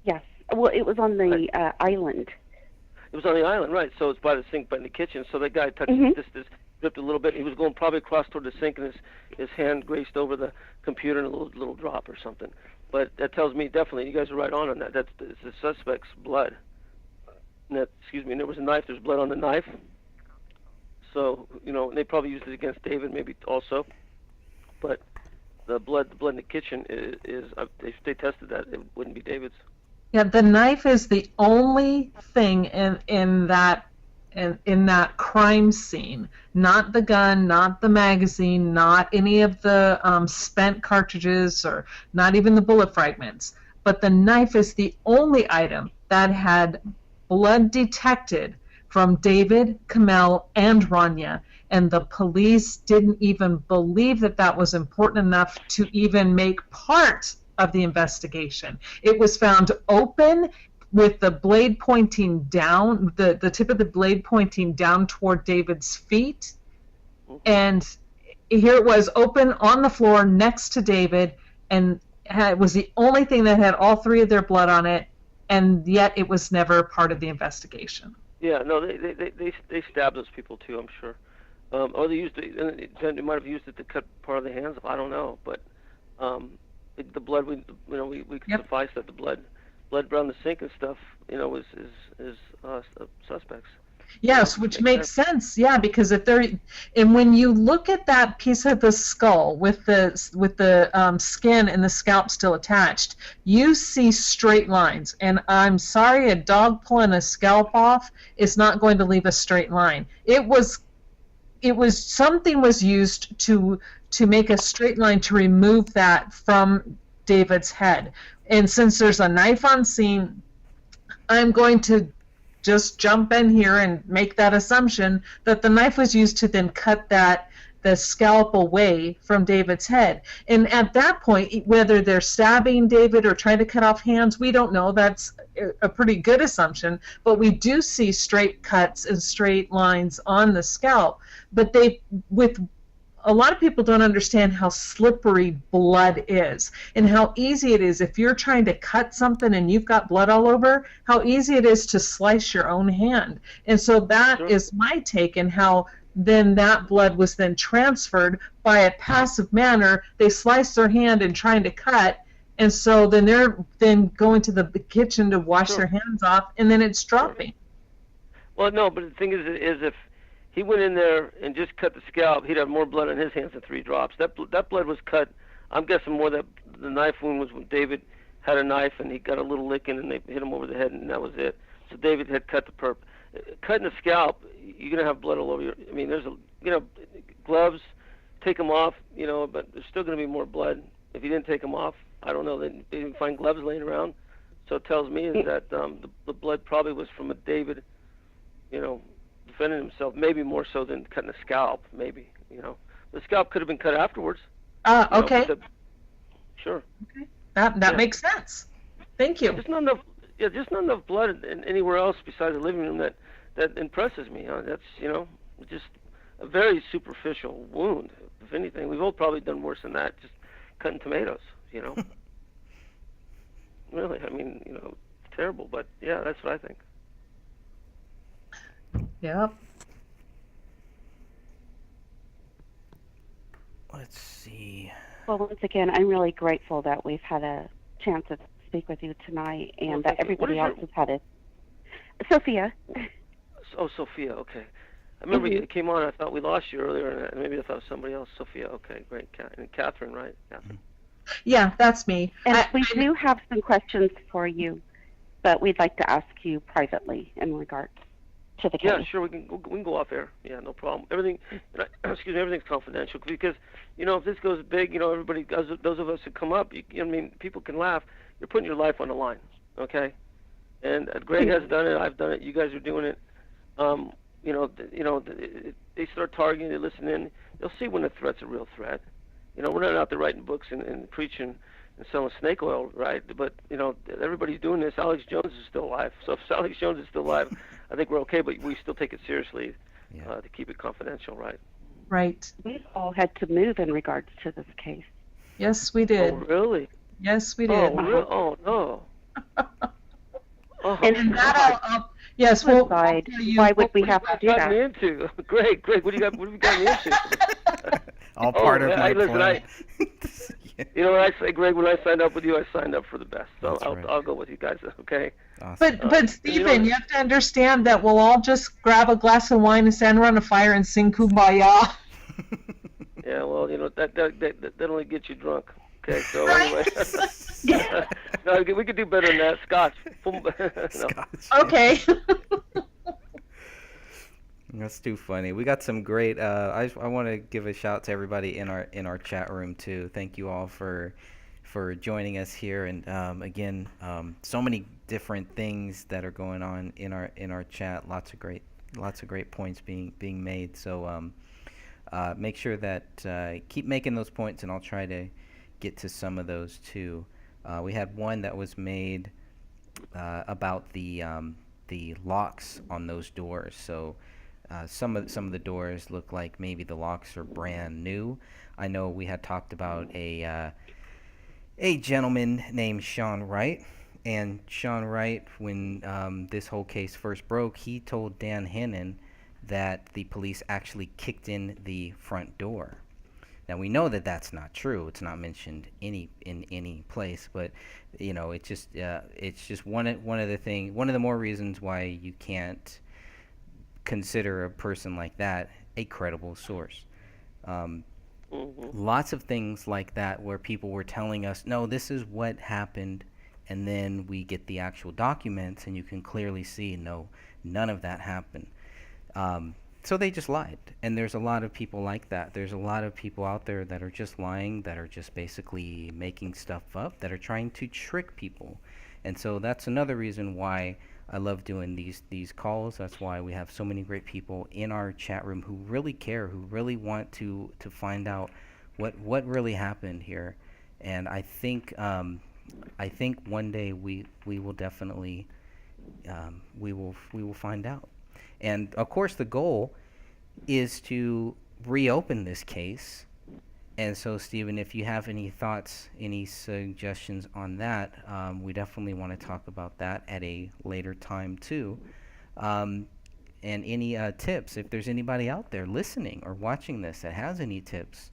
Yes. Well, it was on the island. It was on the island, right? So it's by the sink, but in the kitchen. So that guy touched this dripped a little bit. He was going probably across toward the sink, and his hand grazed over the computer, and a little drop or something. But that tells me definitely you guys are right on that. It's the suspect's blood. And and there was a knife. There's blood on the knife. So, they probably used it against David, maybe also. But the blood in the kitchen is if they tested that, it wouldn't be David's. Yeah, the knife is the only thing in that crime scene. Not the gun, not the magazine, not any of the spent cartridges, or not even the bullet fragments. But the knife is the only item that had blood detected from David, Kamel, and Rania, and the police didn't even believe that was important enough to even make part of the investigation. It was found open with the blade pointing down, the tip of the blade pointing down toward David's feet, and here it was open on the floor next to David, and it was the only thing that had all three of their blood on it, and yet it was never part of the investigation. Yeah, no, they stabbed those people too, I'm sure. Or they used it. They might have used it to cut part of the hands off. I don't know, but the blood, we could Yep. suffice that the blood around the sink and stuff, is suspects. Yes, which makes sense. Yeah, because if they're, and when you look at that piece of the skull with the skin and the scalp still attached, you see straight lines. And I'm sorry, a dog pulling a scalp off is not going to leave a straight line. It was something was used to make a straight line to remove that from David's head. And since there's a knife on scene, I'm going to just jump in here and make that assumption that the knife was used to then cut the scalp away from David's head. And at that point, whether they're stabbing David or trying to cut off hands, we don't know. That's a pretty good assumption. But we do see straight cuts and straight lines on the scalp. But a lot of people don't understand how slippery blood is and how easy it is if you're trying to cut something and you've got blood all over, how easy it is to slice your own hand. And so that is my take in how then that blood was then transferred by a passive manner. They slice their hand and trying to cut, and so then they're then going to the kitchen to wash their hands off, and then it's dropping. Well, no, but the thing is if he went in there and just cut the scalp, he'd have more blood on his hands than 3 drops. That blood was cut. I'm guessing more that the knife wound was when David had a knife and he got a little licking and they hit him over the head and that was it. So David had cut the perp. Cutting the scalp, you're gonna have blood all over your. I mean, there's gloves, take them off, but there's still gonna be more blood if you didn't take them off. I don't know. They didn't find gloves laying around, so it tells me is that the blood probably was from a David, defending himself, maybe more so than cutting a scalp, maybe, The scalp could have been cut afterwards. Okay. Sure. Okay. That makes sense. Thank you. Just not enough blood anywhere else besides the living room that impresses me. That's, just a very superficial wound. If anything, we've all probably done worse than that, just cutting tomatoes, Really, I mean, terrible, but yeah, that's what I think. Yep. Let's see. Well, once again, I'm really grateful that we've had a chance to speak with you tonight and that everybody else has had it. Sophia. Oh, Sophia, okay. I remember you came on, I thought we lost you earlier, and maybe I thought it was somebody else. Sophia, okay, great. And Catherine, right? Catherine. Yeah, that's me. And we do have some questions for you, but we'd like to ask you privately in regards to the case. Yeah, sure. We can go off air. Yeah, no problem. Everything, everything's confidential because, if this goes big, everybody, those of us who come up, people can laugh. You're putting your life on the line, okay? And Greg has done it. I've done it. You guys are doing it. They start targeting. They listen in. They'll see when a threat's a real threat. We're not out there writing books and preaching and selling snake oil, right? But everybody's doing this. Alex Jones is still alive. So if Alex Jones is still alive, I think we're okay. But we still take it seriously to keep it confidential, right? Right. We've all had to move in regards to this case. Yes, we did. Oh, really? Yes, we did. Oh no. Oh, And that yes, we'll Side. Why would we have to do got me that? into? Greg, what have you got me into? All part of my listen, plan. When I say, Greg, when I signed up with you, I signed up for the best. So That's right. I'll go with you guys, okay? Awesome. But Stephen, you have to understand that we'll all just grab a glass of wine and stand around a fire and sing Kumbaya. Yeah, well, that only gets you drunk. Okay, so Right. anyway. No, we could do better than that. Scotch. No. Scotch. Okay. That's too funny. We got some great. I want to give a shout to everybody in our chat room too. Thank you all for joining us here. And again, so many different things that are going on in our chat. Lots of great points being made. So make sure that keep making those points, and I'll try to get to some of those too. We had one that was made about the locks on those doors. So. Some of the doors look like maybe the locks are brand new. I know we had talked about a a gentleman named Sean Wright. And Sean Wright, when this whole case first broke, he told Dan Hennon that the police actually kicked in the front door. Now we know that that's not true. It's not mentioned in any place, but it's just one of the one of the more reasons why you can't consider a person like that a credible source. Um, Lots of things like that where people were telling us, no, this is what happened, and then we get the actual documents, and you can clearly see, no, none of that happened. So they just lied. And there's a lot of people like that. There's a lot of people out there that are just lying, that are just basically making stuff up, that are trying to trick people. And so that's another reason why I love doing these calls. That's why we have so many great people in our chat room who really care, who really want to find out what really happened here. And I think one day we will definitely we will find out. And of course, the goal is to reopen this case. And so, Stephen, if you have any thoughts, any suggestions on that, we definitely want to talk about that at a later time too. Um, and any tips, if there's anybody out there listening or watching this that has any tips,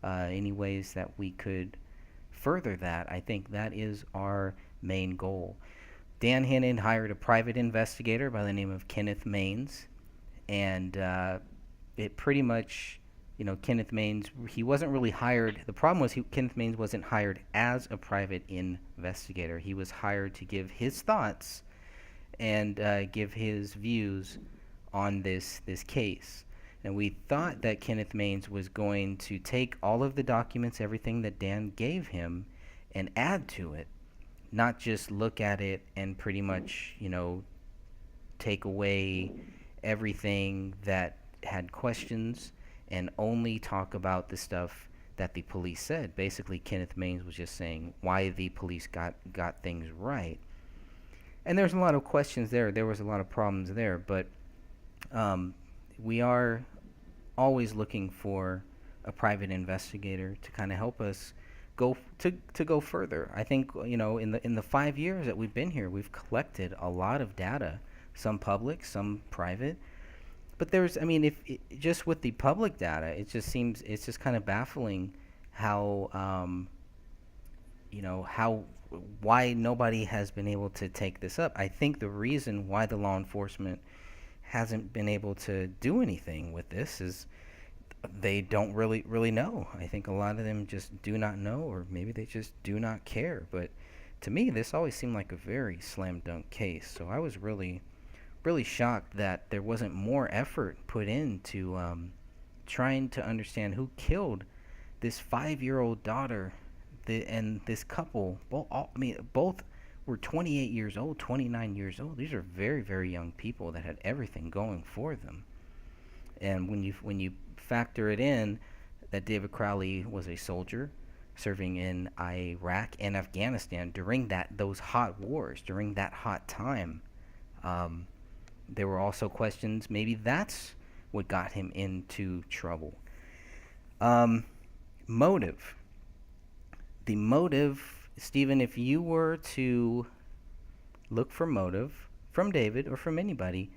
any ways that we could further that, I think that is our main goal. Dan Hennon hired a private investigator by the name of Kenneth Maines, and it pretty much, Kenneth Maines, he wasn't really hired. The problem was Kenneth Maines wasn't hired as a private investigator. He was hired to give his thoughts and give his views on this case. And we thought that Kenneth Maines was going to take all of the documents, everything that Dan gave him, and add to it, not just look at it and pretty much, take away everything that had questions and only talk about the stuff that the police said. Basically, Kenneth Maines was just saying why the police got things right. And there's a lot of questions there. There was a lot of problems there, but we are always looking for a private investigator to kind of help us go go further. I think in the 5 years that we've been here, we've collected a lot of data, some public, some private. But just with the public data, it's just kind of baffling how how why nobody has been able to take this up. I think the reason why the law enforcement hasn't been able to do anything with this is they don't really know. I think a lot of them just do not know, or maybe they just do not care. But to me, this always seemed like a very slam dunk case. So I was really shocked that there wasn't more effort put into trying to understand who killed this 5-year-old daughter and this couple. Both were 28 years old, 29 years old. These are very, very young people that had everything going for them. And when you factor it in that David Crowley was a soldier serving in Iraq and Afghanistan during those hot wars, during that hot time, there were also questions. Maybe that's what got him into trouble. Motive. The motive, Stephen, if you were to look for motive from David or from anybody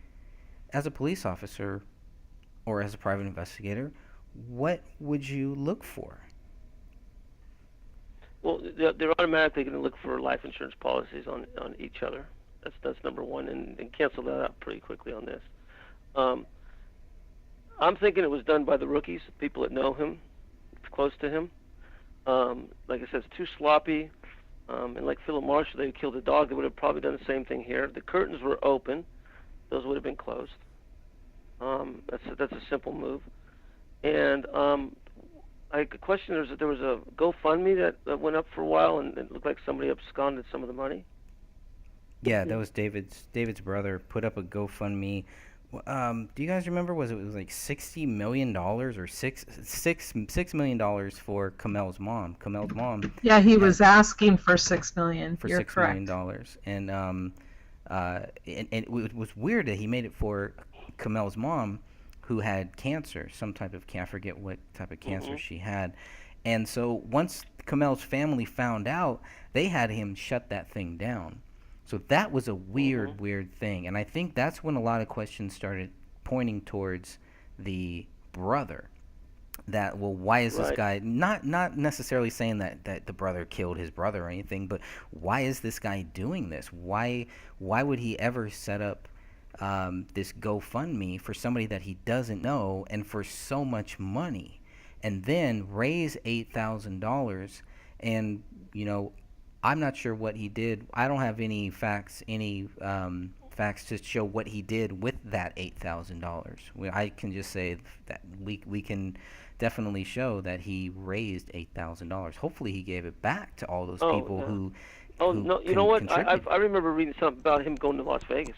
as a police officer or as a private investigator, what would you look for? Well, they're automatically going to look for life insurance policies on each other. That's number one, and cancel that out pretty quickly on this. I'm thinking it was done by the rookies, people that know him, close to him. Like I said, it's too sloppy. And like Philip Marshall, they killed a dog. They would have probably done the same thing here. The curtains were open; those would have been closed. That's a simple move. And I question there was a GoFundMe that went up for a while, and it looked like somebody absconded some of the money. Yeah, that was David's brother put up a GoFundMe. Do you guys remember? Was it was like $60 million or $6 million for Kamel's mom? Kamel's mom. Yeah, he was asking for $6 million. For You're $6 correct. million dollars, and it was weird that he made it for Kamel's mom, who had cancer, some type of cancer. I forget what type of cancer she had. And so once Kamel's family found out, they had him shut that thing down. So that was a weird, weird thing. And I think that's when a lot of questions started pointing towards the brother. That, well, why is this Right. guy not necessarily saying that the brother killed his brother or anything, but why is this guy doing this? Why would he ever set up this GoFundMe for somebody that he doesn't know and for so much money, and then raise $8,000? And I'm not sure what he did. I don't have any facts to show what he did with that $8,000. I can just say that we can definitely show that he raised $8,000. Hopefully he gave it back to all those people yeah. who No, you know what? contributed. I remember reading something about him going to Las Vegas.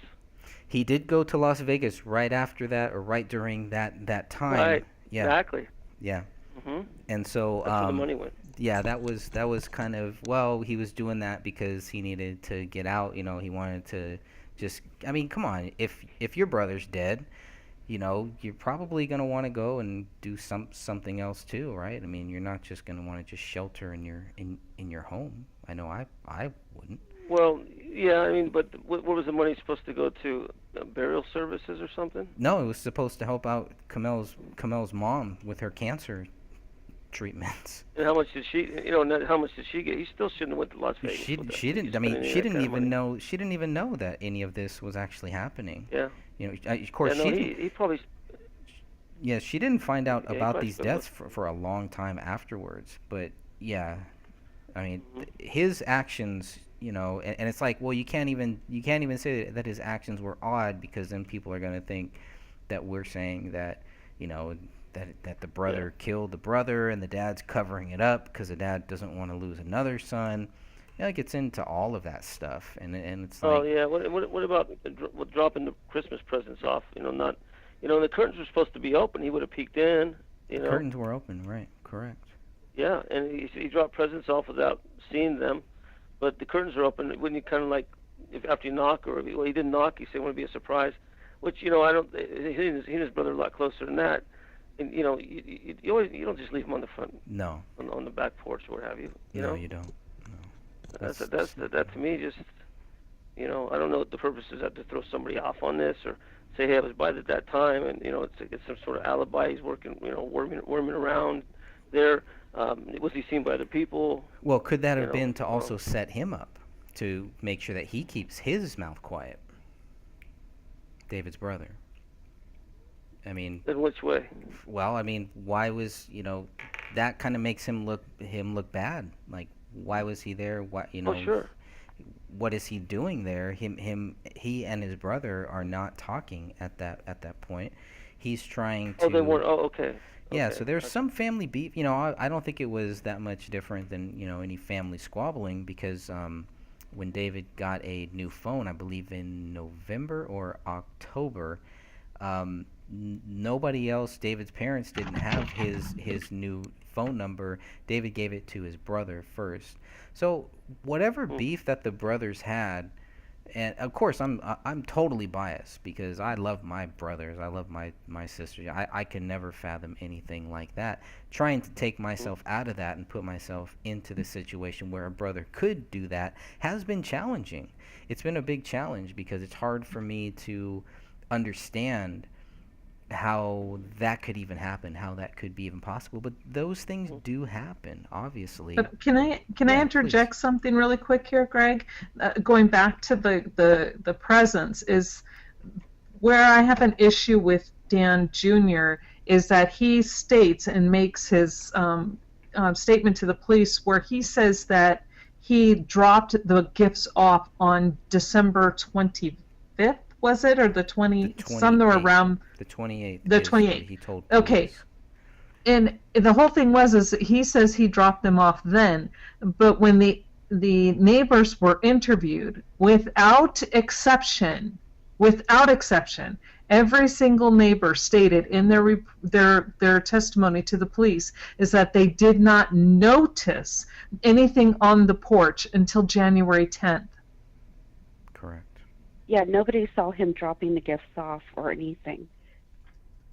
He did go to Las Vegas right after that, or right during that time. Right. Yeah. Exactly. Yeah. Hmm. And so That's where the money went. yeah, that was kind of, well, he was doing that because he needed to get out. He wanted to just. I mean, come on, if your brother's dead, you're probably gonna want to go and do something else too, right? I mean, you're not just gonna want to just shelter in your home. I know I wouldn't. Well, yeah, I mean, but what was the money supposed to go to? Burial services or something? No, it was supposed to help out Kamel's mom with her cancer treatments. And how much did she? How much did she get? He still shouldn't have went to Las Vegas. She with that. she didn't. I Spending mean, any she of that didn't kind of even money. know. She didn't even know that any of this was actually happening. Yeah. Of course, Yeah, no, she didn't. he probably. Yeah, she didn't find out Yeah, he about probably these spent deaths for a long time afterwards. But yeah, I mean, Mhm. his actions, and it's like, well, you can't even say that his actions were odd, because then people are gonna think that we're saying that, that the brother killed the brother and the dad's covering it up because the dad doesn't want to lose another son. It gets into all of that stuff, and it's like, Oh yeah. What about dropping the Christmas presents off? Not. The curtains were supposed to be open. He would have peeked in. curtains were open, right? Correct. Yeah, and he dropped presents off without seeing them, but the curtains are open. Wouldn't you kind of like, if after you knock, or well, he didn't knock, he said it would be a surprise, which I don't. He and his brother are a lot closer than that, and you don't just leave them on the front, No, on the back porch or what have you. You no, know, you don't. No. that to me just, I don't know what the purpose is, that to throw somebody off on this, or say, hey, I was by at that time, and it's to get some sort of alibi. He's working, worming around there. Was he seen by the people? Well, could that have know, been to well- also set him up to make sure that he keeps his mouth quiet? David's brother. I mean, In which way? well, I mean, why was, that kind of makes him look bad. Like, why was he there? What, Oh, sure. what is he doing there? He and his brother are not talking at that point. He's trying to. Oh, they weren't. Oh, okay. Yeah, Okay. so there's some family beef. I don't think it was that much different than, any family squabbling, because when David got a new phone, I believe in November or October, nobody else, David's parents didn't have his new phone number. David gave it to his brother first. So whatever beef that the brothers had, and of course I'm totally biased because I love my brothers, I love my sisters. I can never fathom anything like that. Trying to take myself out of that and put myself into the situation where a brother could do that has been challenging. It's been a big challenge because it's hard for me to understand how that could even happen, how that could be even possible. But those things do happen, obviously. But can I Yeah, interject something really quick here, Greg? Going back to the presence, is where I have an issue with Dan Jr. is that he states and makes his statement to the police where he says that he dropped the gifts off on December 25th, was it, or the 20, somewhere 28th. around The 28th. The is 28th. what he told Okay. police. and the whole thing was he says he dropped them off then, but when the neighbors were interviewed, without exception, every single neighbor stated in their testimony to the police is that they did not notice anything on the porch until January 10th. Correct. Yeah, nobody saw him dropping the gifts off or anything.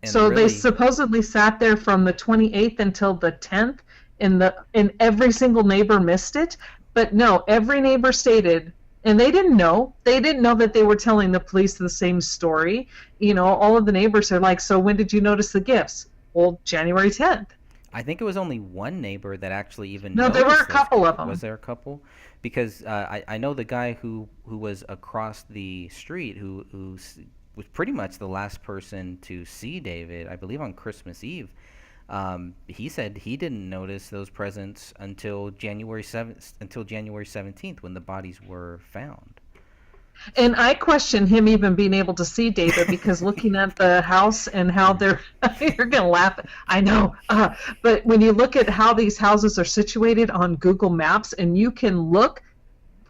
And So they really, supposedly sat there from the 28th until the 10th and every single neighbor missed it. But no, every neighbor stated, and they didn't know. They didn't know that they were telling the police the same story. All of the neighbors are like, so when did you notice the gifts? Well, January 10th. I think it was only one neighbor that actually even No, there were noticed a couple those. of them. Was there a couple? Because I know the guy who was across the street was pretty much the last person to see David, I believe on Christmas Eve. He said he didn't notice those presents until January 17th when the bodies were found. And I question him even being able to see David because looking at the house and how they're, you're going to laugh. I know. But when you look at how these houses are situated on Google Maps and you can look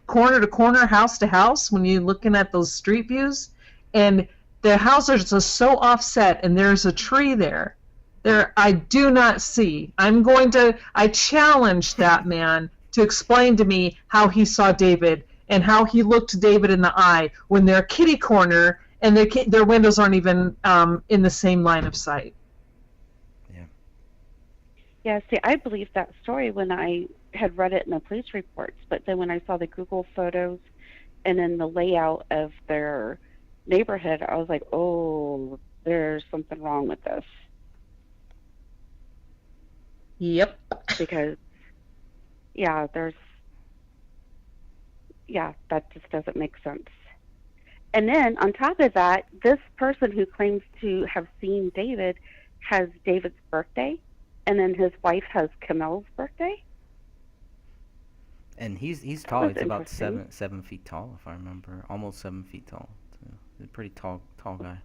corner to corner, house to house, when you're looking at those street views, and the houses are so offset and there's a tree there. I do not see. I challenge that man to explain to me how he saw David and how he looked David in the eye when they're kitty corner and their windows aren't even in the same line of sight. Yeah. Yeah, see, I believed that story when I had read it in the police reports, but then when I saw the Google photos and then the layout of their neighborhood, I was like, oh, there's something wrong with this. Yep. Because, that just doesn't make sense. And then on top of that, this person who claims to have seen David has David's birthday, and then his wife has Camille's birthday. And he's tall. was He's about interesting. 7 feet tall, if I remember. Almost 7 feet tall. So he's a pretty tall guy.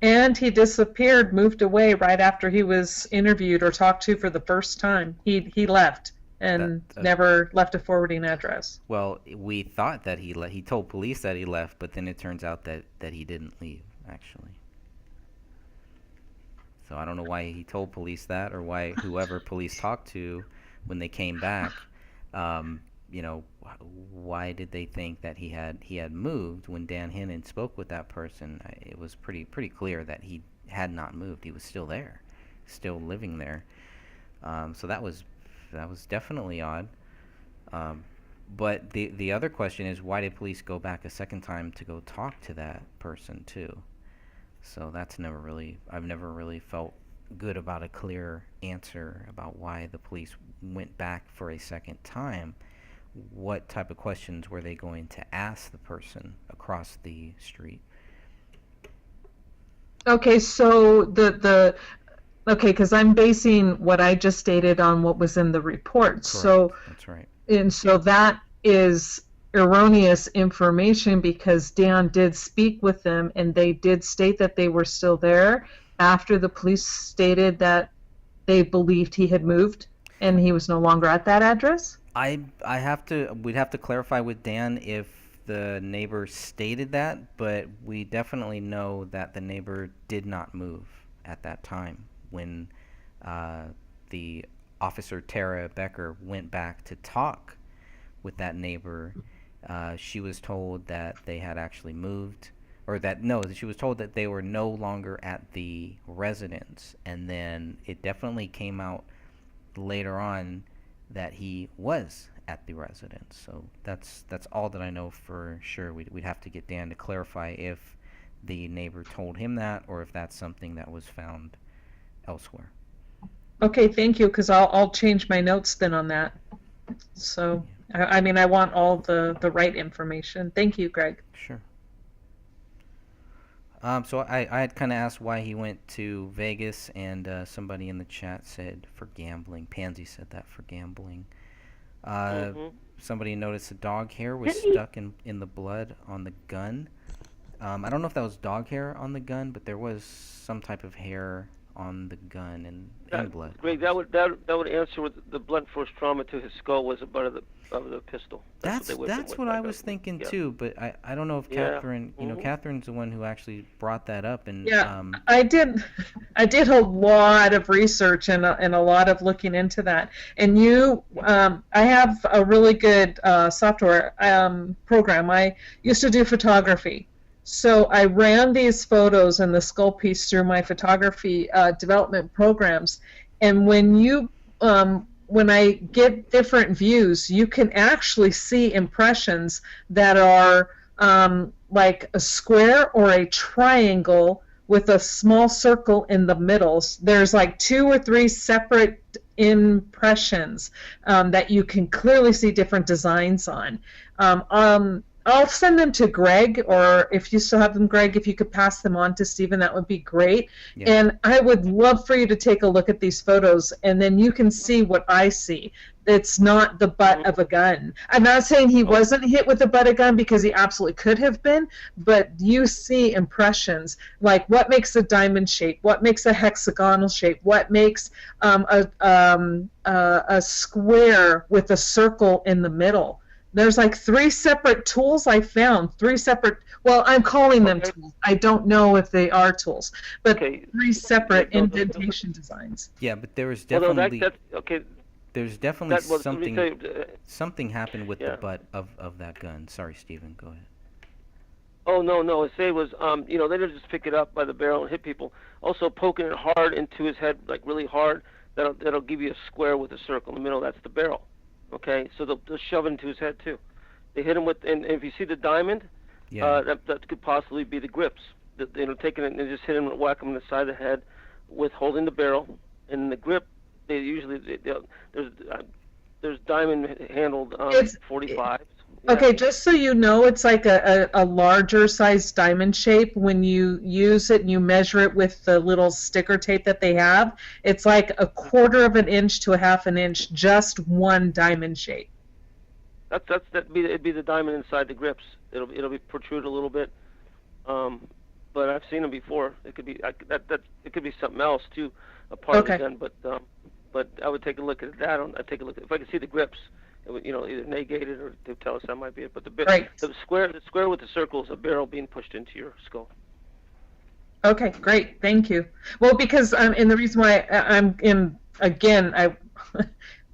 And he disappeared, moved away right after he was interviewed or talked to for the first time. He left and never left a forwarding address. Well, we thought that he told police that he left, but then it turns out that he didn't leave, actually. So I don't know why he told police that, or why whoever police talked to when they came back, why did they think that he had moved when Dan Hennon spoke with that person? It was pretty clear that he had not moved. He was still there, still living there. So that was definitely odd. But the other question is, why did police go back a second time to go talk to that person too? So I've never really felt good about a clear answer about why the police went back for a second time. What type of questions were they going to ask the person across the street? Okay, so because I'm basing what I just stated on what was in the report. Correct. So That's right. And so that is erroneous information because Dan did speak with them and they did state that they were still there after the police stated that they believed he had moved and he was no longer at that address. We'd have to clarify with Dan if the neighbor stated that, but we definitely know that the neighbor did not move at that time when the officer Tara Becker went back to talk with that neighbor. She was told that they had actually moved, she was told that they were no longer at the residence, and then it definitely came out later on that he was at the residence. So that's all that I know for sure. We'd have to get Dan to clarify if the neighbor told him that or if that's something that was found elsewhere. Okay, thank you, because I'll change my notes then on that. So, I want all the right information. Thank you, Greg. Sure. So I had kind of asked why he went to Vegas, and somebody in the chat said for gambling. Pansy said that for gambling. Somebody noticed the dog hair was stuck in the blood on the gun. I don't know if that was dog hair on the gun, but there was some type of hair on the gun and blood. Greg, that would answer what the blunt force trauma to his skull was about of the pistol. That's what I was thinking too, but I don't know if Catherine, Catherine's the one who actually brought that up, and I did a lot of research and a lot of looking into that. And I have a really good software program. I used to do photography. So I ran these photos and the skull piece through my photography development programs, and when you when I get different views, you can actually see impressions that are like a square or a triangle with a small circle in the middle. There's like 2 or 3 separate impressions that you can clearly see different designs on. I'll send them to Greg, or if you still have them, Greg, if you could pass them on to Stephen, that would be great. Yeah. And I would love for you to take a look at these photos, and then you can see what I see. It's not the butt of a gun. I'm not saying he wasn't hit with the butt of a gun, because he absolutely could have been, but you see impressions, like what makes a diamond shape, what makes a hexagonal shape, what makes a square with a circle in the middle. There's like 3 separate tools I found. 3 separate. Well, I'm calling them tools. I don't know if they are tools, but 3 separate indentation designs. Yeah, but there was Although definitely that's okay. there's definitely That was, something let me tell you, something happened with yeah. the butt of that gun. Sorry, Stephen. Go ahead. Oh no! I say it was they didn't just pick it up by the barrel and hit people. Also poking it hard into his head, like really hard. That'll give you a square with a circle in the middle. That's the barrel. Okay, so they'll shove it into his head too. They hit him with, and if you see the diamond, Yeah. that could possibly be the grips. Taking it and just hit him and whack him in the side of the head with holding the barrel, and the grip. They usually there's diamond handled 45s. Okay, just so you know, it's like a larger size diamond shape. When you use it and you measure it with the little sticker tape that they have, it's like 1/4 of an inch to 1/2 an inch, just one diamond shape. It'd be the diamond inside the grips. It'll be protrude a little bit. But I've seen them before. It could be it could be something else too, a part of the gun. But I would take a look at that. I'd take a look if I could see the grips. It would, either negate it or to tell us that might be it. But the square with the circle is a barrel being pushed into your skull. Okay, great, thank you. Well, because and the reason why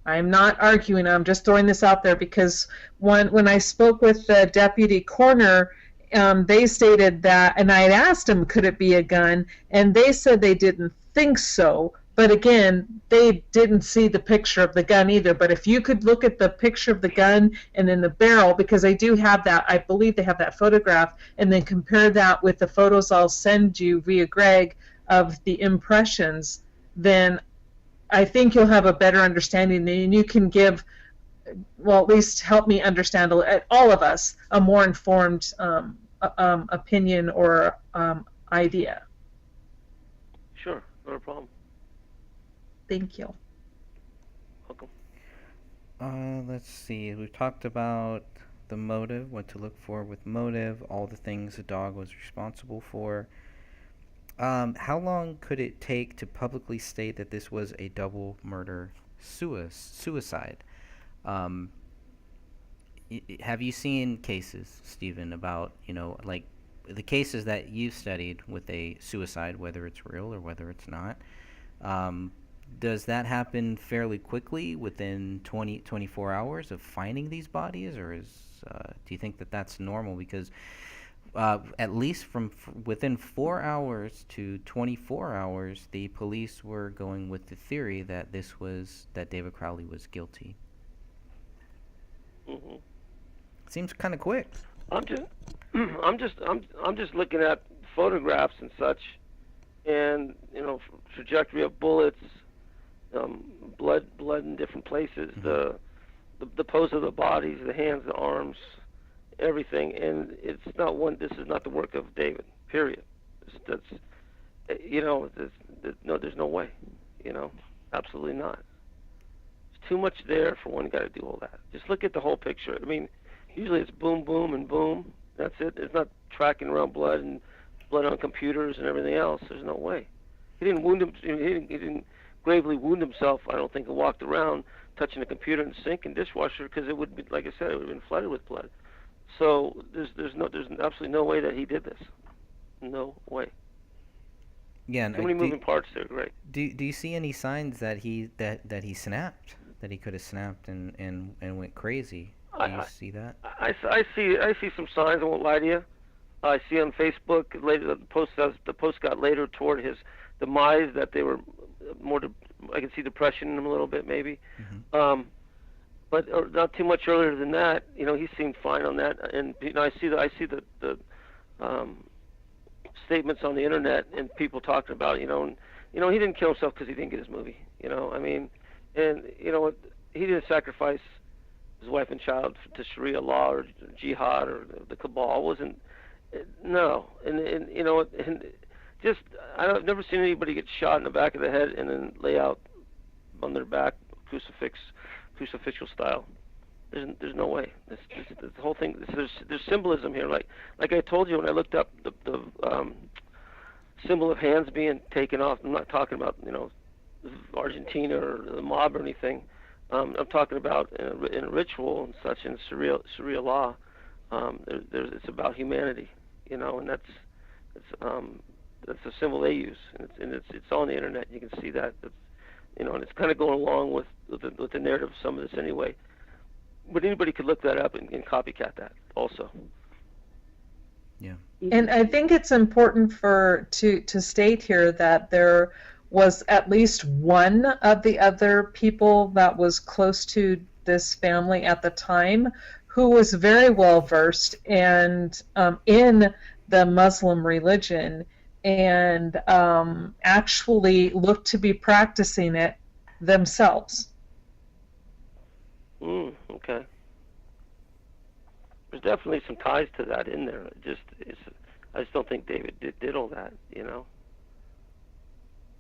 I'm not arguing. I'm just throwing this out there because when I spoke with the deputy coroner, they stated that, and I had asked them, could it be a gun, and they said they didn't think so. But again, they didn't see the picture of the gun either. But if you could look at the picture of the gun and then the barrel, because they do have that, I believe they have that photograph, and then compare that with the photos I'll send you via Greg of the impressions, then I think you'll have a better understanding, and you can give, well, at least help me understand, all of us, a more informed opinion or idea. Sure, not a problem. Thank you. Welcome. Let's see. We've talked about the motive, what to look for with motive, all the things the dog was responsible for. How long could it take to publicly state that this was a double murder suicide? Have you seen cases, Stephen, about, like the cases that you've studied with a suicide, whether it's real or whether it's not? Does that happen fairly quickly within 24 hours of finding these bodies, or do you think that that's normal? Because at least from within 4 hours to 24 hours, the police were going with the theory that that David Crowley was guilty. Mm-hmm. Seems kind of quick. I'm just looking at photographs and such, and trajectory of bullets, blood in different places, Mm-hmm. the pose of the bodies, the hands, the arms, everything, and it's not one. This is not the work of David. Period. There's no way. Absolutely not. There's too much there for one guy to do all that. Just look at the whole picture. I mean, usually it's boom, boom, and boom. That's it. It's not tracking around blood and blood on computers and everything else. There's no way. He didn't wound him. He didn't gravely wound himself. I don't think he walked around touching a computer and sink and dishwasher, because it would be, like I said, it would have been flooded with blood. So there's absolutely no way that he did this. No way. Yeah. Too many moving parts there, Greg. Do you see any signs that he snapped? That he could have snapped and went crazy? Do you see that? I see some signs. I won't lie to you. I see on Facebook later the post got later toward his demise that they were more I can see depression in him a little bit, maybe. Hmm. But not too much earlier than that. He seemed fine on that. And I see the um, statements on the internet and people talking about, and he didn't kill himself because he didn't get his movie. I mean, and he didn't sacrifice his wife and child to Sharia law or jihad or the cabal. It wasn't no, and just I've never seen anybody get shot in the back of the head and then lay out on their back crucifixial style. There's no way. This whole thing. There's symbolism here. Like I told you when I looked up the symbol of hands being taken off. I'm not talking about Argentina or the mob or anything. I'm talking about in a ritual and such in Sharia law. It's about humanity, and that's a symbol they use, and it's on the internet. You can see that. And it's kind of going along with the narrative of some of this anyway. But anybody could look that up and copycat that also. Yeah. And I think it's important to state here that there was at least one of the other people that was close to this family at the time who was very well versed and in the Muslim religion and actually looked to be practicing it themselves. Okay. There's definitely some ties to that in there. I just don't think David did all that,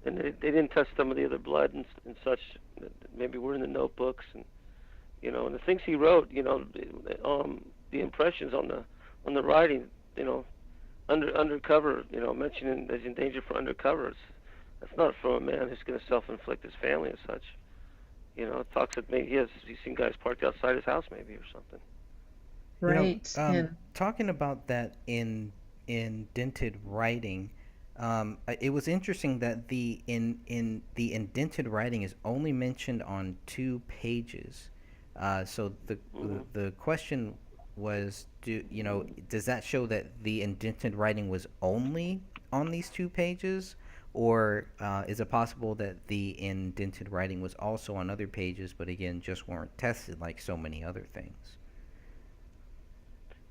And they didn't test some of the other blood and such. Maybe were in the notebooks and and the things he wrote. The impressions on the writing. Undercover. Mentioning there's in danger for undercover. That's not from a man who's going to self-inflict his family and such. It talks that maybe he's seen guys parked outside his house maybe or something. Right. Talking about that in indented writing, it was interesting that the indented writing is only mentioned on 2 pages. So the question was, does that show that the indented writing was only on these 2 pages? Or is it possible that the indented writing was also on other pages, but again, just weren't tested like so many other things?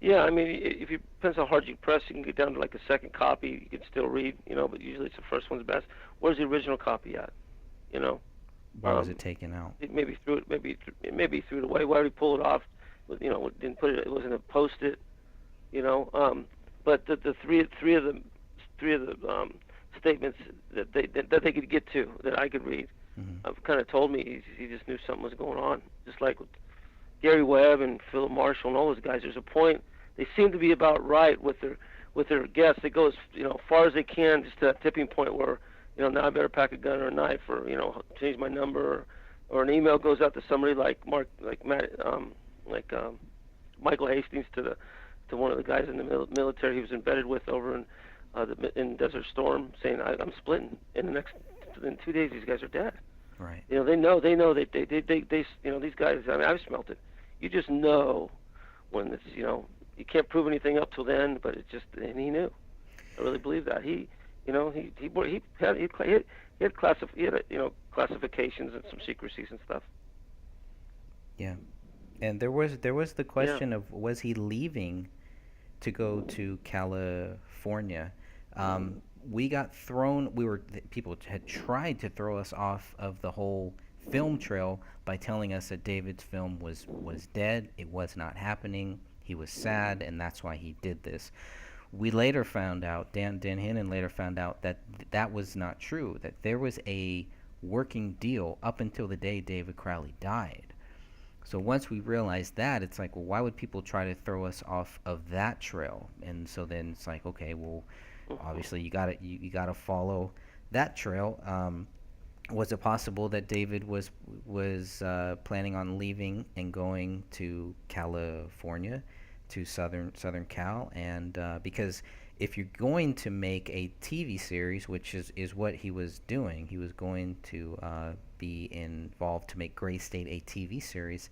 Yeah, I mean, if you depends how hard you press, you can get down to like a second copy. You can still read, but usually it's the first one's best. Where's the original copy at? Why was it taken out? It maybe threw it, maybe threw it away. Why would he pull it off? Didn't put it. It wasn't a post-it. But the three of the statements that they could get to, that I could read, have kind of told me he just knew something was going on. Just like with Gary Webb and Philip Marshall and all those guys, there's a point they seem to be about right with their guests. They go as far as they can, just to that tipping point where now I better pack a gun or a knife, or change my number, or an email goes out to somebody like Michael Hastings to one of the guys in the military he was embedded with over in Desert Storm, saying I'm splitting. In 2 days these guys are dead. Right. They know they these guys. I mean, I've smelt it. You just know when it's you can't prove anything up till then, but it's just, and he knew. I really believe that he had classifications and some secrecies and stuff. Yeah. And there was the question of, was he leaving to go to California? We got thrown. People had tried to throw us off of the whole film trail by telling us that David's film was dead. It was not happening. He was sad, and that's why he did this. We later found out, Dan Hannon later found out that that was not true. That there was a working deal up until the day David Crowley died. So once we realized that, it's like, well, why would people try to throw us off of that trail? And so then it's like, okay, well, obviously you gotta follow that trail. Was it possible that David was planning on leaving and going to California, to Southern Cal? And because if you're going to make a TV series, which is what he was doing, he was going to be involved to make Gray State a TV series.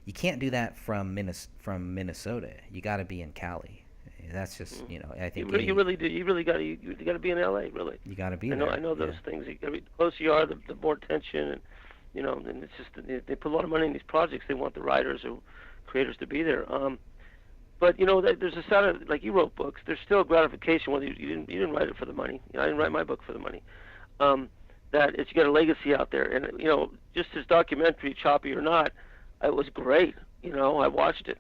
You can't do that from Minnesota. You got to be in Cali. That's just, Mm. you know, I think You really do. You really got to. You got to be in LA, really. you got to be I know. there. I know those Yeah. things. The closer you are, the more tension, and and it's just they put a lot of money in these projects. They want the writers or creators to be there. But there's a side of, like, you wrote books. There's still gratification whether you didn't write it for the money. I didn't write my book for the money. Um, that it's, you got a legacy out there, and just his documentary, choppy or not, it was great. I watched it.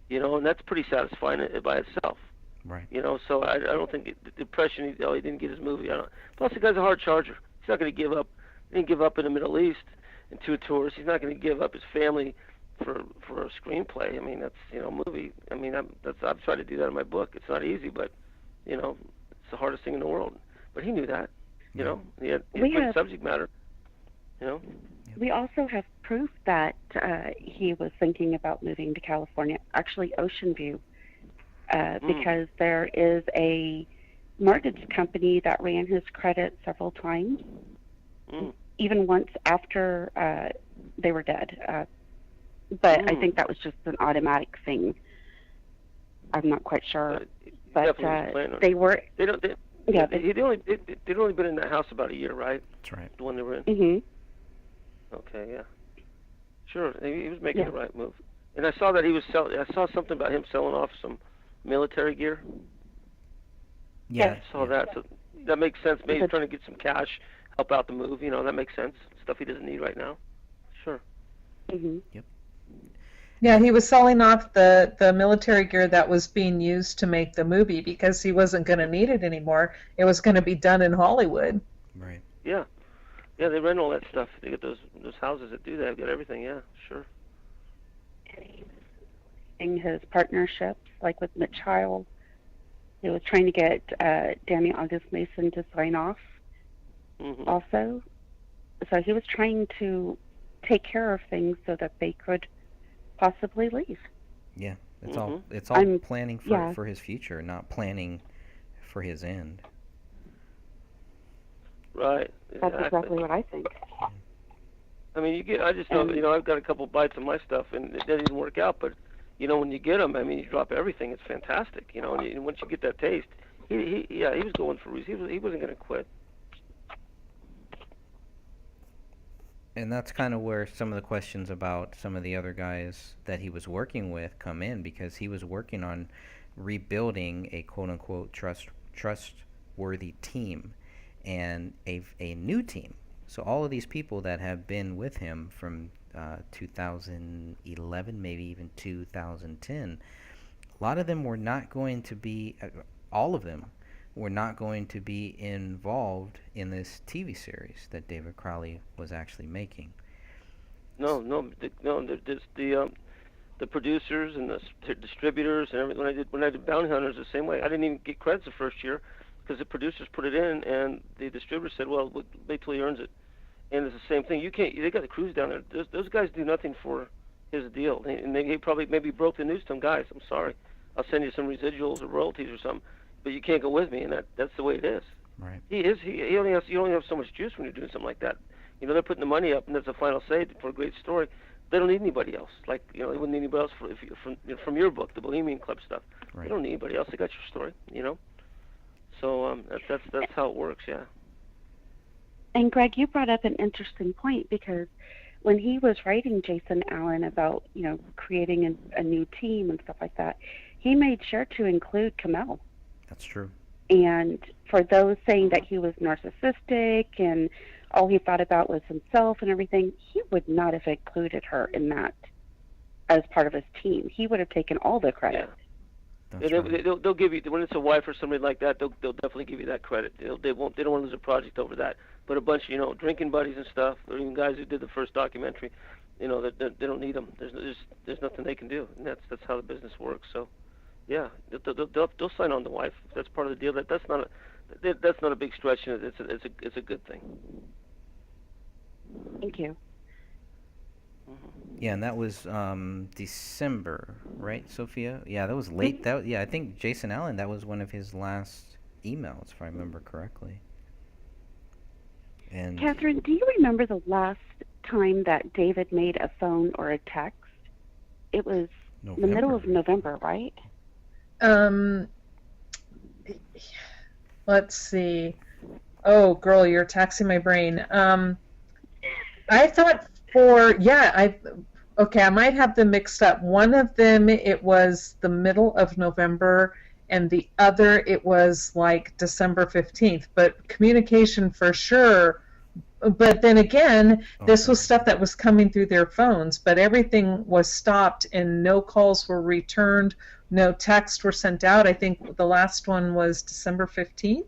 And that's pretty satisfying by itself. Right. So I don't think the depression. He didn't get his movie. I don't. Plus, the guy's a hard charger. He's not going to give up. He didn't give up in the Middle East in 2 tours. He's not going to give up his family for a screenplay. I mean, that's movie. I mean, I've tried to do that in my book. It's not easy, but it's the hardest thing in the world. But he knew that. He had great subject matter. We also have proof that he was thinking about moving to California, actually Ocean View, because there is a mortgage company that ran his credit several times, even once after they were dead. But I think that was just an automatic thing. I'm not quite sure. But they were. They don't. Yeah. They'd only been in that house about a year, right? That's right. The one they were in. Mm-hmm. Okay, yeah. Sure, he was making the right move. And I saw that he was I saw something about him selling off some military gear. Yeah. I saw that. So that makes sense. Maybe he's trying to get some cash, help out the move. That makes sense. Stuff he doesn't need right now. Sure. Mm-hmm. Yep. Yeah, he was selling off the military gear that was being used to make the movie because he wasn't going to need it anymore. It was going to be done in Hollywood. Right. Yeah. Yeah, they rent all that stuff. They get those houses that do that. They've got everything. Yeah, sure. In his partnerships, like with Mitch Heil, he was trying to get Danny August Mason to sign off also. So he was trying to take care of things so that they could possibly leave. Yeah. It's all planning for his future, not planning for his end. Right. That's exactly what I think. I mean, I just know that, I've got a couple bites of my stuff, and it didn't work out. But when you get them, I mean, you drop everything. It's fantastic. And once you get that taste, he was going for reasons. He wasn't going to quit. And that's kind of where some of the questions about some of the other guys that he was working with come in, because he was working on rebuilding a quote-unquote trustworthy team and a new team. So all of these people that have been with him from 2011, maybe even 2010, a lot of them were not going to be, all of them were not going to be involved in this TV series that David Crowley was actually making. No. The producers and the distributors and everything. When I did Bounty Hunters, the same way. I didn't even get credits the first year because the producers put it in, and the distributor said, "Well, wait till he earns it." And it's the same thing. You can't. They got the crews down there. Those guys do nothing for his deal, and he probably maybe broke the news to them. Guys, I'm sorry. I'll send you some residuals or royalties or something, but you can't go with me, and that's the way it is. Right. You only have so much juice when you're doing something like that. They're putting the money up, and that's the final say for a great story. They don't need anybody else. Like, they wouldn't need anybody else from your book, the Bohemian Club stuff. Right. They don't need anybody else. They got your story. So that's how it works. Yeah. And Greg, you brought up an interesting point, because when he was writing Jason Allen about, creating a new team and stuff like that, he made sure to include Kamel. That's true. And for those saying that he was narcissistic and all he thought about was himself and everything, he would not have included her in that as part of his team. He would have taken all the credit. Yeah. They'll give you, when it's a wife or somebody like that, they'll definitely give you that credit. They don't want to lose a project over that. But a bunch of drinking buddies and stuff, or even guys who did the first documentary, they don't need them. There's nothing they can do, and that's how the business works. So, yeah, they'll sign on the wife. That's part of the deal. That's not a big stretch. It's a good thing. Thank you. Yeah, and that was December, right, Sophia? Yeah, that was late. I think Jason Allen, that was one of his last emails, if I remember correctly. And Catherine, do you remember the last time that David made a phone or a text? It was the middle of November, right? let's see. Oh, girl, you're taxing my brain. I thought okay, I might have them mixed up. One of them, it was the middle of November, and the other, it was like December 15th. But communication for sure. But then again, this was stuff that was coming through their phones, but everything was stopped and no calls were returned, no texts were sent out. I think the last one was December 15th.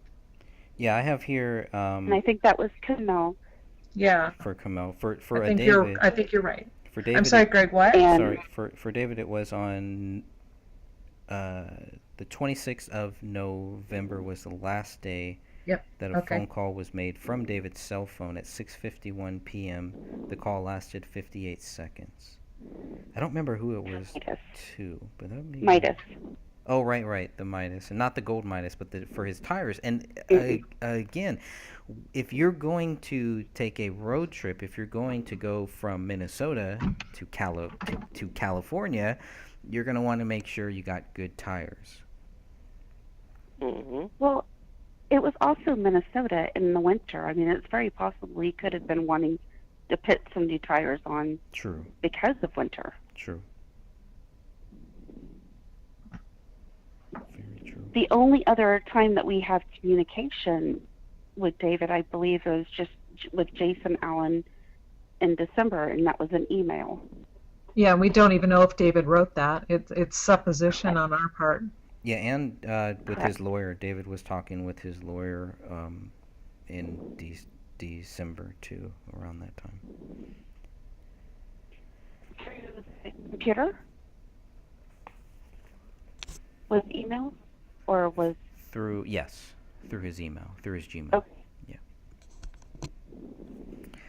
Yeah, I have here And I think that was Camille. Yeah, for Kamel for I a think David. I think you're right. For I'm David, sorry, Greg, what? And sorry, for David, it was on uh, the 26th of November was the last day Yep. that a Okay. phone call was made from David's cell phone at 6:51 p.m. The call lasted 58 seconds. I don't remember who it was Midas. to, but that may be... Midas. Oh, right, the Midas, and not the gold Midas, but for his tires. And again, if you're going to take a road trip, if you're going to go from Minnesota to to California, you're going to want to make sure you got good tires. Mm-hmm. Well, it was also Minnesota in the winter. I mean, it's very possible he could have been wanting to put some new tires on True, because of winter. true. Very true. The only other time that we have communication with David, I believe, was just with Jason Allen in December, and that was an email. Yeah, we don't even know if David wrote that. It's supposition on our part. Yeah, and with his Correct. lawyer, David was talking with his lawyer in December too, around that time. Computer? Was email? Or was... Through his email, through his Gmail. Okay. Yeah.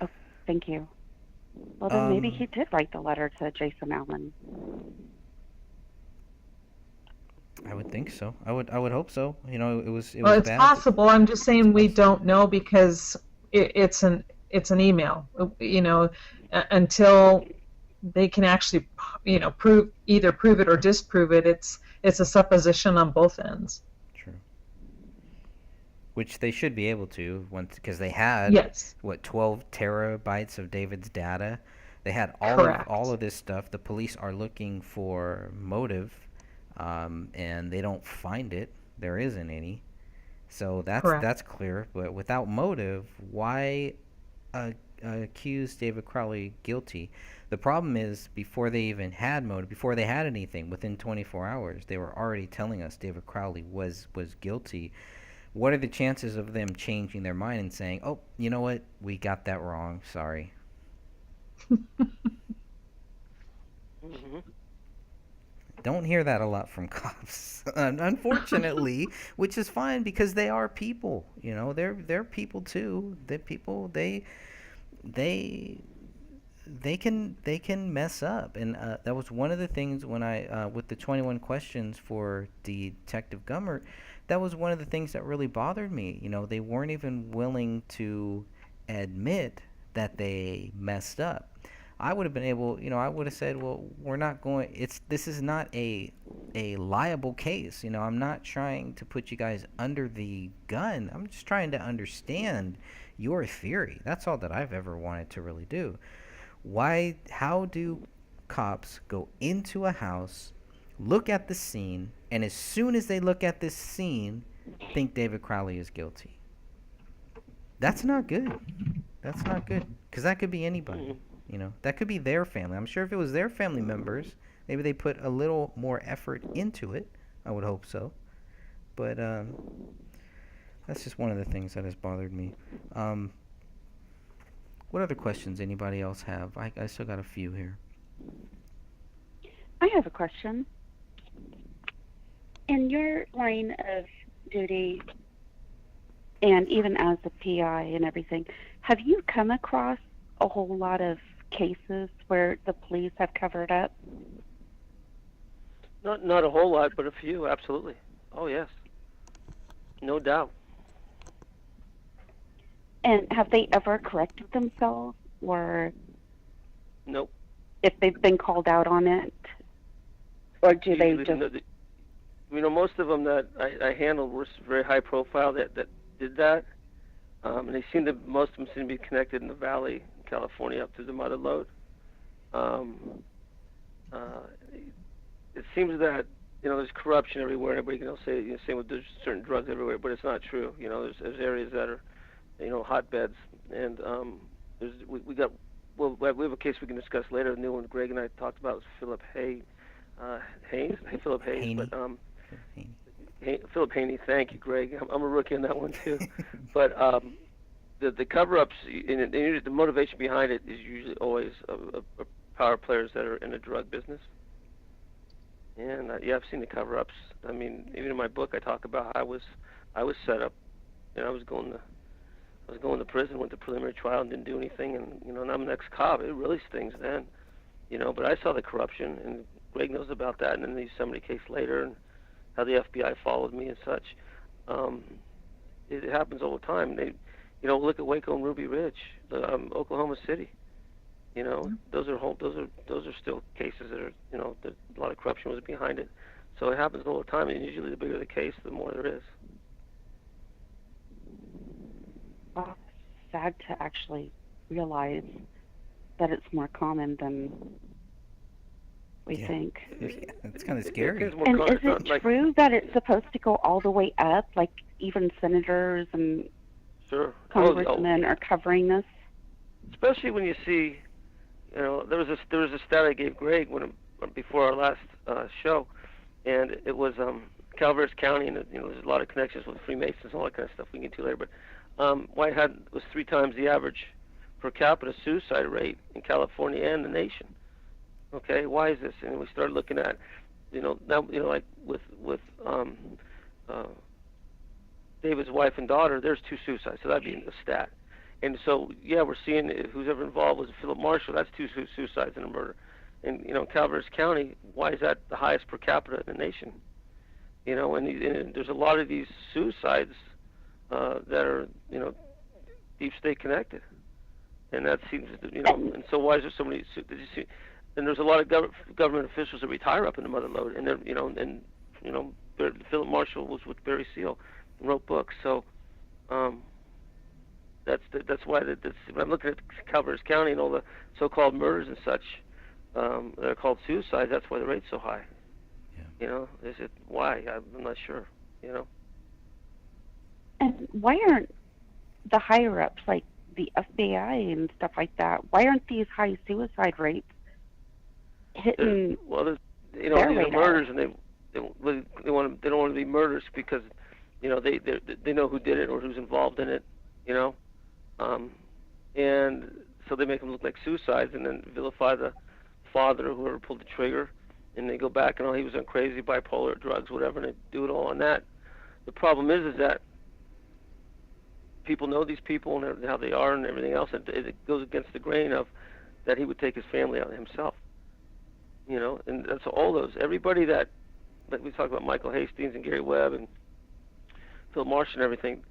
Oh, thank you. Well, then maybe Um, he did write the letter to Jason Allen. I would think so. I would hope so. You know, it was Well, it's bad. possible. I'm just saying we possible. don't know because it's an email. You know, until they can actually, prove it or disprove it. It's a supposition on both ends. True. Which they should be able to, once, because they had Yes, 12 terabytes of David's data. They had correct. all of this stuff. The police are looking for motive, and they don't find it. There isn't any. So Correct. that's clear. But without motive, why accuse David Crowley guilty? The problem is, before they even had motive, before they had anything, within 24 hours, they were already telling us David Crowley was guilty. What are the chances of them changing their mind and saying, "Oh, you know what? We got that wrong. Sorry." Mm-hmm. Don't hear that a lot from cops, unfortunately, which is fine because they are people. You know, they're people too. They're people. They they can mess up, and that was one of the things when I with the 21 questions for Detective Gummert. That was one of the things that really bothered me. You know, they weren't even willing to admit that they messed up. I would have been able, I would have said, well, we're not going. This is not a liable case. You know, I'm not trying to put you guys under the gun. I'm just trying to understand your theory. That's all that I've ever wanted to really do. How do cops go into a house, look at the scene, and as soon as they look at this scene, think David Crowley is guilty? That's not good. That's not good. Because that could be anybody. You know, that could be their family. I'm sure if it was their family members, maybe they put a little more effort into it. I would hope so. But that's just one of the things that has bothered me. What other questions anybody else have? I still got a few here. I have a question. In your line of duty, and even as a PI and everything, have you come across a whole lot of cases where the police have covered up? Not a whole lot, but a few, absolutely. Oh yes, no doubt. And have they ever corrected themselves, or Nope. if they've been called out on it, or do they Usually, just... most of them that I handled were very high profile that did that, and most of them seem to be connected in the Valley, California, up to the mother lode. Um, uh, it seems that there's corruption everywhere. Everybody can say same with there's certain drugs everywhere, but it's not true. There's areas that are hotbeds, and we got we have a case we can discuss later. A new one Greg and I talked about was Philip Philip Hayes, Haney. but Haney. Philip Haney. Thank you, Greg. I'm a rookie on that one too. But the cover-ups and the motivation behind it is usually always power players that are in the drug business. And I've seen the cover-ups. I mean, even in my book, I talk about how I was set up. I was going to prison, went to preliminary trial, and didn't do anything. And and I'm an ex-cop. It really stings then. But I saw the corruption, and Greg knows about that. And then the Yosemite case later, and how the FBI followed me and such. It happens all the time. Look at Waco and Ruby Ridge, Oklahoma City. Those are still cases that are that a lot of corruption was behind it. So it happens all the time, and usually the bigger the case, the more there is. Well, it's sad to actually realize that it's more common than we think. Yeah, it's kind of scary. And is it true that it's supposed to go all the way up, like even senators and Sure. congressmen are covering this? Especially when you see, there was a stat I gave Greg before our last show, and it was Calaveras County, and there's a lot of connections with Freemasons and all that kind of stuff we can get to later. But Whitehead was 3 times the average per capita suicide rate in California and the nation. Okay, why is this? And we started looking at, now, like with David's wife and daughter, there's 2 suicides, so that'd be a stat. And so, yeah, we're seeing who's ever involved was Philip Marshall. That's 2 suicides and a murder. And Calaveras County, why is that the highest per capita in the nation? And there's a lot of these suicides that are deep state connected, and that seems And so why is there so many? Did you see? And there's a lot of government officials that retire up in the mother lode, and they're Philip Marshall was with Barry Seal, and wrote books. So that's why when I'm looking at Calaveras County and all the so-called murders and such that are called suicides, that's why the rate's so high. Yeah. Is it why? I'm not sure. And why aren't the higher ups, like the FBI and stuff like that, why aren't these high suicide rates hitting? Well, these their are radar? murders, and they don't want to be murders because they know who did it or who's involved in it. And so they make them look like suicides, and then vilify the father or whoever pulled the trigger, and they go back and he was on crazy, bipolar, drugs, whatever, and they do it all on that. The problem is that people know these people and how they are and everything else, and it goes against the grain of that he would take his family out himself. And that's all those. Everybody that we talk about, Michael Hastings and Gary Webb and Phil Marsh and everything,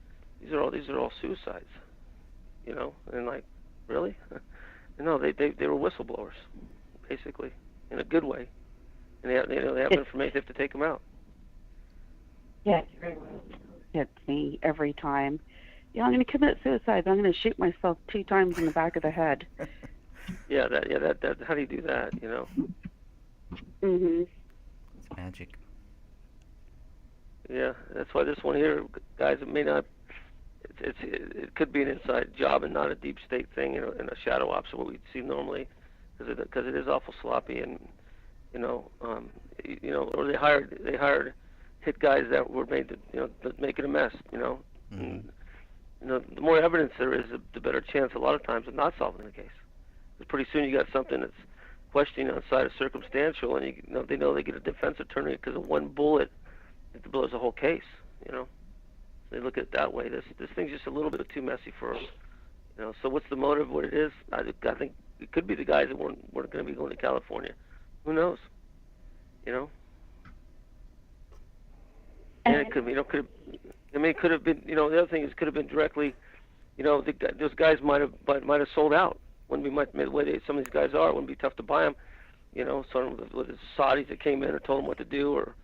these are all suicides. And like, really? No, they were whistleblowers, basically, in a good way. And they have information. They have to take them out. Yes, hits me every time. I'm going to commit suicide. I'm going to shoot myself 2 times in the back of the head. Yeah, that. How do you do that? Mhm. It's magic. Yeah, that's why this one here, guys, it may not. It could be an inside job and not a deep state thing, and a shadow ops, what we see normally, because it is awful sloppy, and or they hired hit guys that were made to make it a mess, Mm-hmm. And, the more evidence there is, the better chance a lot of times of not solving the case. Because pretty soon you got something that's questioning on the side of circumstantial, and they know they get a defense attorney because of one bullet that blows the whole case. They look at it that way. This thing's just a little bit too messy for them. So what's the motive? What it is? I think it could be the guys that weren't going to be going to California. Who knows? And it could be. It could have been. The other thing is, could have been directly. Those guys might have sold out. Wouldn't be the way some of these guys are. It wouldn't be tough to buy them. Sort of with the Saudis that came in or told them what to do, or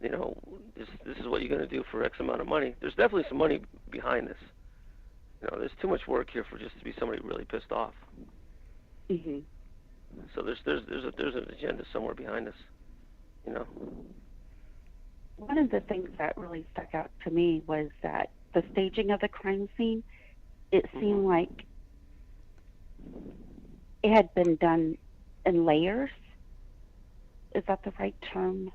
you know, this is what you're going to do for X amount of money. There's definitely some money behind this. You know, there's too much work here for just to be somebody really pissed off. Hmm. So there's an agenda somewhere behind this. You know. One of the things that really stuck out to me was that the staging of the crime scene, it seemed like it had been done in layers. Is that the right term?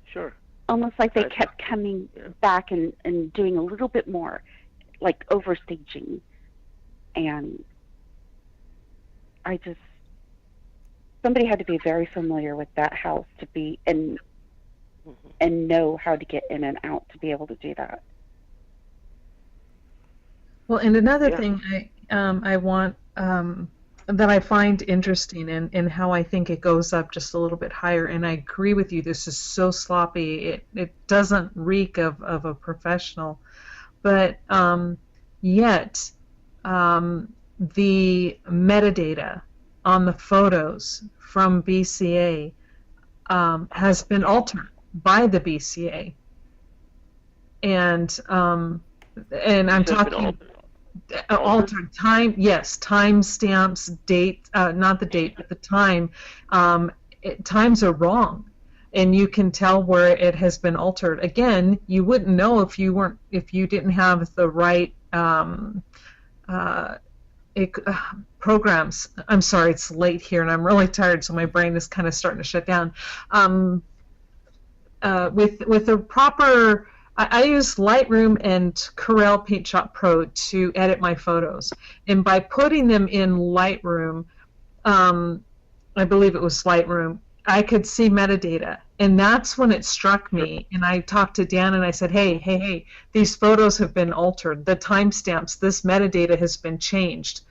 Sure. Almost like they That's- kept coming yeah. back and doing a little bit more, like overstaging. And somebody had to be very familiar with that house to be, and know how to get in and out to be able to do that. Well, and another Yeah. thing I want that I find interesting and how I think it goes up just a little bit higher, and I agree with you, this is so sloppy, it doesn't reek of a professional, but yet the metadata on the photos from BCA has been altered by the BCA, and I'm talking altered time. Yes, time stamps, date, not the date, but the time. Times are wrong, and you can tell where it has been altered. Again, you wouldn't know if you didn't have the right programs. I'm sorry, it's late here, and I'm really tired, so my brain is kind of starting to shut down. With a proper, I use Lightroom and Corel Paint Shop Pro to edit my photos, and by putting them in Lightroom, I believe it was Lightroom, I could see metadata, and that's when it struck me. And I talked to Dan, and I said, "Hey, these photos have been altered. The timestamps, this metadata has been changed."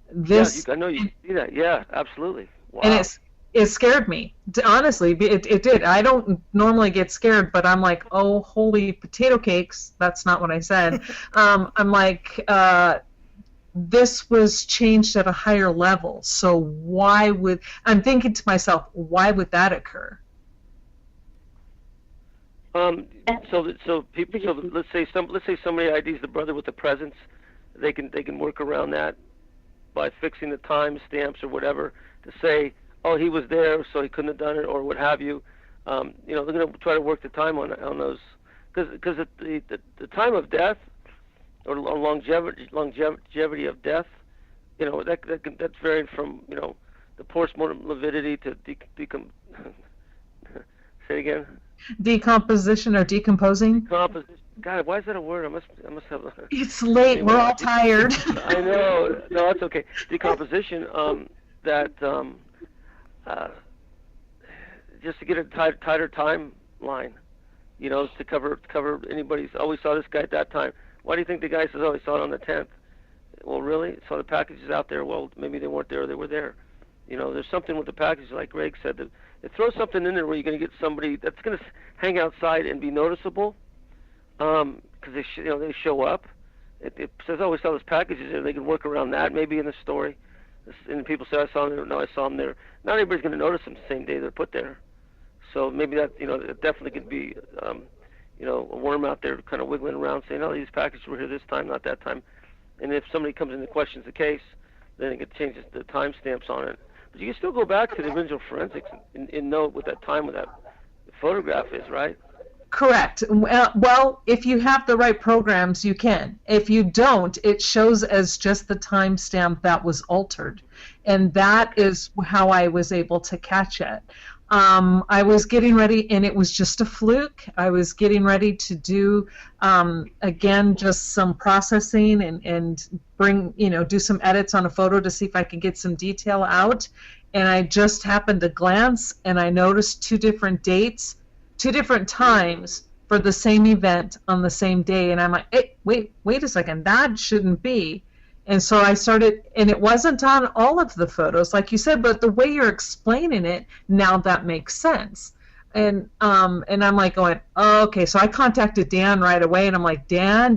I know you see that. Yeah, absolutely. Wow. And it scared me. Honestly, it did. I don't normally get scared, but I'm like, oh, holy potato cakes. That's not what I said. I'm like, this was changed at a higher level. So I'm thinking to myself, why would that occur? So people. So let's say somebody IDs the brother with the presence. They can work around that by fixing the time stamps or whatever to say, oh, he was there, so he couldn't have done it, or what have you. They're going to try to work the time on those, because the time of death or longevity of death, that's varied from the postmortem lividity to say it again. Decomposition or decomposing? Composition. God, why is that a word? I must have. It's late. We're all tired. I know. No, that's okay. Decomposition. Just to get a tighter timeline, to cover anybody's. Oh, we saw this guy at that time. Why do you think the guy says, oh, he saw it on the 10th? Well, really? Saw the packages out there. Well, maybe they weren't there or they were there. There's something with the packages, like Greg said, that it throws something in there where you're going to get somebody that's going to hang outside and be noticeable, because they show up. It says, oh, we saw those packages there. They can work around that maybe in the story. And people say, I saw them there. No, I saw them there. Not everybody's going to notice them the same day they're put there. So maybe that, it definitely could be, a worm out there kind of wiggling around saying, oh, these packages were here this time, not that time. And if somebody comes in and questions the case, then it changes the timestamps on it. But you can still go back to the original forensics and know what that time, what that photograph is, right? Correct. Well, if you have the right programs, you can. If you don't, it shows as just the timestamp that was altered. And that is how I was able to catch it. I was getting ready, and it was just a fluke. I was getting ready to do, again, just some processing and do some edits on a photo to see if I could get some detail out. And I just happened to glance, and I noticed two different dates, 2 different times for the same event on the same day. And I'm like, hey, wait a second, that shouldn't be. And so I started, and it wasn't on all of the photos, like you said, but the way you're explaining it, now that makes sense. And I'm like going, oh, okay. So I contacted Dan right away, and I'm like, Dan,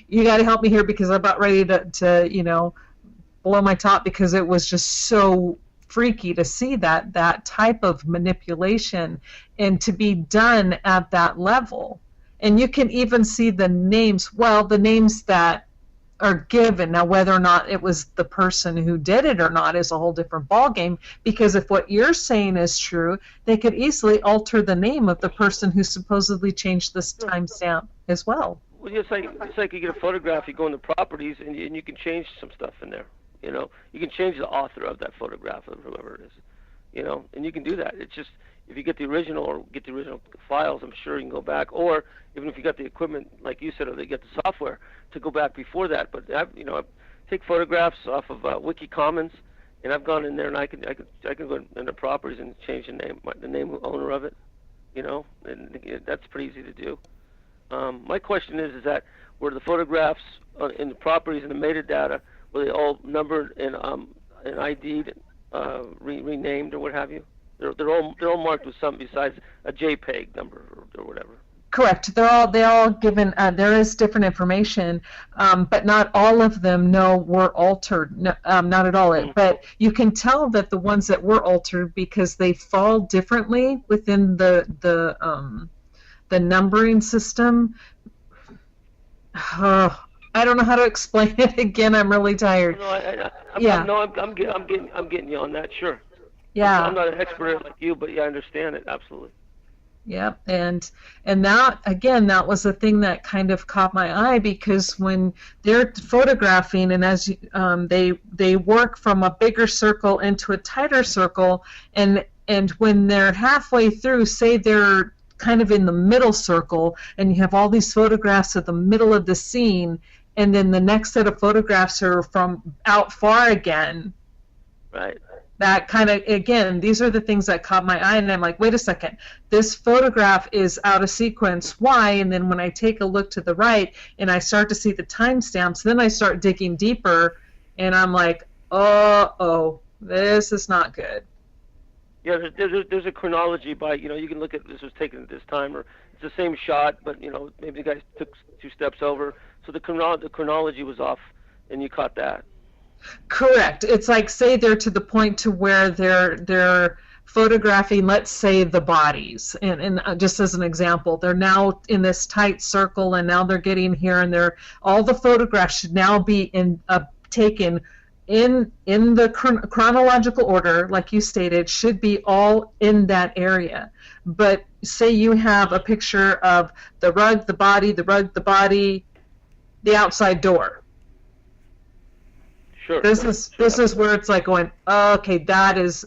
you got to help me here, because I'm about ready to blow my top, because it was just so freaky to see that type of manipulation and to be done at that level. And you can even see the names, well, the names that are given. Now, whether or not it was the person who did it or not is a whole different ballgame, because if what you're saying is true, they could easily alter the name of the person who supposedly changed this timestamp as well. Well, it's like you get a photograph, you go into properties, and you can change some stuff in there. You know, you can change the author of that photograph, or whoever it is. You know, and you can do that. It's just, if you get the original or get the original files, I'm sure you can go back. Or even if you got the equipment, like you said, or they get the software to go back before that. But I take photographs off of Wiki Commons, and I've gone in there and I can go into properties and change the name owner of it. You know, and that's pretty easy to do. My question is that were the photographs in the properties and the metadata, were they all numbered and ID'd, renamed or what have you? They're all marked with something besides a JPEG number or whatever. Correct. They're all given. There is different information, but not all of them were altered. No, not at all. But you can tell that the ones that were altered because they fall differently within the numbering system. I don't know how to explain it again. I'm really tired. I'm getting you on that. Sure. Yeah. I'm not an expert like you, but yeah, I understand it absolutely. Yep, and that again, that was the thing that kind of caught my eye, because when they're photographing, and as they work from a bigger circle into a tighter circle, and when they're halfway through, say they're kind of in the middle circle, and you have all these photographs at the middle of the scene, and then the next set of photographs are from out far again. Right. That kind of, again, these are the things that caught my eye, and I'm like, wait a second, this photograph is out of sequence. Why? And then when I take a look to the right and I start to see the timestamps, then I start digging deeper, and I'm like, oh, this is not good. Yeah, there's a chronology by, you can look at this was taken at this time, or it's the same shot, but, maybe the guy took 2 steps over. So the chronology was off, and you caught that. Correct. It's like, say they're to the point to where they're photographing, let's say, the bodies, and just as an example, they're now in this tight circle, and now they're getting here, and all the photographs should now be taken in the chronological order, like you stated, should be all in that area. But say you have a picture of the rug, the body, the rug, the body, the outside door. Sure. This is where it's like going, okay, that is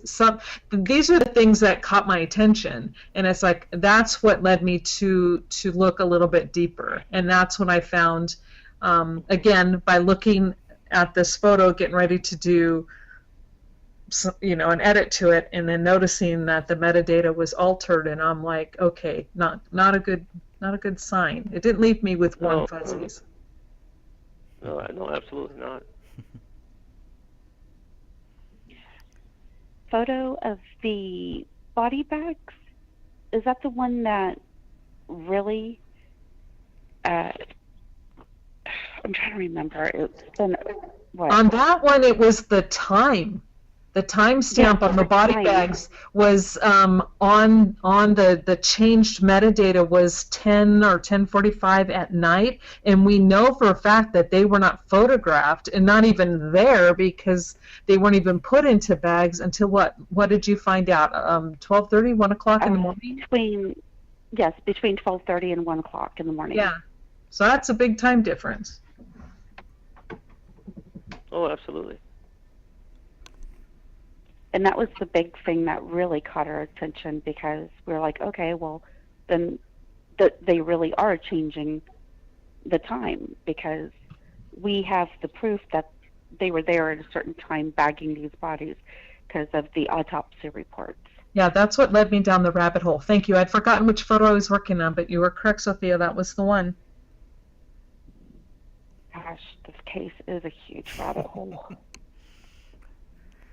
these are the things that caught my attention, and it's like that's what led me to look a little bit deeper, and that's when I found, again, by looking at this photo, getting ready to do, an edit to it, and then noticing that the metadata was altered, and I'm like, okay, not a good sign. It didn't leave me with warm fuzzies. No, absolutely not. Photo of the body bags, is that the one that really I'm trying to remember. It's been what? On that one, it was the time. The timestamp on the body bags was on the changed metadata was 10 or 10:45 at night, and we know for a fact that they were not photographed and not even there, because they weren't even put into bags until what did you find out? 12:30, 1 o'clock in the morning? Between 12:30 and 1 o'clock in the morning. Yeah, so that's a big time difference. Oh, absolutely. And that was the big thing that really caught our attention, because we were like, okay, well, then they really are changing the time, because we have the proof that they were there at a certain time bagging these bodies because of the autopsy reports. Yeah, that's what led me down the rabbit hole. Thank you. I'd forgotten which photo I was working on, but you were correct, Sophia. That was the one. Gosh, this case is a huge rabbit hole.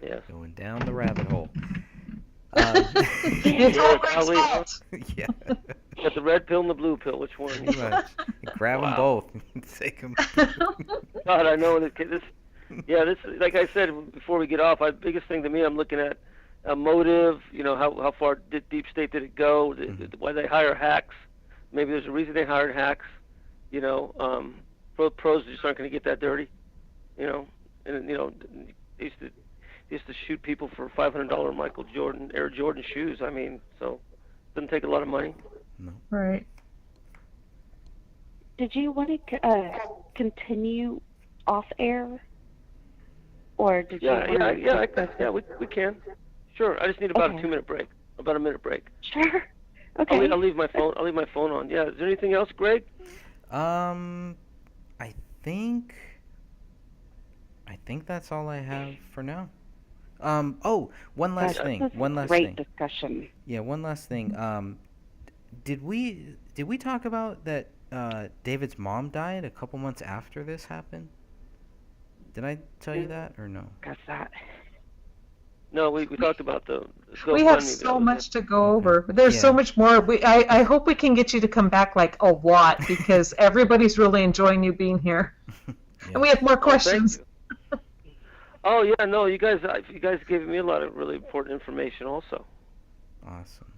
Yeah. Going down the rabbit hole. It's all Greg's fault. Yeah. Got the red pill and the blue pill. Which one? Right. Grab them both. Take them. God, I know this. Yeah, this, like I said before we get off, biggest thing to me, I'm looking at a motive. You know, how far did deep state did it go? Why they hire hacks? Maybe there's a reason they hired hacks. You know, pros just aren't going to get that dirty. You know, and they used to shoot people for $500 Michael Jordan Air Jordan shoes. I mean, so it doesn't take a lot of money. No. Right. Did you want to continue off air, or did you? We can. Sure. I just need about Okay. a 2-minute break. About a minute break. Sure. Okay. I'll leave my phone. I'll leave my phone on. Yeah. Is there anything else, Greg? I think that's all I have for now. Oh, one last This thing. was One last great thing. discussion. Yeah, one last thing. Did we talk about that David's mom died a couple months after this happened? Did I tell you that or no? Guess that. No, we talked about the We have GoFundMe, so but much to go Okay. over. There's Yeah. so much more. I hope we can get you to come back like a lot because everybody's really enjoying you being here. And we have more Oh, thank questions. you. Oh yeah, no, you guys gave me a lot of really important information also. Awesome.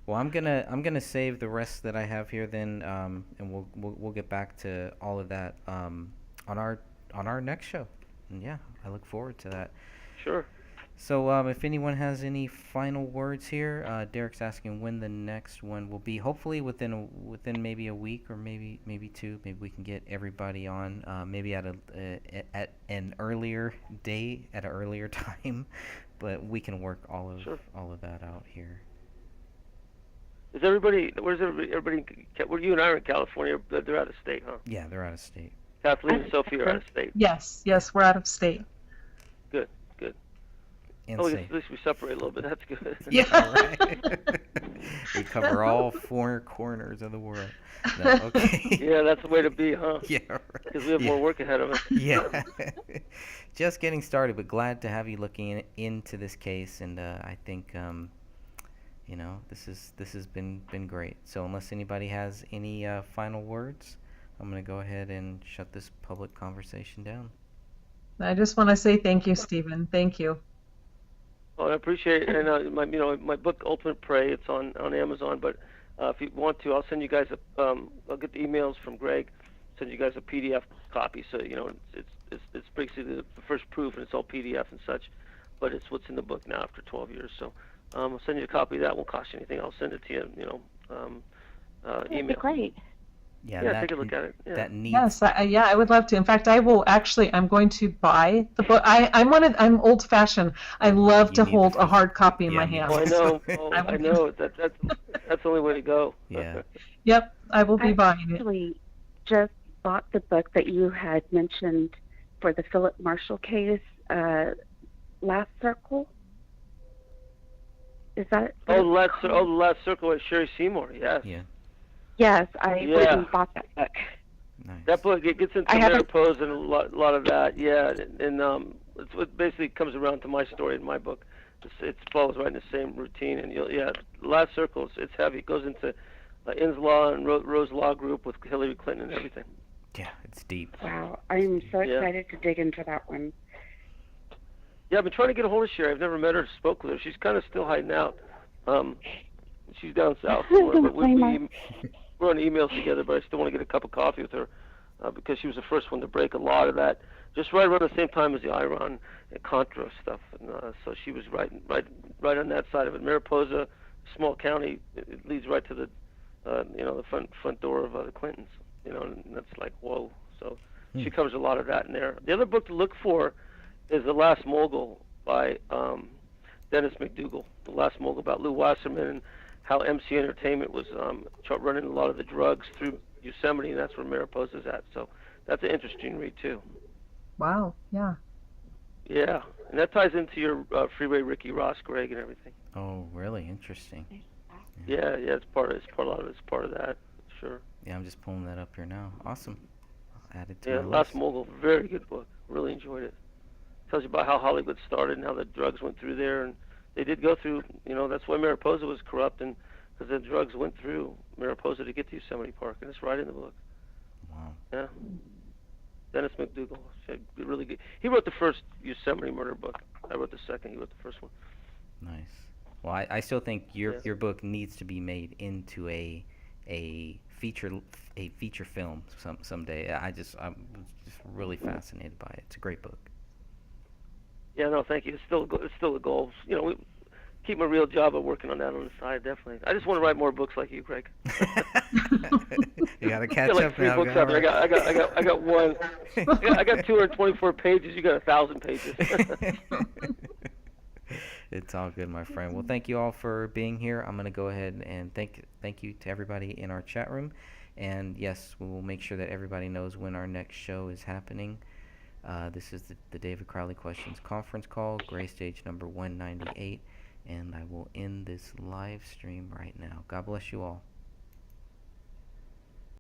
Well, I'm gonna save the rest that I have here then, and we'll get back to all of that on our next show. And yeah, I look forward to that. Sure. So if anyone has any final words here, Derek's asking when the next one will be. Hopefully within maybe a week or maybe two. Maybe we can get everybody on. Maybe at an earlier day at an earlier time, but we can work all of that out here. Is everybody? Where's everybody? Well, you and I are in California, but they're out of state, huh? Yeah, they're out of state. Kathleen and Sophie are out of state. Yes, we're out of state. Good. And Oh, safe. at least we separate a little bit. That's good. Yeah. All right. We cover all 4 corners of the world. No, okay. Yeah, that's the way to be, huh? Yeah, right. Because we have more work ahead of us. Yeah. Just getting started, but glad to have you looking into this case, and I think this has been great. So unless anybody has any final words, I'm going to go ahead and shut this public conversation down. I just want to say thank you, Stephen. Thank you. Well, I appreciate it. And my book Ultimate Prey, it's on Amazon. But if you want to, I'll send you guys I'll get the emails from Greg, send you guys a PDF copy. So it's basically the first proof, and it's all PDF and such. But it's what's in the book now after 12 years. So I'll send you a copy of that. Won't cost you anything. I'll send it to you. That'd be Email. great. Yeah, take a look at it. Yeah. That needs. Yes, I would love to. In fact, I'm going to buy the book. I'm old-fashioned. I love to need hold the a hard copy in yeah, my me hand. Oh, I know. Oh, I I know. That's the only way to go. Yeah. Yep, I will be I buying it. actually just bought the book that you had mentioned for the Philip Marshall case, Last Circle. Is that it? Oh, the last circle with Sherry Seymour. Yes. Yeah. Yes, I went Yeah. and bought that book. Nice. That book, it gets into I haven't- menopause and a lot of that. Yeah, and it's what basically comes around to my story in my book. It follows right in the same routine, and last circles. It's heavy. It goes into Inn's Law and Rose Law Group with Hillary Clinton and everything. Yeah, it's deep. Wow, I'm so Yeah. excited to dig into that one. Yeah, I've been trying to get a hold of Sherry. I've never met her or spoke with her. She's kind of still hiding out. She's down south somewhere, but we're on emails together, but I still want to get a cup of coffee with her because she was the first one to break a lot of that, just right around the same time as the Iran and Contra stuff. And so she was right on that side of it. Mariposa, small county, it leads right to the the front door of the Clintons. And that's like whoa. So she covers a lot of that in there. The other book to look for is The Last Mogul by Dennis McDougall. The Last Mogul, about Lou Wasserman and how MC Entertainment was running a lot of the drugs through Yosemite, and that's where Mariposa's at. So that's an interesting read too. Wow, yeah. Yeah, and that ties into your Freeway Ricky Ross, Greg, and everything. Oh, really interesting. Yeah, it's part of that. Sure. Yeah, I'm just pulling that up here now. Awesome. I'll add it to Yeah, my Last list. Mogul, very good book. Really enjoyed it. Tells you about how Hollywood started and how the drugs went through there, and they did go through. That's why Mariposa was corrupt, and because the drugs went through Mariposa to get to Yosemite Park, and it's right in the book. Wow. Yeah. Dennis McDougal. Really good. He wrote the first Yosemite murder book. I wrote the second. He wrote the first one. Nice. Well, I still think Yeah. your book needs to be made into a feature film someday. I'm just really fascinated by it. It's a great book. Yeah. No, thank you. It's still a goal. You know, keep my real job of working on that on the side. Definitely. I just want to write more books like you, Craig. You gotta I catch got like up three now. books out there. I got one. I got 224 pages. You got 1,000 pages. It's all good, my friend. Well, thank you all for being here. I'm gonna go ahead and thank you to everybody in our chat room, and yes, we will make sure that everybody knows when our next show is happening. This is the David Crowley Questions conference call, Gray Stage number 198, and I will end this live stream right now. God bless you all.